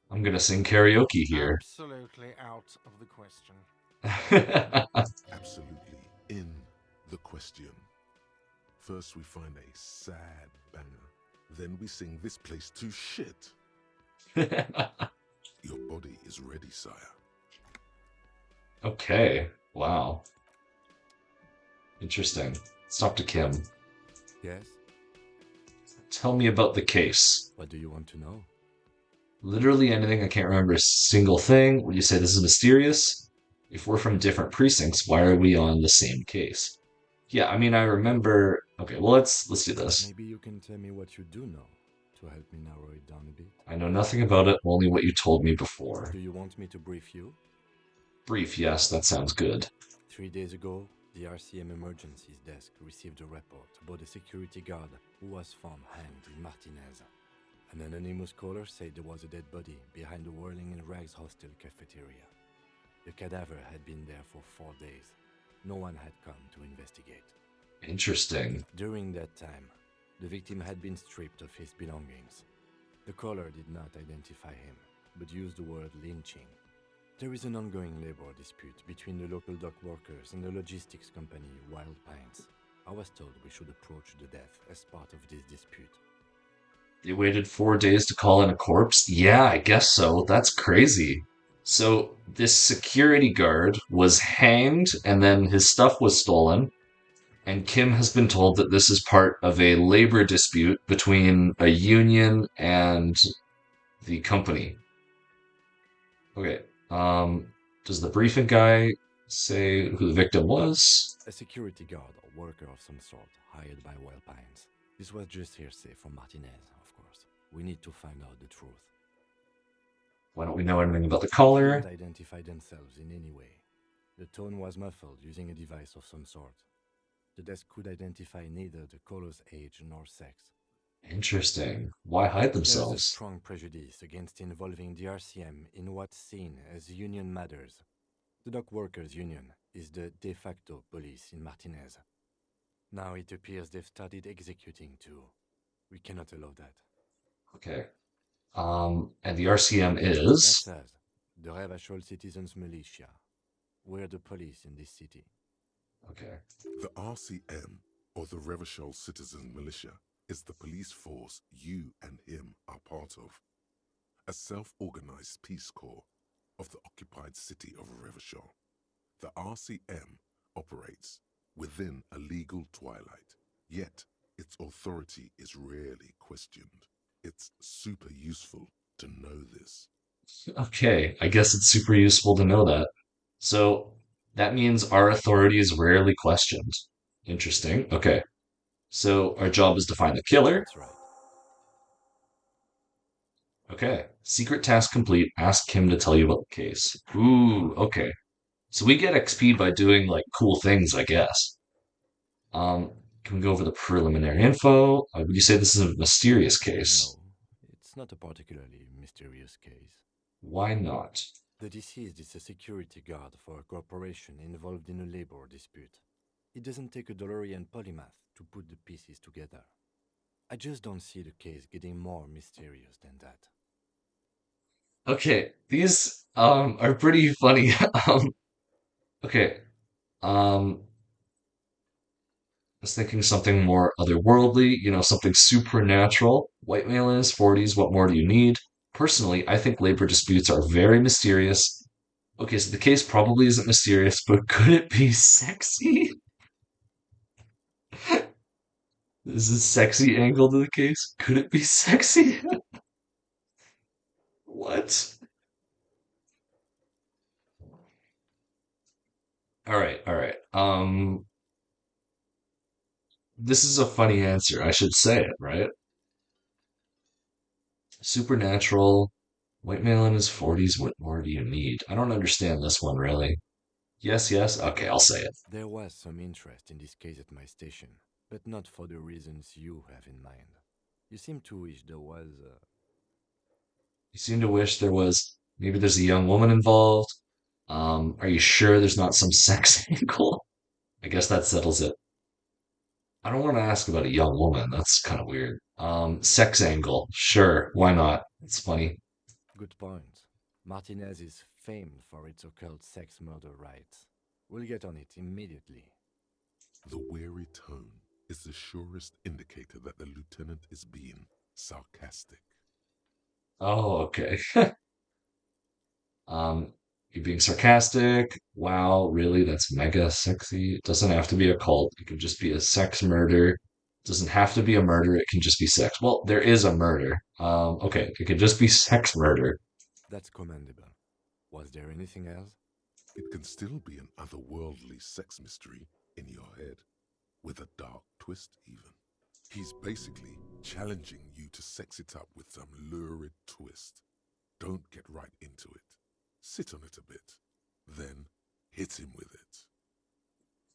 I'm gonna sing karaoke here. absolutely out of the question. Absolutely in the question. First we find a sad banger. Then we sing this place to shit. Your body is ready, sire. Okay. Wow. Interesting. Let's talk to Kim. Yes? Tell me about the case. What do you want to know? Literally anything. I can't remember a single thing. Would you say this is mysterious? If we're from different precincts, why are we on the same case? Yeah, I mean, I remember. Okay, well, let's do this. Maybe you can tell me what you do know to help me narrow it down a bit. I know nothing about it, only what you told me before. Do you want me to brief you? Brief, yes, that sounds good. 3 days ago, the RCM emergencies desk received a report about a security guard who was found hanged in Martinez. An anonymous caller said there was a dead body behind the Whirling in Rags hostel cafeteria. The cadaver had been there for 4 days. No one had come to investigate. Interesting. During that time, the victim had been stripped of his belongings. The caller did not identify him, but used the word lynching. There is an ongoing labor dispute between the local dock workers and the logistics company Wild Pines. I was told we should approach the death as part of this dispute. They waited 4 days to call in a corpse? Yeah, I guess so. That's crazy. So, this security guard was hanged and then his stuff was stolen. And Kim has been told that this is part of a labor dispute between a union and the company. Okay. Does the briefing guy say who the victim was? A security guard or worker of some sort hired by Wild Pines. This was just hearsay from Martinez, of course. We need to find out the truth. Why don't we know anything about the They caller? didn't identify themselves in any way. The tone was muffled using a device of some sort. The desk could identify neither the caller's age nor sex. Interesting. Why hide There is a themselves? strong prejudice against involving the RCM in what's seen as union matters. The dock workers' union is the de facto police in Martinez. Now it appears they've started executing too. We cannot allow that. Okay. And the RCM That's is. us, the Revachol Citizens Militia. We're the police in this city. Okay. The RCM, or the Revachol Citizen Militia, is the police force you and him are part of. A self-organized peace corps of the occupied city of Revachol. The RCM operates within a legal twilight, yet its authority is rarely questioned. It's super useful to know this. Okay. I guess it's super useful to know that. So that means our authority is rarely questioned. Interesting. Okay. So our job is to find the killer. That's right. Okay. Secret task complete. Ask Kim to tell you about the case. Ooh, okay. So we get XP by doing like cool things, I guess. Can we go over the preliminary info? Would you say this is a mysterious case? No, it's not a particularly mysterious case. Why not? The deceased is a security guard for a corporation involved in a labor dispute. It doesn't take a DeLorean polymath to put the pieces together. I just don't see the case getting more mysterious than that. Okay, these are pretty funny. Okay. I was thinking something more otherworldly, something supernatural. White male in his 40s, what more do you need? Personally, I think labor disputes are very mysterious. Okay, so the case probably isn't mysterious, but could it be sexy? Is this sexy angle to the case? Could it be sexy? What? All right, all right. This is a funny answer. I should say it, right? Supernatural, white male in his 40s, what more do you need? I don't understand this one really. Yes, yes. Okay, I'll say it. There was some interest in this case at my station, but not for the reasons you have in mind. You seem to wish there was. You seem to wish there was maybe there's a young woman involved. Are you sure there's not some sex angle? I guess that settles it. I don't want to ask about a young woman. That's kind of weird. Sex angle. Sure, why not? It's funny. Good point. Martinez is famed for its occult sex murder rites. We'll get on it immediately. The wary tone is the surest indicator that the lieutenant is being sarcastic. Oh, okay. Um, you're being sarcastic. Wow, really? That's mega sexy. It doesn't have to be a cult. It could just be a sex murder. It doesn't have to be a murder. It can just be sex. Well, there is a murder. Okay, it could just be sex murder. That's commendable. Was there anything else? It can still be an otherworldly sex mystery in your head, with a dark twist even. He's basically challenging you to sex it up with some lurid twist. Don't get right into it. Sit on it a bit, then hit him with it.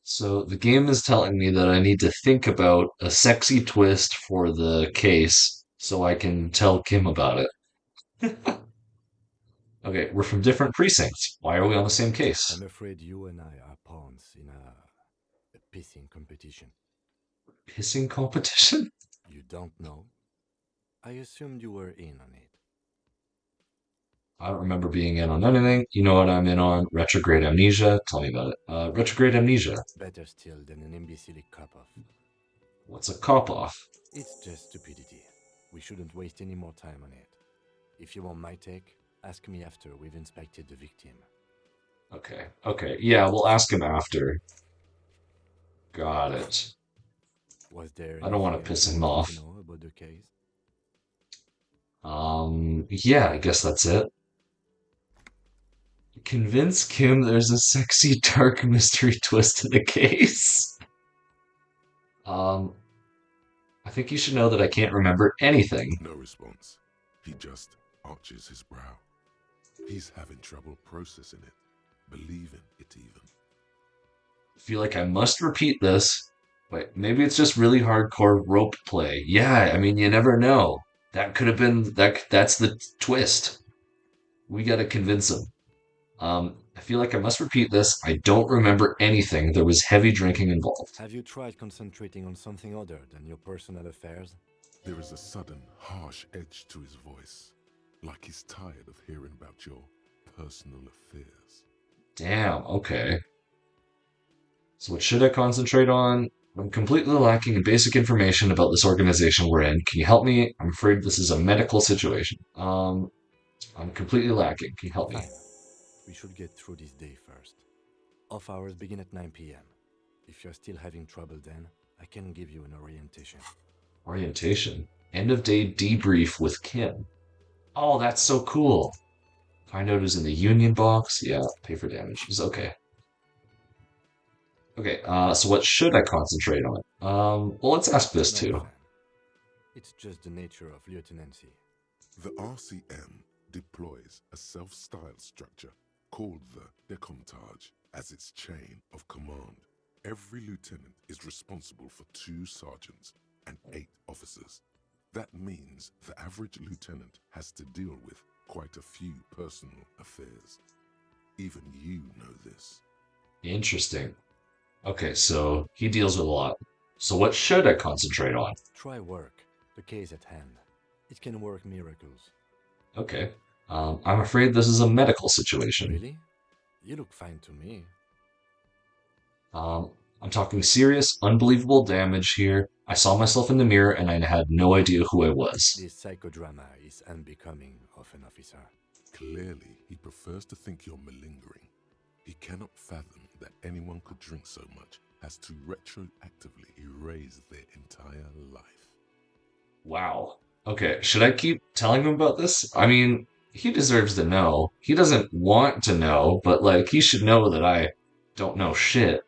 So the game is telling me that I need to think about a sexy twist for the case so I can tell Kim about it. Okay, we're from different precincts. Why are we on the same case? I'm afraid you and I are pawns in a pissing competition. Pissing competition? You don't know? I assumed you were in on it. I don't remember being in on anything. You know what I'm in on? Retrograde amnesia. Tell me about it. Retrograde amnesia. Better still than an imbecilic cop-off. What's a cop off? It's just stupidity. We shouldn't waste any more time on it. If you want my take, ask me after we've inspected the victim. Okay, okay. Yeah, we'll ask him after. Got it. Was there I don't want to anything else piss you him wanted off. to know about the case? Yeah, I guess that's it. Convince Kim there's a sexy dark mystery twist in the case. Um, I think you should know that I can't remember anything. No response. He just arches his brow. He's having trouble processing it, believing it even. I feel like I must repeat this. Wait, maybe it's just really hardcore rope play. Yeah, I mean, you never know. That could have been that's the twist. We got to convince him. I feel like I must repeat this. I don't remember anything. There was heavy drinking involved. Have you tried concentrating on something other than your personal affairs? There is a sudden, harsh edge to his voice, like he's tired of hearing about your personal affairs. Damn, okay. So what should I concentrate on? I'm completely lacking in basic information about this organization we're in. Can you help me? I'm afraid this is a medical situation. I'm completely lacking. Can you help me? Fine. We should get through this day first. Off hours begin at 9 p.m. If you're still having trouble then, I can give you an orientation. Orientation. End of day debrief with Kim. Oh, that's so cool. Find out who's in the union box. Yeah, pay for damages. Okay. Okay, so what should I concentrate on? Well, let's ask this No too. plan. It's just the nature of lieutenancy. The RCM deploys a self-styled structure called the Decomptage as its chain of command. Every lieutenant is responsible for 2 sergeants and 8 officers. That means the average lieutenant has to deal with quite a few personal affairs. Even you know this. Interesting. Okay, so he deals with a lot. So what should I concentrate on? Try work. The case at hand. It can work miracles. Okay. I'm afraid this is a medical situation. Really? You look fine to me. I'm talking serious, unbelievable damage here. I saw myself in the mirror and I had no idea who I was. This psychodrama is unbecoming of an officer. Clearly, he prefers to think you're malingering. He cannot fathom that anyone could drink so much as to retroactively erase their entire life. Wow. Okay, should I keep telling him about this? I mean, he deserves to know. He doesn't want to know, but like, he should know that I don't know shit.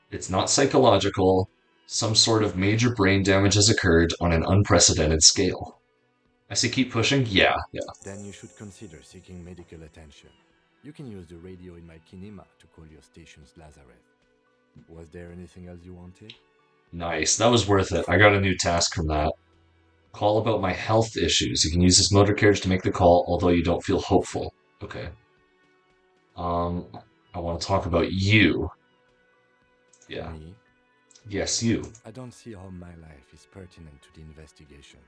It's not psychological. Some sort of major brain damage has occurred on an unprecedented scale. I say keep pushing? Yeah, yeah. Then you should consider seeking medical attention. You can use the radio in my kinema to call your station's Lazareth. Was there anything else you wanted? Nice. That was worth it. I got a new task from that. Call about my health issues. You can use this motor carriage to make the call, although you don't feel hopeful. Okay. Um, I want to talk about you. Yeah. Me? Yes, you. I don't see how my life is pertinent to the investigation.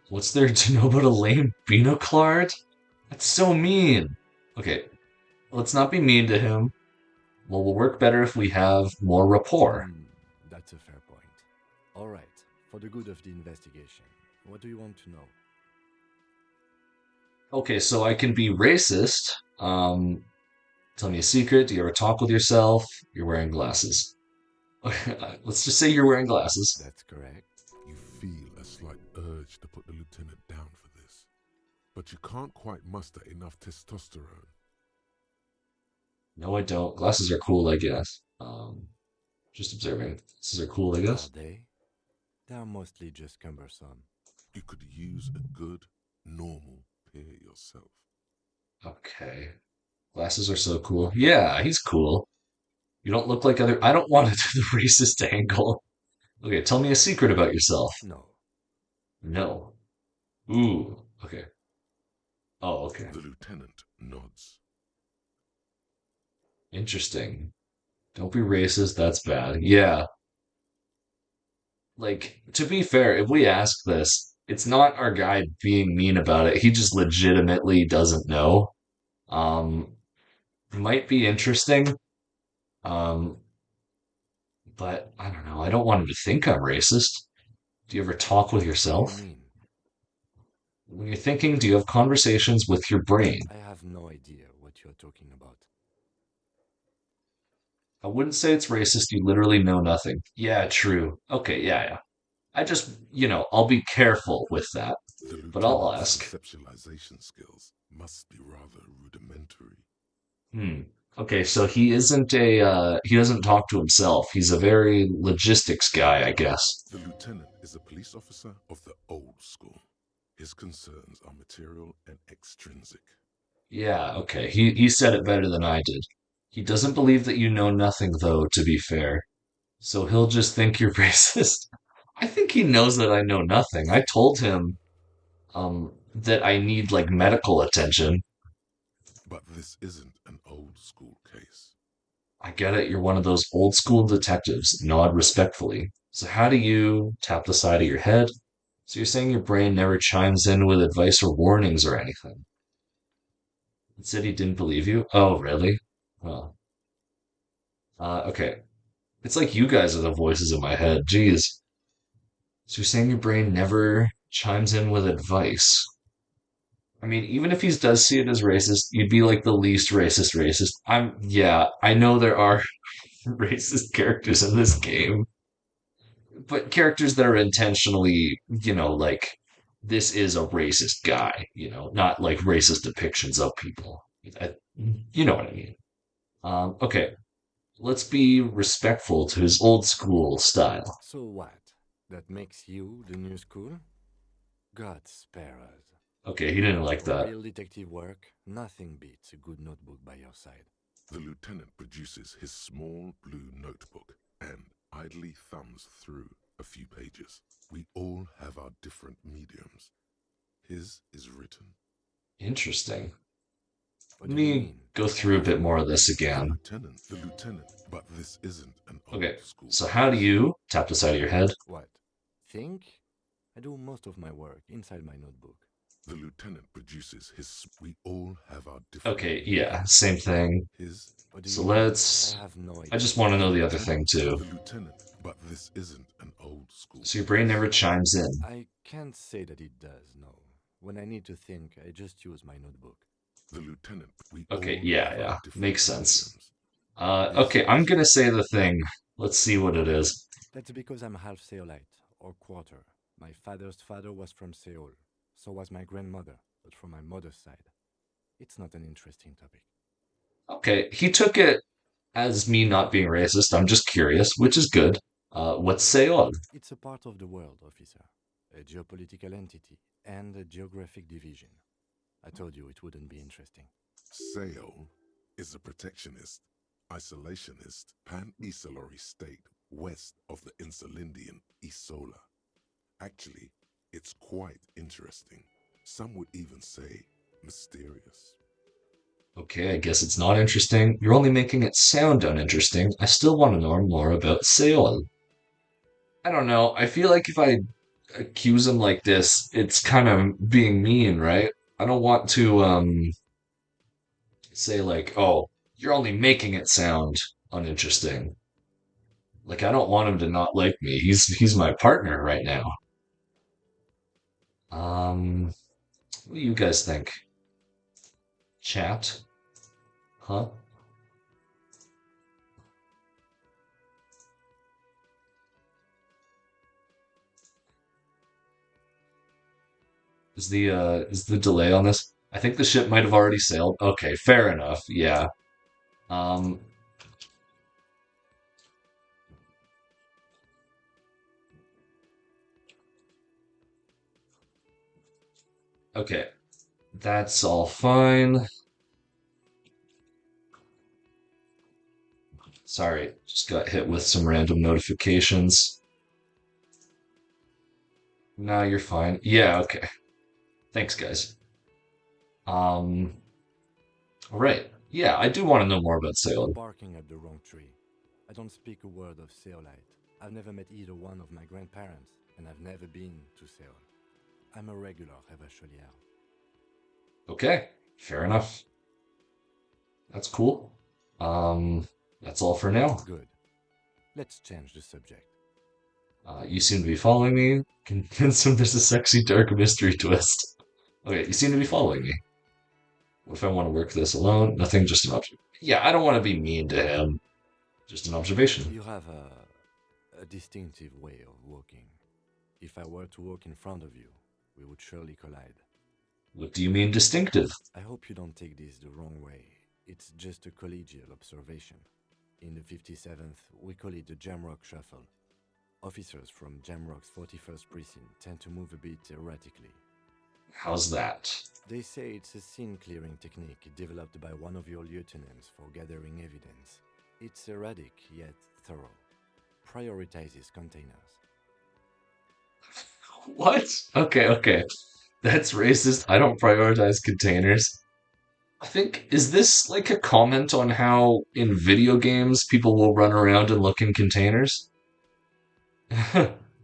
What's there to know about a lame Binoclard? That's so mean. Okay, let's not be mean to him. Well, we'll work better if we have more rapport. That's a fair point. All right, for the good of the investigation, what do you want to know? Okay, so I can be racist. Tell me a secret. Do you ever talk with yourself? You're wearing glasses. Let's just say you're wearing glasses. That's correct. You feel a slight urge to put the lieutenant down for this, but you can't quite muster enough testosterone. No, I don't. Glasses are cool, I guess. Just observing. Glasses are cool, I Are guess. they? They are mostly just cumbersome. You could use a good, normal pair yourself. Okay. Glasses are so cool. Yeah, he's cool. You don't look like other. I don't want to do the racist angle. Okay, tell me a secret about yourself. No. No. Ooh. Okay. Oh, okay. The lieutenant nods. Interesting. Don't be racist. That's bad. Yeah. Like, to be fair, if we ask this, it's not our guy being mean about it. He just legitimately doesn't know. Um, might be interesting. Um, but I don't know. I don't want him to think I'm racist. Do you ever talk with What do you yourself? mean? When you're thinking, do you have conversations with your brain? I have no idea what you're talking about. I wouldn't say it's racist. You literally know nothing. Yeah, true. Okay, yeah. I just, I'll be careful with that. The But I'll lieutenant's ask. conceptualization skills must be rather rudimentary. Hmm. Okay, so he doesn't talk to himself. He's a very logistics guy, I guess. The lieutenant is a police officer of the old school. His concerns are material and extrinsic. Yeah, okay. He said it better than I did. He doesn't believe that you know nothing, though, to be fair. So he'll just think you're racist. I think he knows that I know nothing. I told him that I need like medical attention. But this isn't an old school case. I get it, you're one of those old school detectives. Nod respectfully. So how do you tap the side of your head? So you're saying your brain never chimes in with advice or warnings or anything? It said he didn't believe you? Oh, really? Well, okay. It's like you guys are the voices in my head. Jeez. So you're saying your brain never chimes in with advice? I mean, even if he does see it as racist, you'd be like the least racist. Yeah, I know there are racist characters in this game, but characters that are intentionally, like this is a racist guy, not like racist depictions of people. I, you know what I mean? Okay, let's be respectful to his old school style. So what? That makes you the new school? God spare us. Okay, he didn't like For that. real detective work, nothing beats a good notebook by your side. The lieutenant produces his small blue notebook and idly thumbs through a few pages. We all have our different mediums. His is written. Interesting. What Let do you me mean? go I through a have bit no more of this idea. again. The lieutenant, but this isn't an Okay, old school so how do case. you tap the side of your head? What? Think? I do most of my work inside my notebook. The lieutenant produces his. We all have our different. Okay, yeah, same thing. His. What do So you mean? I let's. have no I just idea. want to know the other thing too. The lieutenant, but this isn't an old school. So your brain never chimes in. I can't say that it does, no. When I need to think, I just use my notebook. The lieutenant. We Okay, all yeah, have yeah, our different makes sense. mediums. Okay, I'm gonna say the thing. Let's see what it is. That's because I'm half Seolite, or quarter. My father's father was from Seoul. So was my grandmother, but from my mother's side. It's not an interesting topic. Okay, he took it as me not being racist. I'm just curious, which is good. What's Seoul? It's a part of the world, officer. A geopolitical entity and a geographic division. I told you it wouldn't be interesting. Seoul is a protectionist, isolationist, pan-Isolari state west of the Insulindian Isola. Actually, it's quite interesting. Some would even say mysterious. Okay, I guess it's not interesting. You're only making it sound uninteresting. I still want to know more about Seoul. I don't know. I feel like if I accuse him like this, it's kind of being mean, right? I don't want to say like, "Oh, you're only making it sound uninteresting." Like I don't want him to not like me. He's my partner right now. What do you guys think? Chat? Huh? Is the delay on this? I think the ship might have already sailed. Okay, fair enough. Yeah. Um okay. That's all fine. Sorry, just got hit with some random notifications. No, you're fine. Yeah, okay. Thanks, guys. Um, all right. Yeah, I do want to know more about You're Salem. barking at the wrong tree. I don't speak a word of Seolite. I've never met either one of my grandparents, and I've never been to Seoul. I'm a regular Revacholière. Okay, fair enough. That's cool. Um, that's all for now. Good. Let's change the subject. You seem to be following me. Convince him there's a sexy dark mystery twist. Okay, you seem to be following me. What if I want to work this alone? Nothing, just an observation. Yeah, I don't want to be mean to him. Just an observation. You have a distinctive way of walking. If I were to walk in front of you, we would surely collide. What do you mean distinctive? I hope you don't take this the wrong way. It's just a collegial observation. In the 57th, we call it the Jamrock Shuffle. Officers from Jamrock's 41st Precinct tend to move a bit erratically. How's that? They say it's a scene clearing technique developed by one of your lieutenants for gathering evidence. It's erratic yet thorough. Prioritizes containers. What? Okay, okay. That's racist. I don't prioritize containers. I think, is this like a comment on how in video games people will run around and look in containers?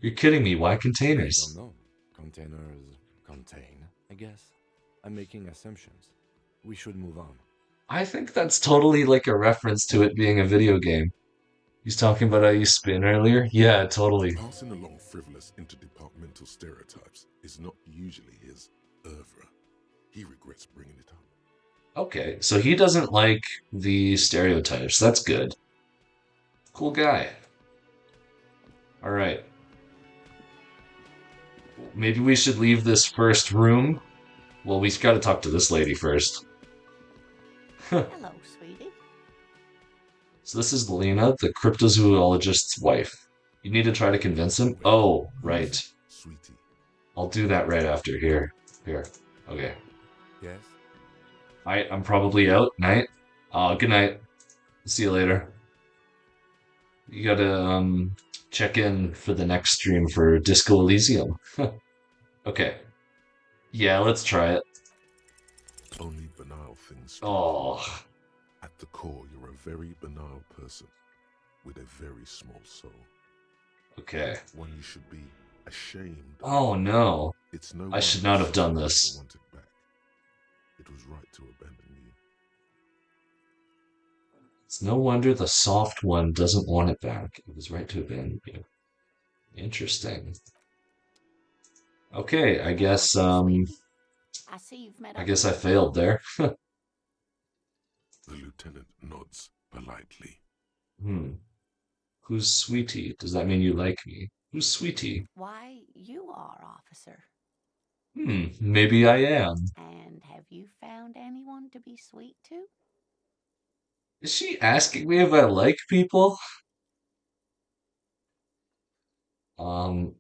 You're kidding me. Why I don't containers? know. Containers contain, I guess. I'm making assumptions. We should move on. I think that's totally like a reference to it being a video game. He's talking about how you spin earlier? Yeah, totally. Passing along frivolous interdepartmental stereotypes is not usually his oeuvre. He regrets bringing it up. Okay, so he doesn't like the stereotypes. That's good. Cool guy. All right. Maybe we should leave this first room. Well, we've got to talk to this lady first. Hello, sweetie. So this is Lena, the cryptozoologist's wife. You need to try to convince him? Oh, right. Sweetie. I'll do that right after. Here. Here. Okay. Yes? I'm probably out. Night. Good night. See you later. You gotta check in for the next stream for Disco Elysium. Okay. Yeah, let's try it. Only banal things. Oh, At the core, you're a very banal person with a very small soul. okay. One you should be ashamed of. Oh no. It's no I should wonder not have done Shasta this. never wanted back. It was right to abandon you. It's no wonder the soft one doesn't want it back. It was right to abandon you. Interesting. Okay, Hello again, sweetie. I see you've met I up guess with I your failed father. there. The lieutenant nods politely. Hmm. Who's Sweetie? Does that mean you like me? Who's Sweetie? Why, you are, officer. Maybe I am. And have you found anyone to be sweet to? Is she asking me if I like people? Um,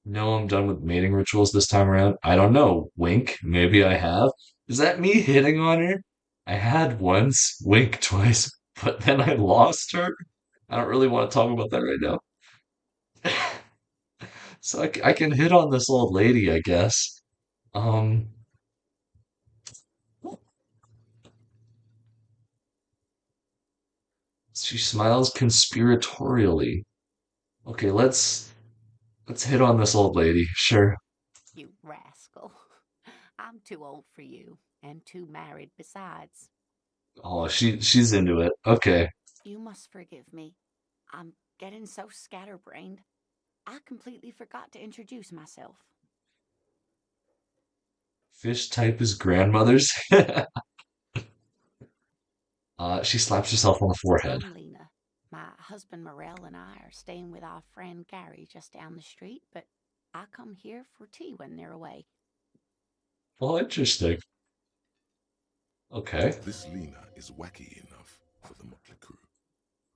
no, I'm done with mating rituals this time around. I don't know. Wink. Maybe I have. Is that me hitting on her? I had once, wink twice, but then I lost her. I don't really want to talk about that right now. So I can hit on this old lady, I guess. Um, she smiles conspiratorially. Okay, let's hit on this old lady. Sure. You rascal. I'm too old for you, and too married besides. Oh, she's into it. Okay. You must forgive me. I'm getting so scatterbrained. I completely forgot to introduce myself. Fish type is grandmother's. She slaps herself on the forehead. I'm Lena. My husband Morel and I are staying with our friend Gary just down the street, but I come here for tea when they're away. Oh, interesting. Okay. This Lena is wacky enough for the Motley Crew.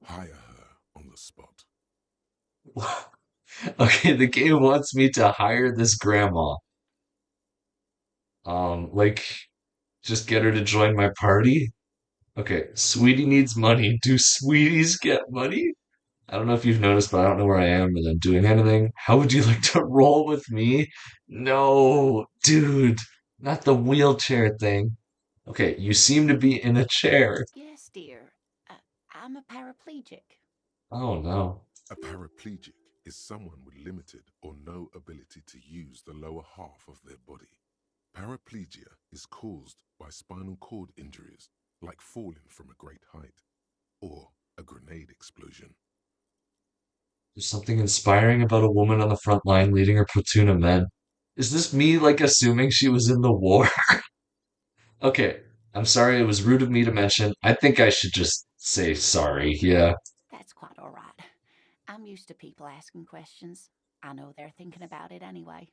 Hire her on the spot. Okay, the game wants me to hire this grandma. Like, just get her to join my party. Okay, Sweetie needs money. Do sweeties get money? I don't know if you've noticed, but I don't know where I am and I'm doing anything. How would you like to roll with me? No, dude, not the wheelchair thing. Okay, you seem to be in a chair. Yes, dear. I'm a paraplegic. Oh no. A paraplegic is someone with limited or no ability to use the lower half of their body. Paraplegia is caused by spinal cord injuries, like falling from a great height or a grenade explosion. There's something inspiring about a woman on the front line leading her platoon of men. Is this me, like, assuming she was in the war? Okay, I'm sorry, it was rude of me to mention. I think I should just say sorry. Yeah. That's quite all right. I'm used to people asking questions. I know they're thinking about it anyway.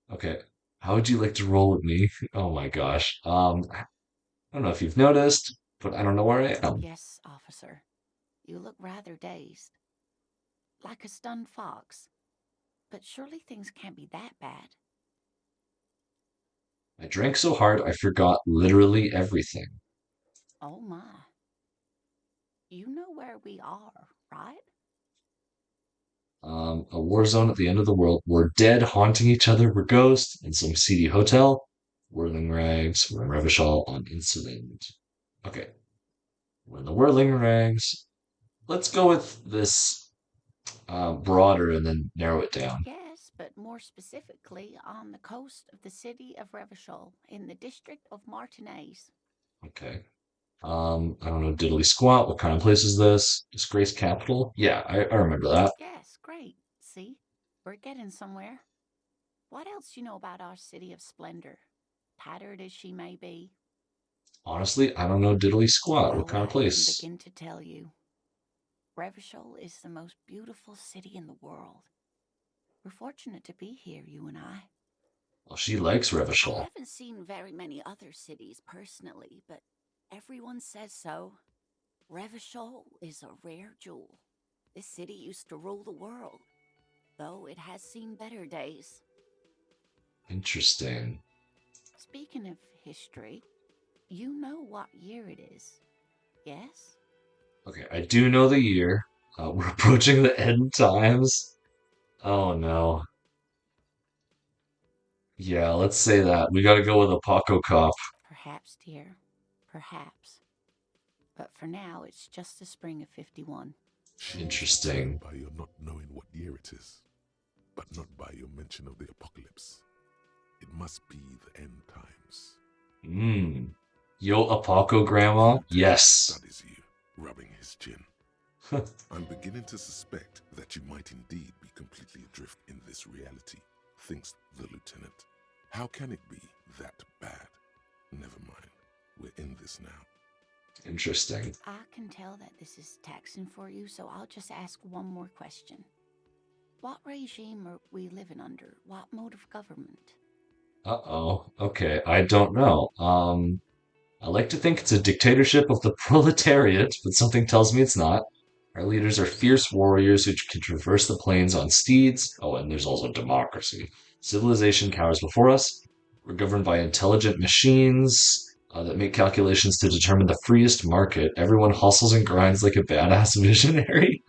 Okay. How would you like to roll with me? Oh my gosh. I don't know if you've noticed, but I don't know where I am. Yes, officer. You look rather dazed. Like a stunned fox. But surely things can't be that bad. I drank so hard I forgot literally everything. Oh my. You know where we are, right? A war zone at the end of the world. We're dead, haunting each other. We're ghosts in some seedy hotel. Whirling rags. We're in Revachol on incident. Okay, we're in the whirling rags. Let's go with this broader and then narrow it down. Yes, but more specifically on the coast of the city of Revachol in the district of Martinez. Okay. I don't know, diddly squat. What kind of place is this? Disgrace capital? Yeah, I remember that. Yes, great. See? We're getting somewhere. What else you know about our city of splendor? Tattered as she may be. Honestly, I don't know diddly squat. What Oh, kind of I can place? begin to tell you. Revachol is the most beautiful city in the world. We're fortunate to be here, you and I. Well, she likes I Revachol. haven't seen very many other cities personally, but everyone says so. Revachol is a rare jewel. This city used to rule the world, though it has seen better days. Interesting. Speaking of history, you know what year it is, yes? Okay, I do know the year. We're approaching the end times. Oh no. Yeah, let's say that. We gotta go with a Paco Cop. Perhaps, dear, perhaps. But for now, it's just the spring of 51. She's Interesting. deterred by your not knowing what year it is, but not by your mention of the apocalypse. It must be the end times. Mmm. Yo, a Paco Grandma? Lieutenant Yes. studies you, rubbing his chin. I'm beginning to suspect that you might indeed be completely adrift in this reality, thinks the lieutenant. How can it be that bad? Never mind. We're in this now. Interesting. I can tell that this is taxing for you, so I'll just ask one more question. What regime are we living under? What mode of government? Uh-oh. Okay, I don't know. I like to think it's a dictatorship of the proletariat, but something tells me it's not. Our leaders are fierce warriors who can traverse the plains on steeds. Oh, and there's also democracy. Civilization cowers before us. We're governed by intelligent machines that make calculations to determine the freest market. Everyone hustles and grinds like a badass visionary.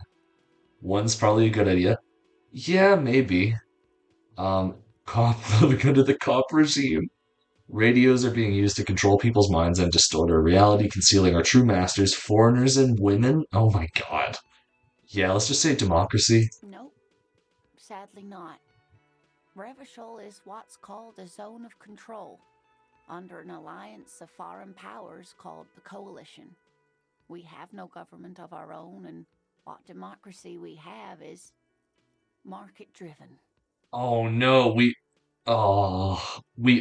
One's probably a good idea. Yeah, maybe. Cop living under the cop regime. Radios are being used to control people's minds and distort our reality, concealing our true masters, foreigners and women. Oh my god. Yeah, let's just say democracy. Nope, sadly not. Revachol is what's called a zone of control, under an alliance of foreign powers called the Coalition. We have no government of our own, and what democracy we have is market driven. Oh no, we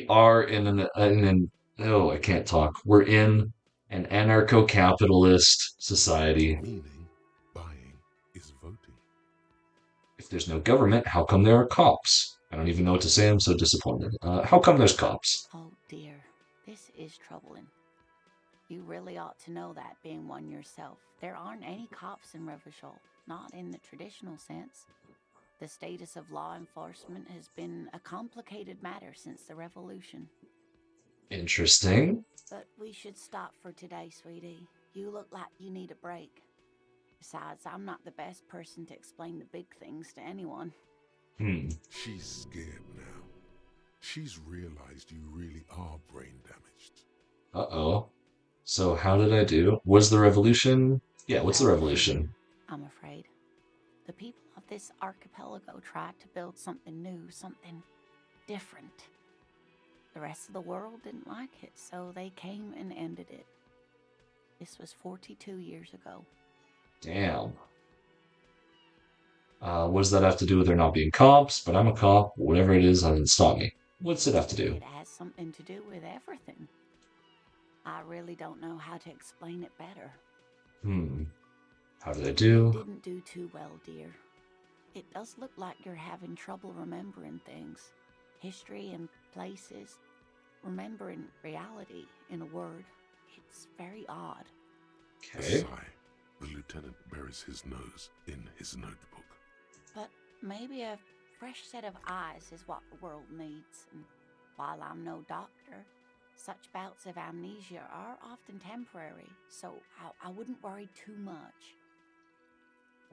are in an oh, I can't talk. We're in an anarcho-capitalist society. Meaning, buying is voting. If there's no government, how come there are cops? I don't even know what to say. I'm so disappointed. How come there's cops? Oh dear, this is troubling. You really ought to know that, being one yourself. There aren't any cops in Revachol, not in the traditional sense. The status of law enforcement has been a complicated matter since the revolution. Interesting. But we should stop for today, sweetie. You look like you need a break. Besides, I'm not the best person to explain the big things to anyone. Hmm. She's scared now. She's realized you really are brain damaged. Uh-oh. So how did I do? Was the revolution? Yeah, what's the Well defeated, revolution? I'm afraid. The people of this archipelago tried to build something new, something different. The rest of the world didn't like it, so they came and ended it. This was 42 years ago. Damn. What does that have to do with there not being cops? But I'm a cop. Whatever it is, doesn't stop me. What's it have to do? It has something to do with everything. I really don't know how to explain it better. Hmm. How did I You do? didn't do too well, dear. It does look like you're having trouble remembering things. History and places. Remembering reality, in a word. It's very odd. A Okay. sigh. The lieutenant buries his nose in his notebook. But maybe a fresh set of eyes is what the world needs. And while I'm no doctor, such bouts of amnesia are often temporary, so I wouldn't worry too much.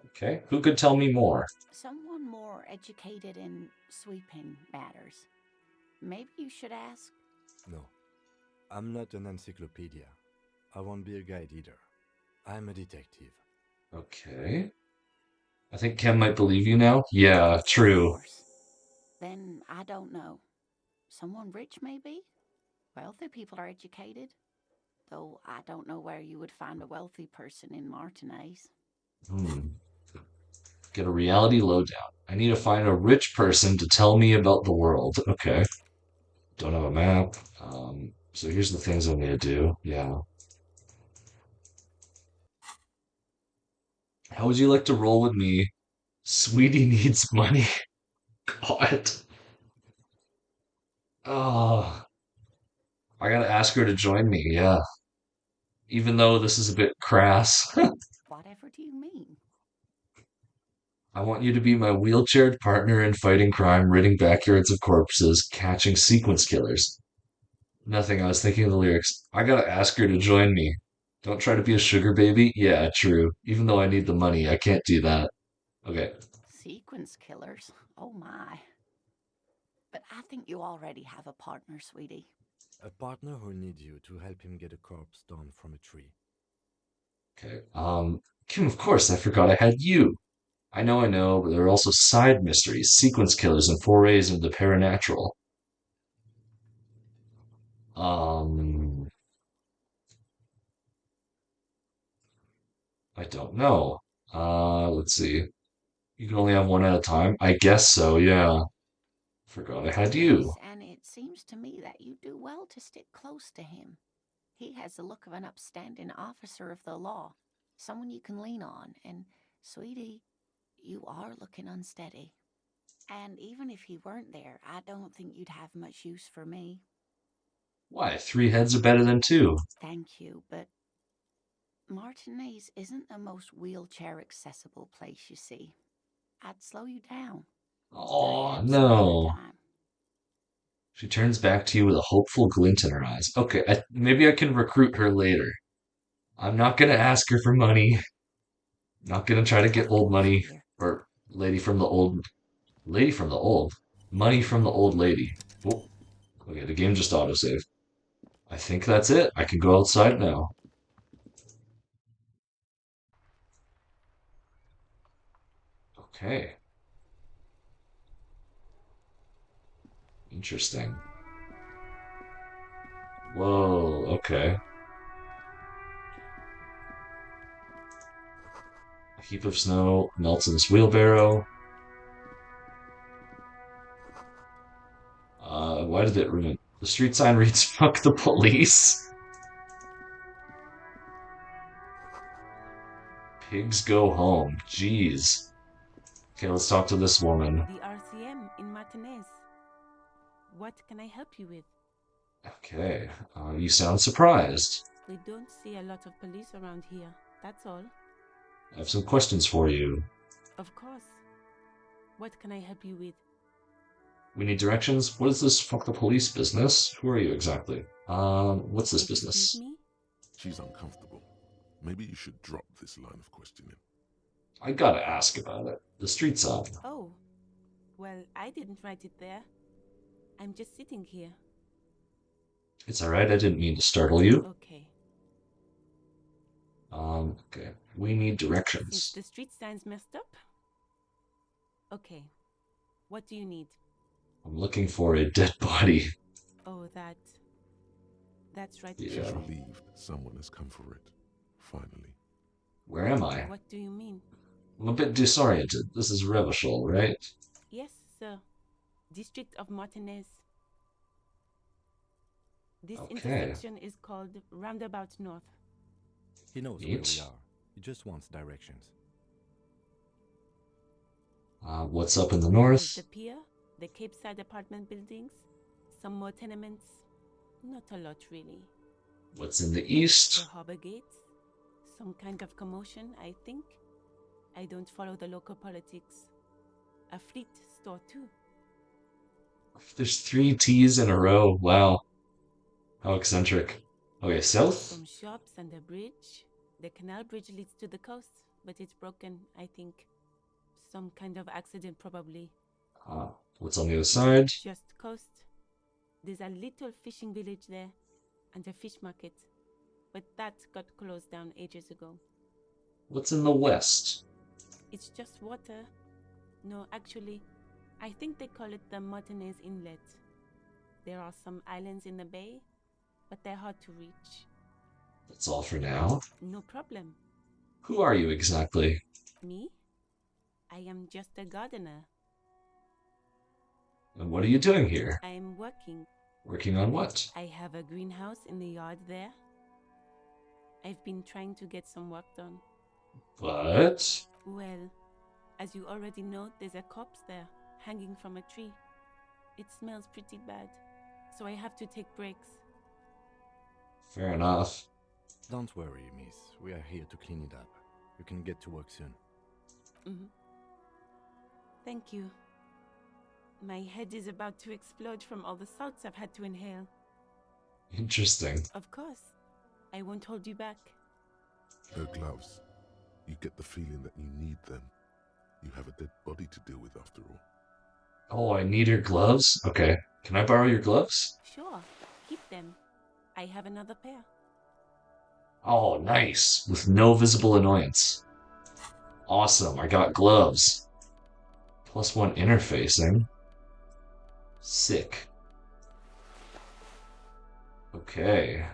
Okay. Who could tell me more? Someone more educated in sweeping matters. Maybe you should ask. No, I'm not an encyclopedia. I won't be a guide either. I'm a detective. Okay. I think Ken might believe you now. Yeah, Of true. course. Then I don't know. Someone rich, maybe? Wealthy people are educated. Though I don't know where you would find a wealthy person in Martinez. Hmm. Get a reality lowdown. I need to find a rich person to tell me about the world. Okay. Don't have a map. So here's the things I need to do. Yeah. How would you like to roll with me? Sweetie needs money. God. Oh, I gotta ask her to join me. Yeah. Even though this is a bit crass. Whatever do you mean? I want you to be my wheelchaired partner in fighting crime, ridding backyards of corpses, catching sequence killers. Nothing, I was thinking of the lyrics. I gotta ask her to join me. Don't try to be a sugar baby. Yeah, true. Even though I need the money, I can't do that. Okay. Sequence killers? Oh my. But I think you already have a partner, sweetie. A partner who needs you to help him get a corpse down from a tree. Okay. Kim, of course, I forgot I had you. I know, but there are also side mysteries, sequence killers, and forays into the paranatural. Um, I don't know. Let's see. You can only have one at a time? I guess so, yeah. Forgot I had you. Yes, and it seems to me that you do well to stick close to him. He has the look of an upstanding officer of the law, someone you can lean on, and, sweetie, you are looking unsteady. And even if he weren't there, I don't think you'd have much use for me. Why, three heads are better than two. Thank you, but Martinez isn't the most wheelchair accessible place, you see. I'd slow you down. Oh, Perhaps another no. time. She turns back to you with a hopeful glint in her eyes. Okay, maybe I can recruit her later. I'm not gonna ask her for money. Not gonna try to get Of old course, money dear. or lady from the old. Lady from the old. Money from the old lady. Oh, okay, the game just autosaved. I think that's it. I can go outside now. Okay, interesting. Whoa, okay. A heap of snow melts in this wheelbarrow. Why did it ruin? The street sign reads "Fuck the police." Pigs go home. Jeez. Okay, let's talk to this woman. The RCM in Martinez. What can I help you with? Okay, you sound surprised. We don't see a lot of police around here, that's all. I have some questions for you. Of course. What can I help you with? We need directions. What is this fuck the police business? Who are you exactly? What's this Excuse business? me? She's uncomfortable. Maybe you should drop this line of questioning. I gotta ask about it. The street sign. Oh. Well, I didn't write it there. I'm just sitting here. It's alright, I didn't mean to startle you. Okay. Okay. We need Since directions. the street sign's messed up? Okay. What do you need? I'm looking for a dead body. Oh, that's right. Yeah. She's relieved someone has come for it. Finally. Where am I? What do you mean? I'm a bit disoriented. This is Revachol, right? Yes, sir. District of Martinez. This Okay. intersection is called Roundabout North. He knows where Neat. we are. He just wants directions. What's up in the There's north? the pier, the Cape Side apartment buildings, some more tenements. Not a lot, really. What's in the The east? harbor gates. Some kind of commotion, I think. I don't follow the local politics. A fleet store, too. There's 3 T's in a row. Wow. How eccentric. Okay, south? Some shops and a bridge. The canal bridge leads to the coast, but it's broken, I think. Some kind of accident, probably. What's on the other side? Just coast. There's a little fishing village there, and a fish market. But that got closed down ages ago. What's in the west? It's just water. No, actually, I think they call it the Martinez Inlet. There are some islands in the bay, but they're hard to reach. That's all for now. No problem. Who are you exactly? Me? I am just a gardener. And what are you doing here? I am working. Working on what? I have a greenhouse in the yard there. I've been trying to get some work done. What? Well, as you already know, there's a corpse there, hanging from a tree. It smells pretty bad, so I have to take breaks. Fair enough. Don't worry, miss. We are here to clean it up. You can get to work soon. Thank you. My head is about to explode from all the salts I've had to inhale. Interesting. Of course. I won't hold you back. Her gloves. You get the feeling that you need them. You have a dead body to deal with after all. Oh, I need your gloves? Okay. Can I borrow your gloves? Sure, keep them. I have another pair. Oh, nice. With no visible annoyance. Awesome, I got gloves. +1 interfacing. Sick. Okay.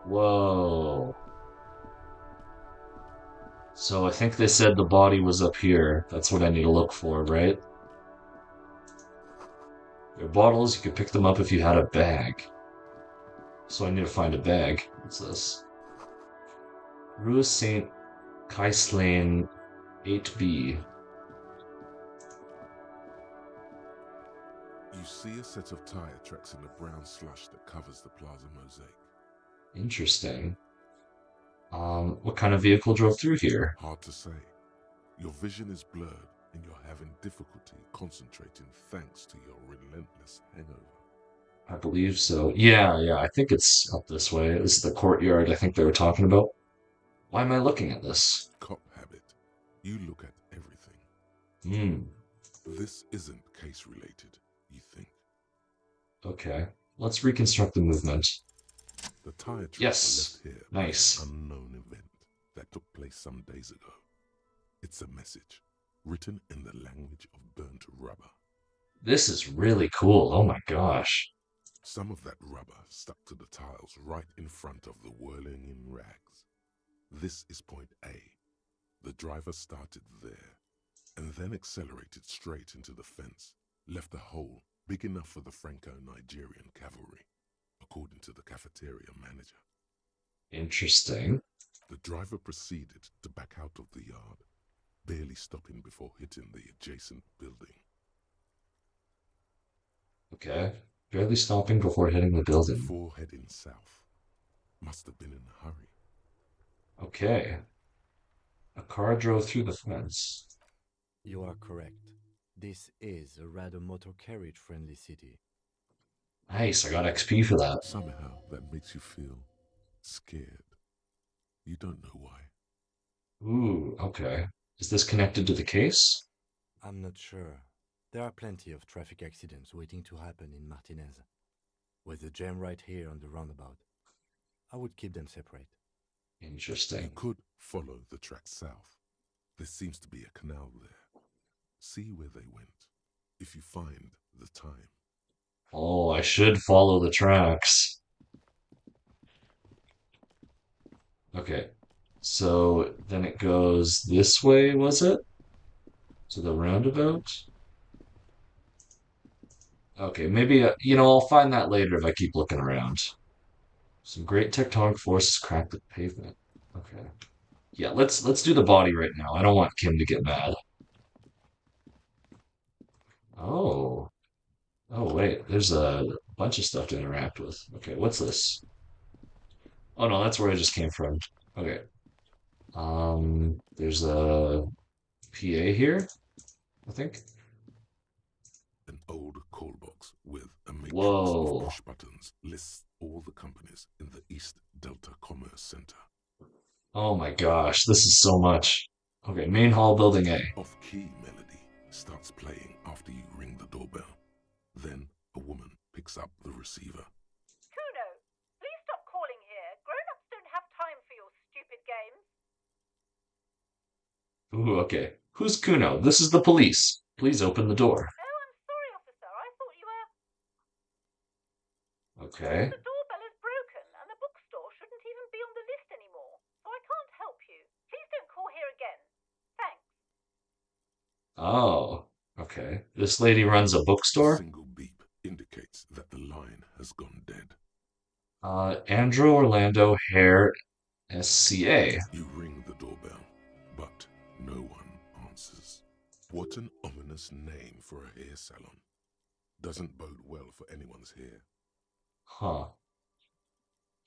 Whoa. So I think they said the body was up here. That's what I need to look for, right? There are bottles, you could pick them up if you had a bag. So I need to find a bag. What's this? Rue St. Kaislane 8B. You see a set of tire tracks in the brown slush that covers the plaza mosaic. Interesting. What kind of vehicle drove through here? Hard to say. Your vision is blurred and you're having difficulty concentrating thanks to your relentless hangover. I believe so. Yeah, I think it's up this way. This is the courtyard I think they were talking about. Why am I looking at this? Cop habit. You look at everything. Hmm. This isn't case related, you think. Okay. Let's reconstruct the movement. The tire tracks are Yes. left here Nice. by an unknown event that took place some days ago. It's a message written in the language of burnt rubber. This is really cool. Oh my gosh. Some of that rubber stuck to the tiles right in front of the whirling in rags. This is point A. The driver started there and then accelerated straight into the fence, left a hole big enough for the Franco-Nigerian cavalry, according to the cafeteria manager. Interesting. The driver proceeded to back out of the yard, barely stopping before hitting the adjacent building. Okay. Barely stopping before hitting the building. Before heading south. Must have been in a hurry. Okay. A car drove through the fence. You are correct. This is a rather motor carriage friendly city. Nice, I got XP for that. Somehow that makes you feel scared. You don't know why. Ooh, okay. Is this connected to the case? I'm not sure. There are plenty of traffic accidents waiting to happen in Martinez. With a jam right here on the roundabout, I would keep them separate. You Interesting. could follow the track south. There seems to be a canal there. See where they went, if you find the time. Oh, I should follow the tracks. Okay. So then it goes this way, was it? To the roundabout? Okay, maybe, I'll find that later if I keep looking around. Some great tectonic forces crack the pavement. Okay. Yeah, let's do the body right now. I don't want Kim to get mad. Oh. Oh, wait. There's a bunch of stuff to interact with. Okay, what's this? Oh no, that's where I just came from. Okay. There's a PA here, I think. An old call box with a matrix Whoa. of push buttons lists all the companies in the East Delta Commerce Center. Oh my gosh, this is so much. Okay, main hall, building A. Off-key melody starts playing after you ring the doorbell. Then a woman picks up the receiver. Kuno, please stop calling here. Grown-ups don't have time for your stupid games. Ooh, okay. Who's Kuno? This is the police. Please open the door. Oh, I'm sorry, officer. I thought you were... Okay. The doorbell is broken, and the bookstore shouldn't even be on the list anymore. So I can't help you. Please don't call here again. Thanks. Oh, okay. This lady runs a A bookstore? single beep indicates that the line has gone dead. Andrew Orlando Hare, SCA. You ring the doorbell, but no one answers. What an ominous name for a hair salon. Doesn't bode well for anyone's hair. Huh.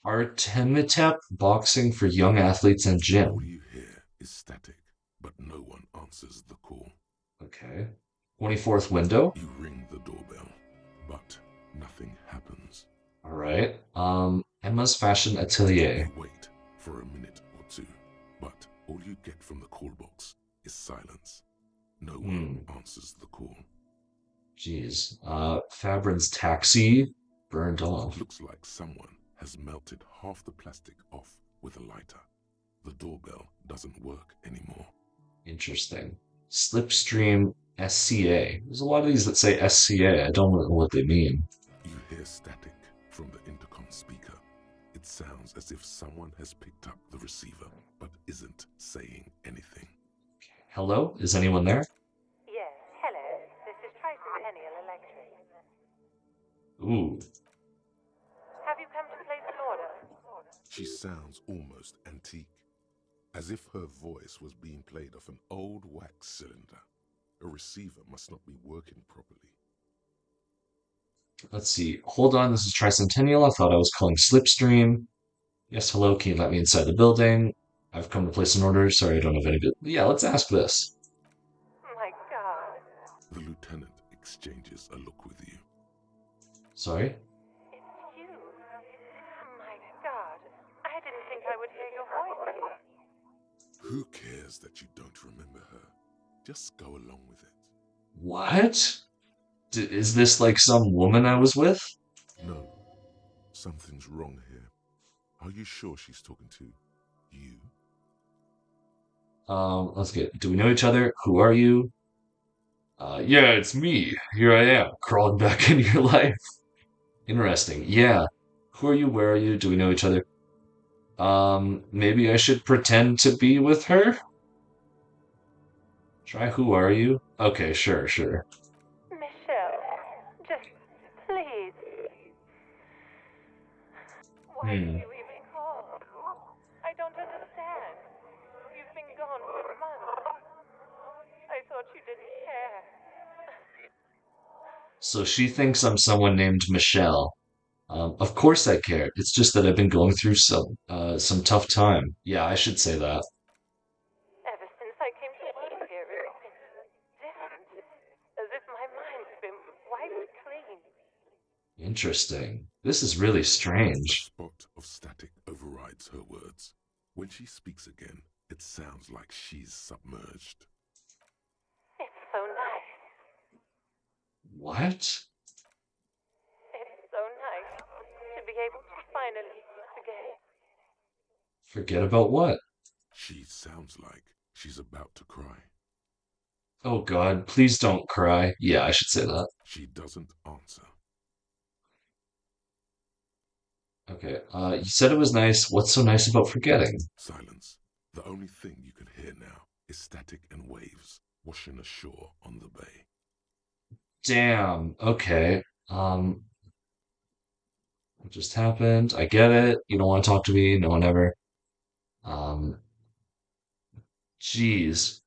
Artemitep boxing for young athletes and All gym. you hear is static, but no one answers the call. Okay. 24th window. You ring the doorbell, but nothing happens. All right. Emma's Fashion Atelier. You wait for a minute or two, but all you get from the call box is silence. No one answers the call. Jeez. Fabrin's Taxi burned off. Looks like someone has melted half the plastic off with a lighter. The doorbell doesn't work anymore. Interesting. Slipstream SCA. There's a lot of these that say SCA. I don't know what they mean. You hear static from the intercom speaker. It sounds as if someone has picked up the receiver, but isn't saying anything. Hello? Is anyone there? Yes, hello. This is Tricentennial Electric. Ooh. Have you come to place an order? She sounds almost antique, as if her voice was being played off an old wax cylinder. A receiver must not be working properly. Let's see. Hold on, this is Tricentennial. I thought I was calling Slipstream. Yes, hello, can you let me inside the building? I've come to place an order. Sorry, I don't have any... Yeah, let's ask this. My God. The lieutenant exchanges a look with you. Sorry? It's you. My God. I didn't think I would hear your voice again. Who cares that you don't remember her? Just go along with it. What? Is this like some woman I was with? No, something's wrong here. Are you sure she's talking to you? Let's get. Do we know each other? Who are you? Yeah, it's me. Here I am, crawling back into your life. Interesting. Yeah. Who are you? Where are you? Do we know each other? Maybe I should pretend to be with her? Try who are you? Okay, sure, sure. Michelle, just please. Why did Hmm. you even call? I don't understand. You've been gone for months. I thought you didn't care. So she thinks I'm someone named Michelle. Of course I care. It's just that I've been going through some tough time. Yeah, I should say that. Ever since I came to work here, it's been different. As if my mind's been wiped clean. Interesting. This is really A strange. spot of static overrides her words. When she speaks again, it sounds like she's submerged. It's so nice. What? It's so nice to be able to finally forget. Forget about what? She sounds like she's about to cry. Oh God, please don't cry. Yeah, I should say that. She doesn't answer. Okay. You said it was nice. What's so nice about forgetting? Silence. The only thing you can hear now is static and waves washing ashore on the bay. Damn. Okay. What just happened? I get it. You don't want to talk to me. No one ever. Um, Jeez.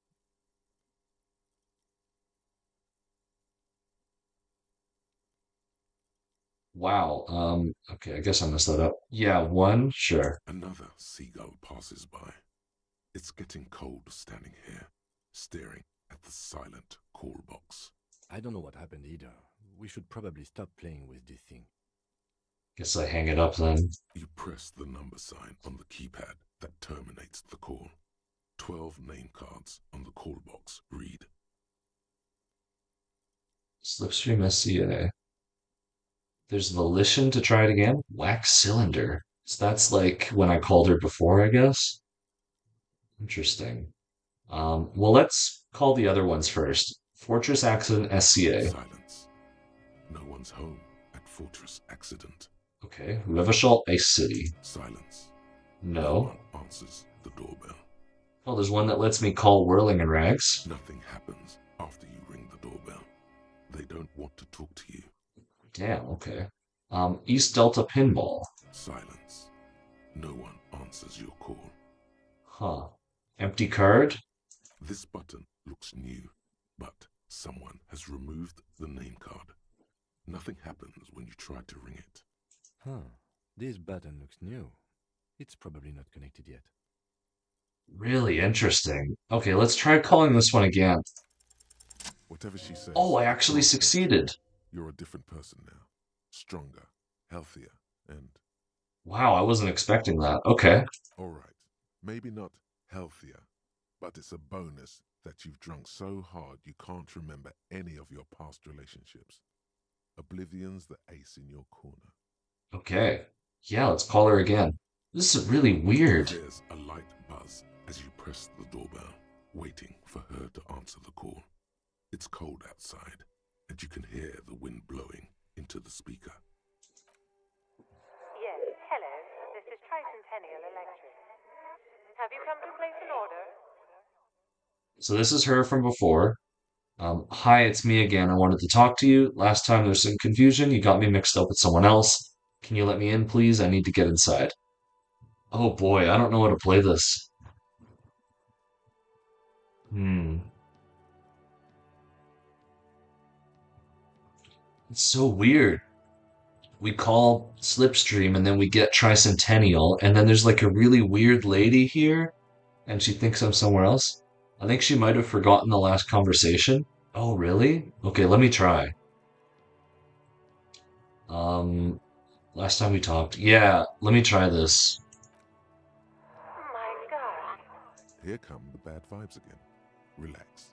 Wow. Okay, I guess I messed that up. Yeah, one, sure. Another seagull passes by. It's getting cold standing here, staring at the silent call box. I don't know what happened either. We should probably stop playing with this thing. Guess I hang it up then. You press the number sign on the keypad that terminates the call. 12 name cards on the call box read. Slipstream SCA. There's volition to try it again. Wax cylinder. So that's like when I called her before, I guess. Interesting. Well, let's call the other ones first. Fortress Accident SCA. Silence. No one's home at Fortress Accident. Okay. Revachol Ice City. Silence. No No. one answers the doorbell. Well, there's one that lets me call Whirling and Rags. Nothing happens after you ring the doorbell. They don't want to talk to you. Damn, okay. East Delta Pinball. Silence. No one answers your call. Huh. Empty card? This button looks new, but someone has removed the name card. Nothing happens when you try to ring it. Huh. This button looks new. It's probably not connected yet. Really interesting. Okay, let's try calling this one again. Whatever she says. Oh, I actually can't go through. succeeded. You're a different person now. Stronger, healthier, and Wow, I wasn't expecting that. Okay. all right. Maybe not healthier, but it's a bonus that you've drunk so hard you can't remember any of your past relationships. Oblivion's the ace in your corner. Okay. Yeah, let's call her again. This is really weird. There's a light buzz as you press the doorbell, waiting for her to answer the call. It's cold outside, and you can hear the wind blowing into the speaker. Yes, hello. This is Tricentennial Electric. Have you come to place an order? So this is her from before. Hi, it's me again. I wanted to talk to you. Last time there was some confusion. You got me mixed up with someone else. Can you let me in, please? I need to get inside. Oh boy, I don't know how to play this. Hmm. It's so weird. We call Slipstream and then we get Tricentennial, and then there's like a really weird lady here, and she thinks I'm somewhere else. I think she might have forgotten the last conversation. Oh, really? Okay, let me try. Um, Last time we talked. Yeah, let me try this. My God. Here come the bad vibes again. Relax.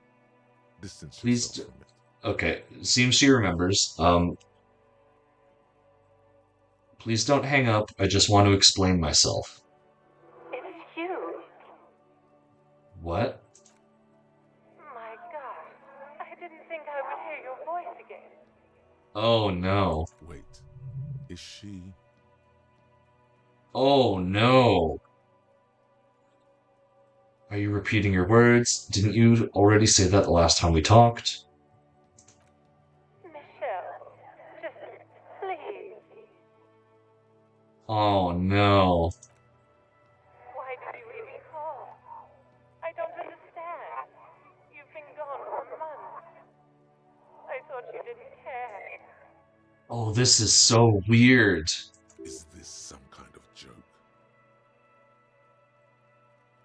Distance Please. yourself from it. Okay, seems she remembers. Please don't hang up. I just want to explain myself. It's you. What? My God. I didn't think I would hear your voice again. Oh no. Wait, is she? Oh no. Are you repeating your words? Didn't you already say that the last time we talked? Michelle, just please. Oh no. Why did you even call? I don't understand. You've been gone for months. I thought you didn't care. Oh, this is so weird. Is this some kind of joke?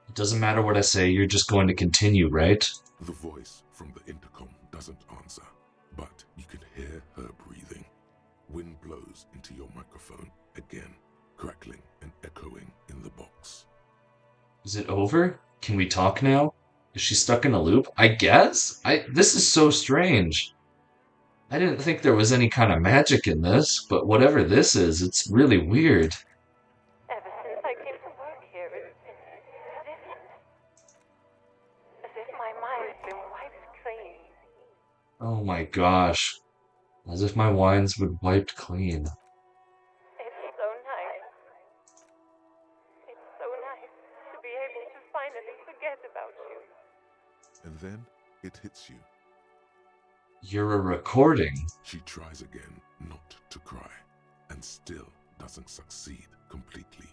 It doesn't matter what I say, you're just going to continue, right? The voice from the intercom doesn't answer, but you can hear her breathing. Wind blows into your microphone again, crackling and echoing in the box. Is it over? Can we talk now? Is she stuck in a loop? I guess? This is so strange. I didn't think there was any kind of magic in this, but whatever this is, it's really weird. Ever since I came to work here, it's been different. As if my mind's been wiped clean. Oh my gosh. As if my wine's been wiped clean. It's so nice. It's so nice to be able to finally forget about you. And then it hits you. You're a recording. She tries again not to cry, and still doesn't succeed completely.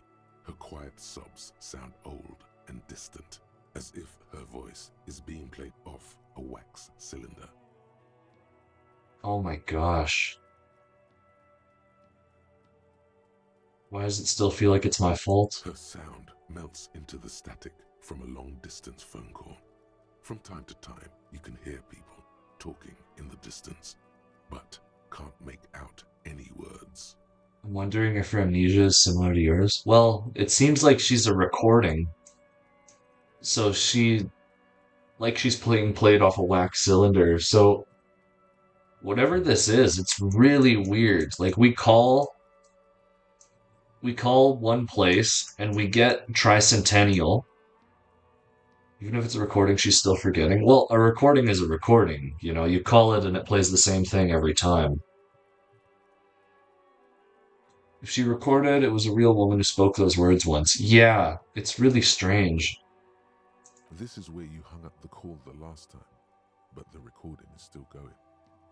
Her quiet sobs sound old and distant, as if her voice is being played off a wax cylinder. Oh my gosh. Why does it still feel like it's my fault? Her sound melts into the static from a long-distance phone call. From time to time, you can hear people talking in the distance, but can't make out any words. I'm wondering if her amnesia is similar to yours. Well, it seems like she's a recording. So she's being played off a wax cylinder. So whatever this is, it's really weird. Like we call one place and we get tricentennial. Even if it's a recording, she's still forgetting. Well, a recording is a recording. You know, you call it and it plays the same thing every time. If she recorded, it was a real woman who spoke those words once. Yeah, it's really strange. This is where you hung up the call the last time, but the recording is still going.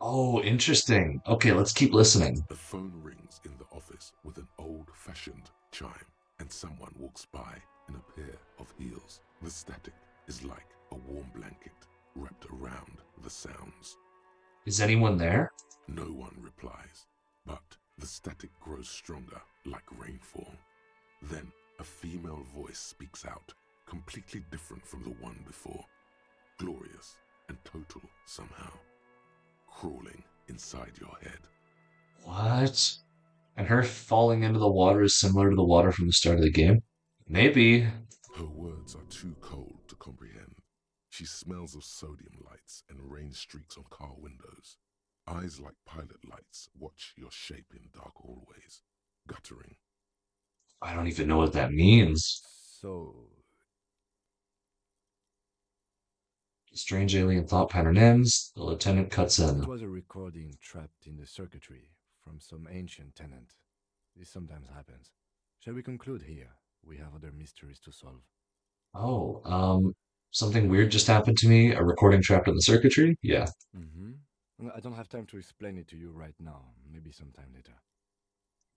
Oh, interesting. Okay, let's keep listening. The phone rings in the office with an old-fashioned chime, and someone walks by in a pair of heels. The static is like a warm blanket wrapped around the sounds. Is anyone there? No one replies, but the static grows stronger like rainfall. Then a female voice speaks out, completely different from the one before. Glorious and total somehow. Crawling inside your head. What? And her falling into the water is similar to the water from the start of the game? Maybe. Her words are too cold to comprehend. She smells of sodium lights and rain streaks on car windows. Eyes like pilot lights watch your shape in dark hallways, guttering. I don't even know what that means. So, The strange alien thought pattern ends. The lieutenant cuts in. it was a recording trapped in the circuitry from some ancient tenant. This sometimes happens. Shall we conclude here? We have other mysteries to solve. Oh, something weird just happened to me. A recording trapped in the circuitry? Yeah. I don't have time to explain it to you right now. Maybe sometime later.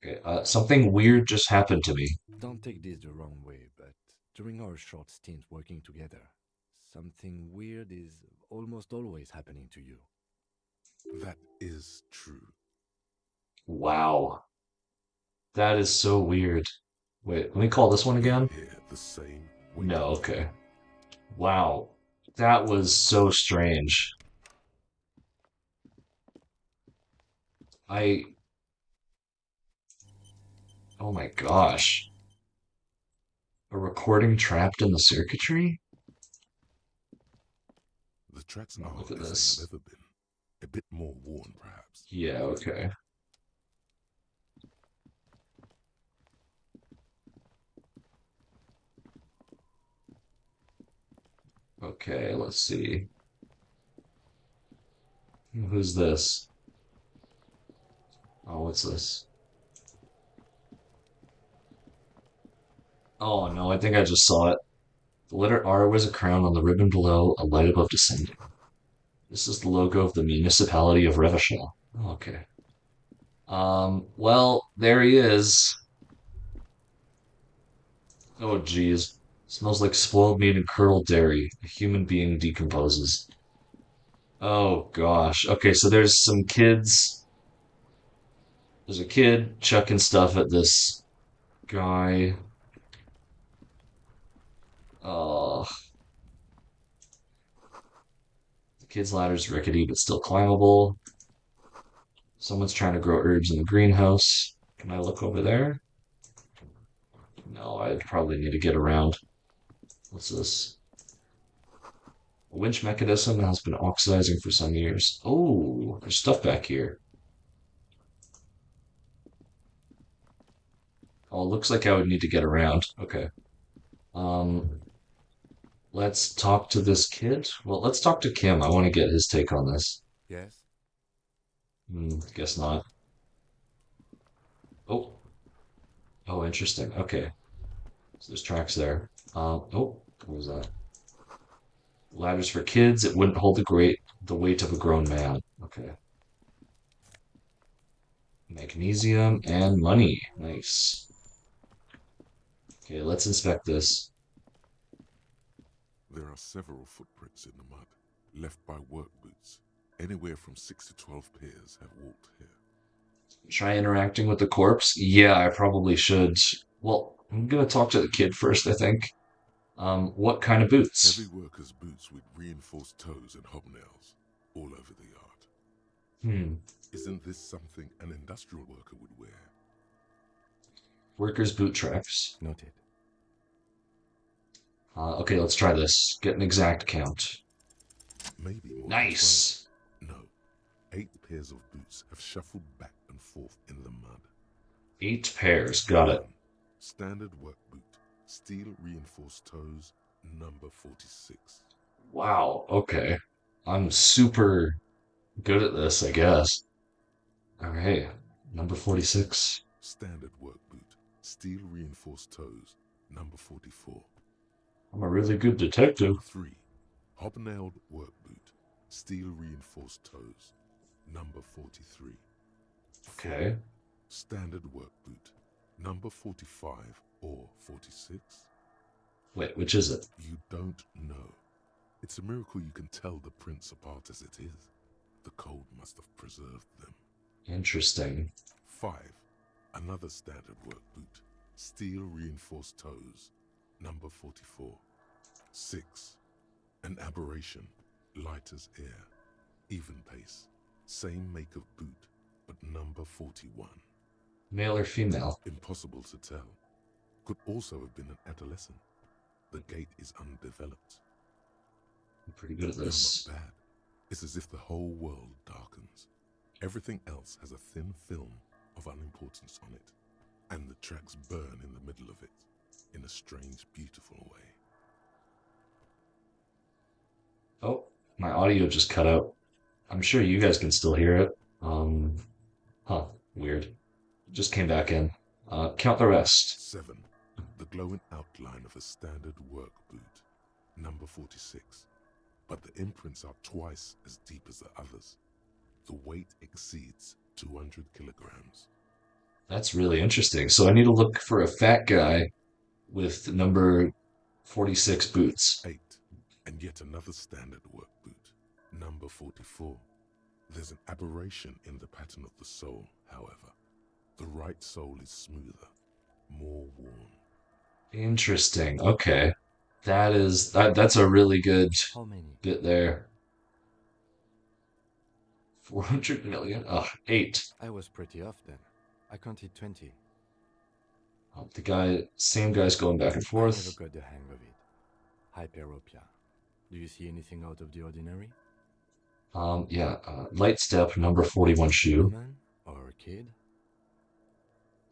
Okay, something weird just happened to me. Don't take this the wrong way, but during our short stint working together, something weird is almost always happening to you. That is true. Wow. That is so weird. Wait, let me call this one again. Hear the same No, okay. Wow. That was so strange. I... Oh my gosh. A recording trapped in the circuitry? The tracks Oh, are look at as they this. have ever been. A bit more worn, perhaps. Yeah, okay. Okay, let's see. Who's this? Oh, what's this? Oh no, I think I just saw it. The letter R wears a crown on the ribbon below, a light above descending. This is the logo of the municipality of Revachol. Okay. Well, there he is. Oh, geez. Smells like spoiled meat and curdled dairy. A human being decomposes. Oh, gosh. Okay, so there's some kids. There's a kid chucking stuff at this guy. Oh, the kid's ladder's rickety but still climbable. Someone's trying to grow herbs in the greenhouse. Can I look over there? No, I'd probably need to get around. What's this? A winch mechanism has been oxidizing for some years. Oh, there's stuff back here. Oh, it looks like I would need to get around. Okay. Um, let's talk to this kid. Well, let's talk to Kim. I want to get his take on this. Yes? Guess not. Oh, oh, interesting. Okay. So there's tracks there. Oh, what was that? Ladders for kids. It wouldn't hold the weight of a grown man. Okay. Magnesium and money. Nice. Okay, let's inspect this. There are several footprints in the mud, left by work boots. Anywhere from 6 to 12 pairs have walked here. Try interacting with the corpse? Yeah, I probably should. Well, I'm gonna talk to the kid first, I think. What kind of boots? Heavy workers' boots with reinforced toes and hobnails, all over the yard. Hmm. Isn't this something an industrial worker would wear? Workers' boot tracks. Noted. Okay, let's try this. Get an exact count. Maybe more Nice. than 12. No. 8 pairs of boots have shuffled back and forth in the mud. 8 pairs. Got it. 1. Standard work boot. Steel reinforced toes. Number 46. Wow. Okay. I'm super good at this, I guess. Okay. Number 46. Standard work boot. Steel reinforced toes. Number 44. I'm a really good detective. 3. Hobnailed work boot. Steel reinforced toes. Number 43. Okay. Standard work boot. Number 45 or 46? Wait, which is it? You don't know. It's a miracle you can tell the prints apart as it is. The cold must have preserved them. Interesting. 5. Another standard work boot. Steel reinforced toes. Number 44. 6. An aberration. Light as air. Even pace. Same make of boot, but number 41. Male or female? Impossible to tell. Could also have been an adolescent. The gait is undeveloped. I'm pretty good at Still this. not bad. It's as if the whole world darkens. Everything else has a thin film of unimportance on it, and the tracks burn in the middle of it, in a strange, beautiful way. Oh, my audio just cut out. I'm sure you guys can still hear it. Weird. Just came back in. Count the rest. 7. The glowing outline of a standard work boot. Number 46. But the imprints are twice as deep as the others. The weight exceeds 200 kilograms. That's really interesting. So I need to look for a fat guy with number 46 boots. 8. And yet another standard work boot. Number 44. There's an aberration in the pattern of the sole, however. The right sole is smoother, more worn. Interesting. Okay. That's a really good How many? bit there. 400 million? 8. I was pretty off then. I counted 20. Same guy's going back and I never forth. got the hang of it. Hyperopia. Do you see anything out of the ordinary? Yeah, light step, number 41 A shoe. woman or a kid?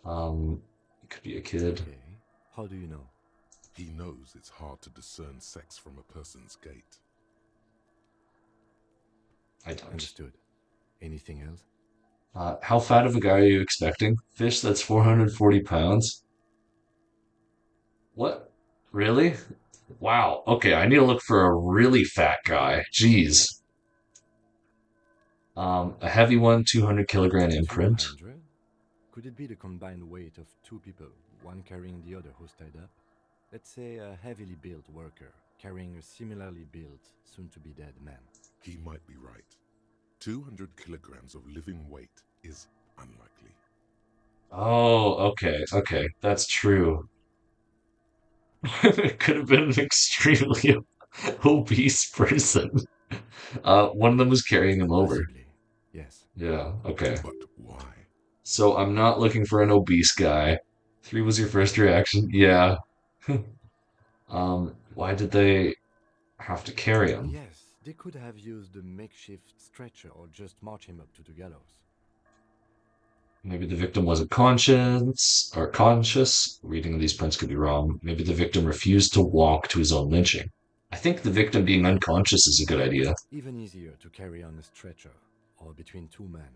It could be a kid. Okay. How do you know? He knows it's hard to discern sex from a person's gait. I don't. Understood. Anything else? How fat of a guy are you expecting? Fish that's 440 pounds? What? Really? Wow. Okay, I need to look for a really fat guy. Jeez. A heavy one, 200 kilogram imprint. 200? Could it be the combined weight of two people, one carrying the other who's tied up? Let's say a heavily built worker carrying a similarly built, soon to be dead man. He might be right. 200 kilograms of living weight is unlikely. Oh, okay, that's true. It could have been an extremely obese person. One of them was carrying him over. Possibly. Yes. Yeah, okay. But why? So I'm not looking for an obese guy. 3 was your first reaction? Yeah. Why did they have to carry him? Yes, they could have used a makeshift stretcher or just march him up to the gallows. Maybe the victim wasn't conscious. Reading these prints could be wrong. Maybe the victim refused to walk to his own lynching. I think the victim being unconscious is a good idea. Even easier to carry on a stretcher or between two men.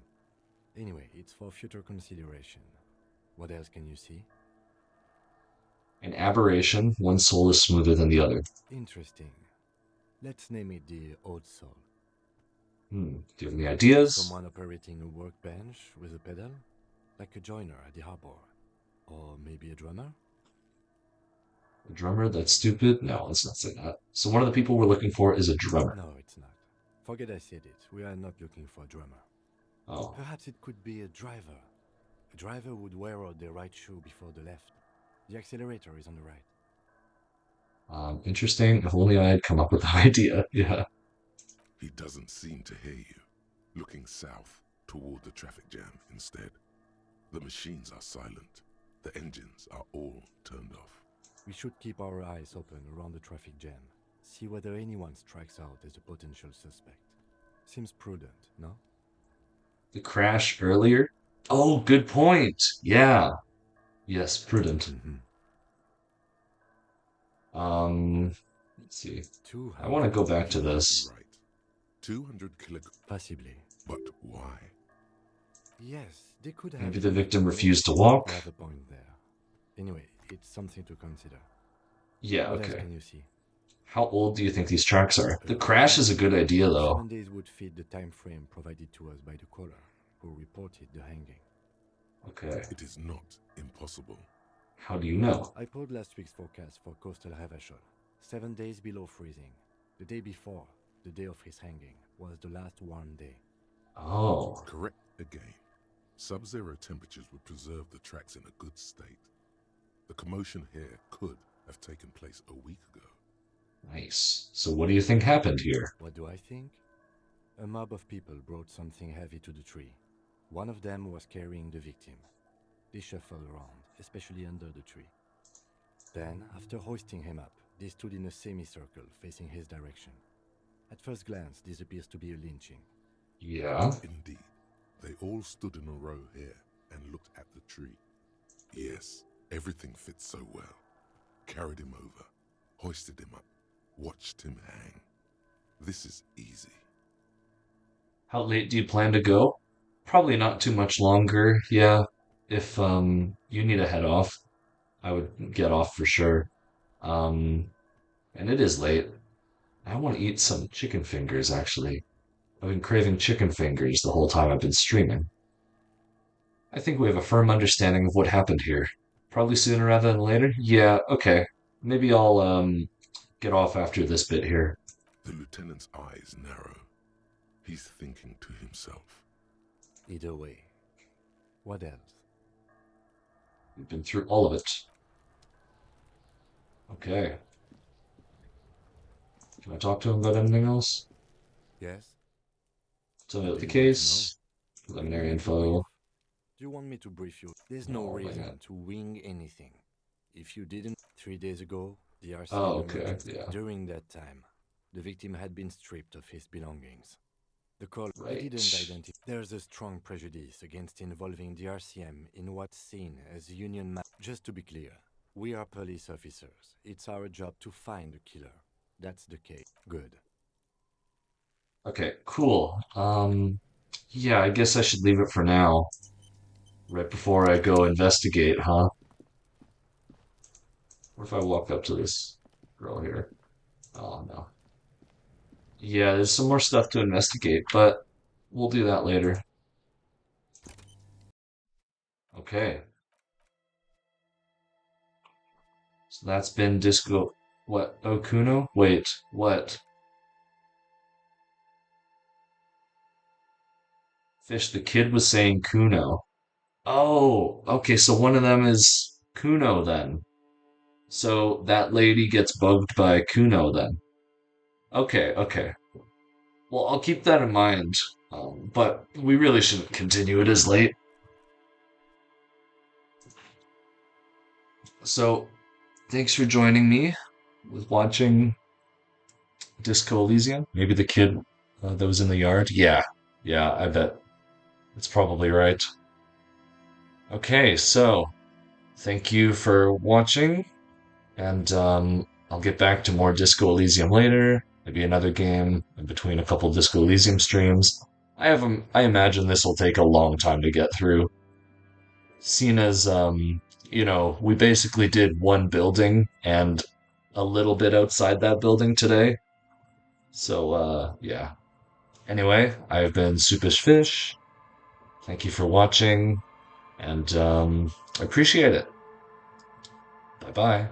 Anyway, it's for future consideration. What else can you see? An aberration, one soul is smoother than the other. Interesting. Let's name it the odd soul. Do you have any ideas? Someone operating a workbench with a pedal? Like a joiner at the harbor. Or maybe a drummer? A drummer? That's stupid? No, let's not say that. So one of the people we're looking for is a drummer. No, it's not. Forget I said it. We are not looking for a drummer. Oh. Perhaps it could be a driver. A driver would wear out their right shoe before the left. The accelerator is on the right. Interesting. If only I had come up with an idea. Yeah. He doesn't seem to hear you. Looking south toward the traffic jam instead. The machines are silent. The engines are all turned off. We should keep our eyes open around the traffic jam. See whether anyone strikes out as a potential suspect. Seems prudent, no? The crash earlier? Oh, good point. Yeah. Yes, prudent. Let's see. I want to go back to this. Right. 200 kilograms. Possibly. But why? Yes, they could have. Maybe the victim refused to walk. Have a point there. Anyway, it's something to consider. Yeah, What else okay. can you see? How old do you think these tracks are? The crash is a good idea, though. 7 days would fit the time frame provided to us by the caller, who reported the hanging. Okay. It is not impossible. How do you know? I pulled last week's forecast for coastal Havashol. 7 days below freezing. The day before, the day of his hanging, was the last warm day. Oh. Correct again. Sub-zero temperatures would preserve the tracks in a good state. The commotion here could have taken place a week ago. Nice. So what do you think happened here? What do I think? A mob of people brought something heavy to the tree. One of them was carrying the victim. They shuffled around, especially under the tree. Then, after hoisting him up, they stood in a semicircle facing his direction. At first glance, this appears to be a lynching. Yeah. Indeed. They all stood in a row here and looked at the tree. Yes, everything fits so well. Carried him over, hoisted him up, watched him hang. This is easy. How late do you plan to go? Probably not too much longer. Yeah. If you need to head off, I would get off for sure. And it is late. I want to eat some chicken fingers, actually. I've been craving chicken fingers the whole time I've been streaming. I think we have a firm understanding of what happened here. Probably sooner rather than later? Yeah, okay. Maybe I'll get off after this bit here. The lieutenant's eyes narrow. He's thinking to himself. Either way. What else? We've been through all of it. Okay. Can I talk to him about anything else? Yes? Tell me about the Do you want to case. Preliminary Do info. you want me to brief you? There's no No, why reason not? to wing anything. If you didn't, 3 days ago, the RC Oh, okay, emerged. yeah. During that time, The victim had been stripped of his belongings. The call we Right. didn't identify. There's a strong prejudice against involving the RCM in what's seen as union Just to be clear, we are police officers. It's our job to find the killer. That's the case. Good. Okay, cool. Yeah, I guess I should leave it for now, right before I go investigate, huh? What if I walk up to this girl here? Oh no. Yeah, there's some more stuff to investigate, but we'll do that later. Okay. So that's been Disco. What? Okuno? Wait, what? Fish, the kid was saying Kuno. Oh, okay, so one of them is Kuno then. So that lady gets bugged by Kuno then. Okay, okay. Well, I'll keep that in mind. But we really shouldn't continue. It is late. So, thanks for joining me with watching Disco Elysium. Maybe the kid that was in the yard. Yeah, yeah, I bet that's probably right. Okay, so thank you for watching, and I'll get back to more Disco Elysium later. Maybe another game in between a couple Disco Elysium streams. I imagine this will take a long time to get through. Seen as we basically did one building and a little bit outside that building today. So yeah. Anyway, I've been Soupish Fish. Thank you for watching, and I appreciate it. Bye bye.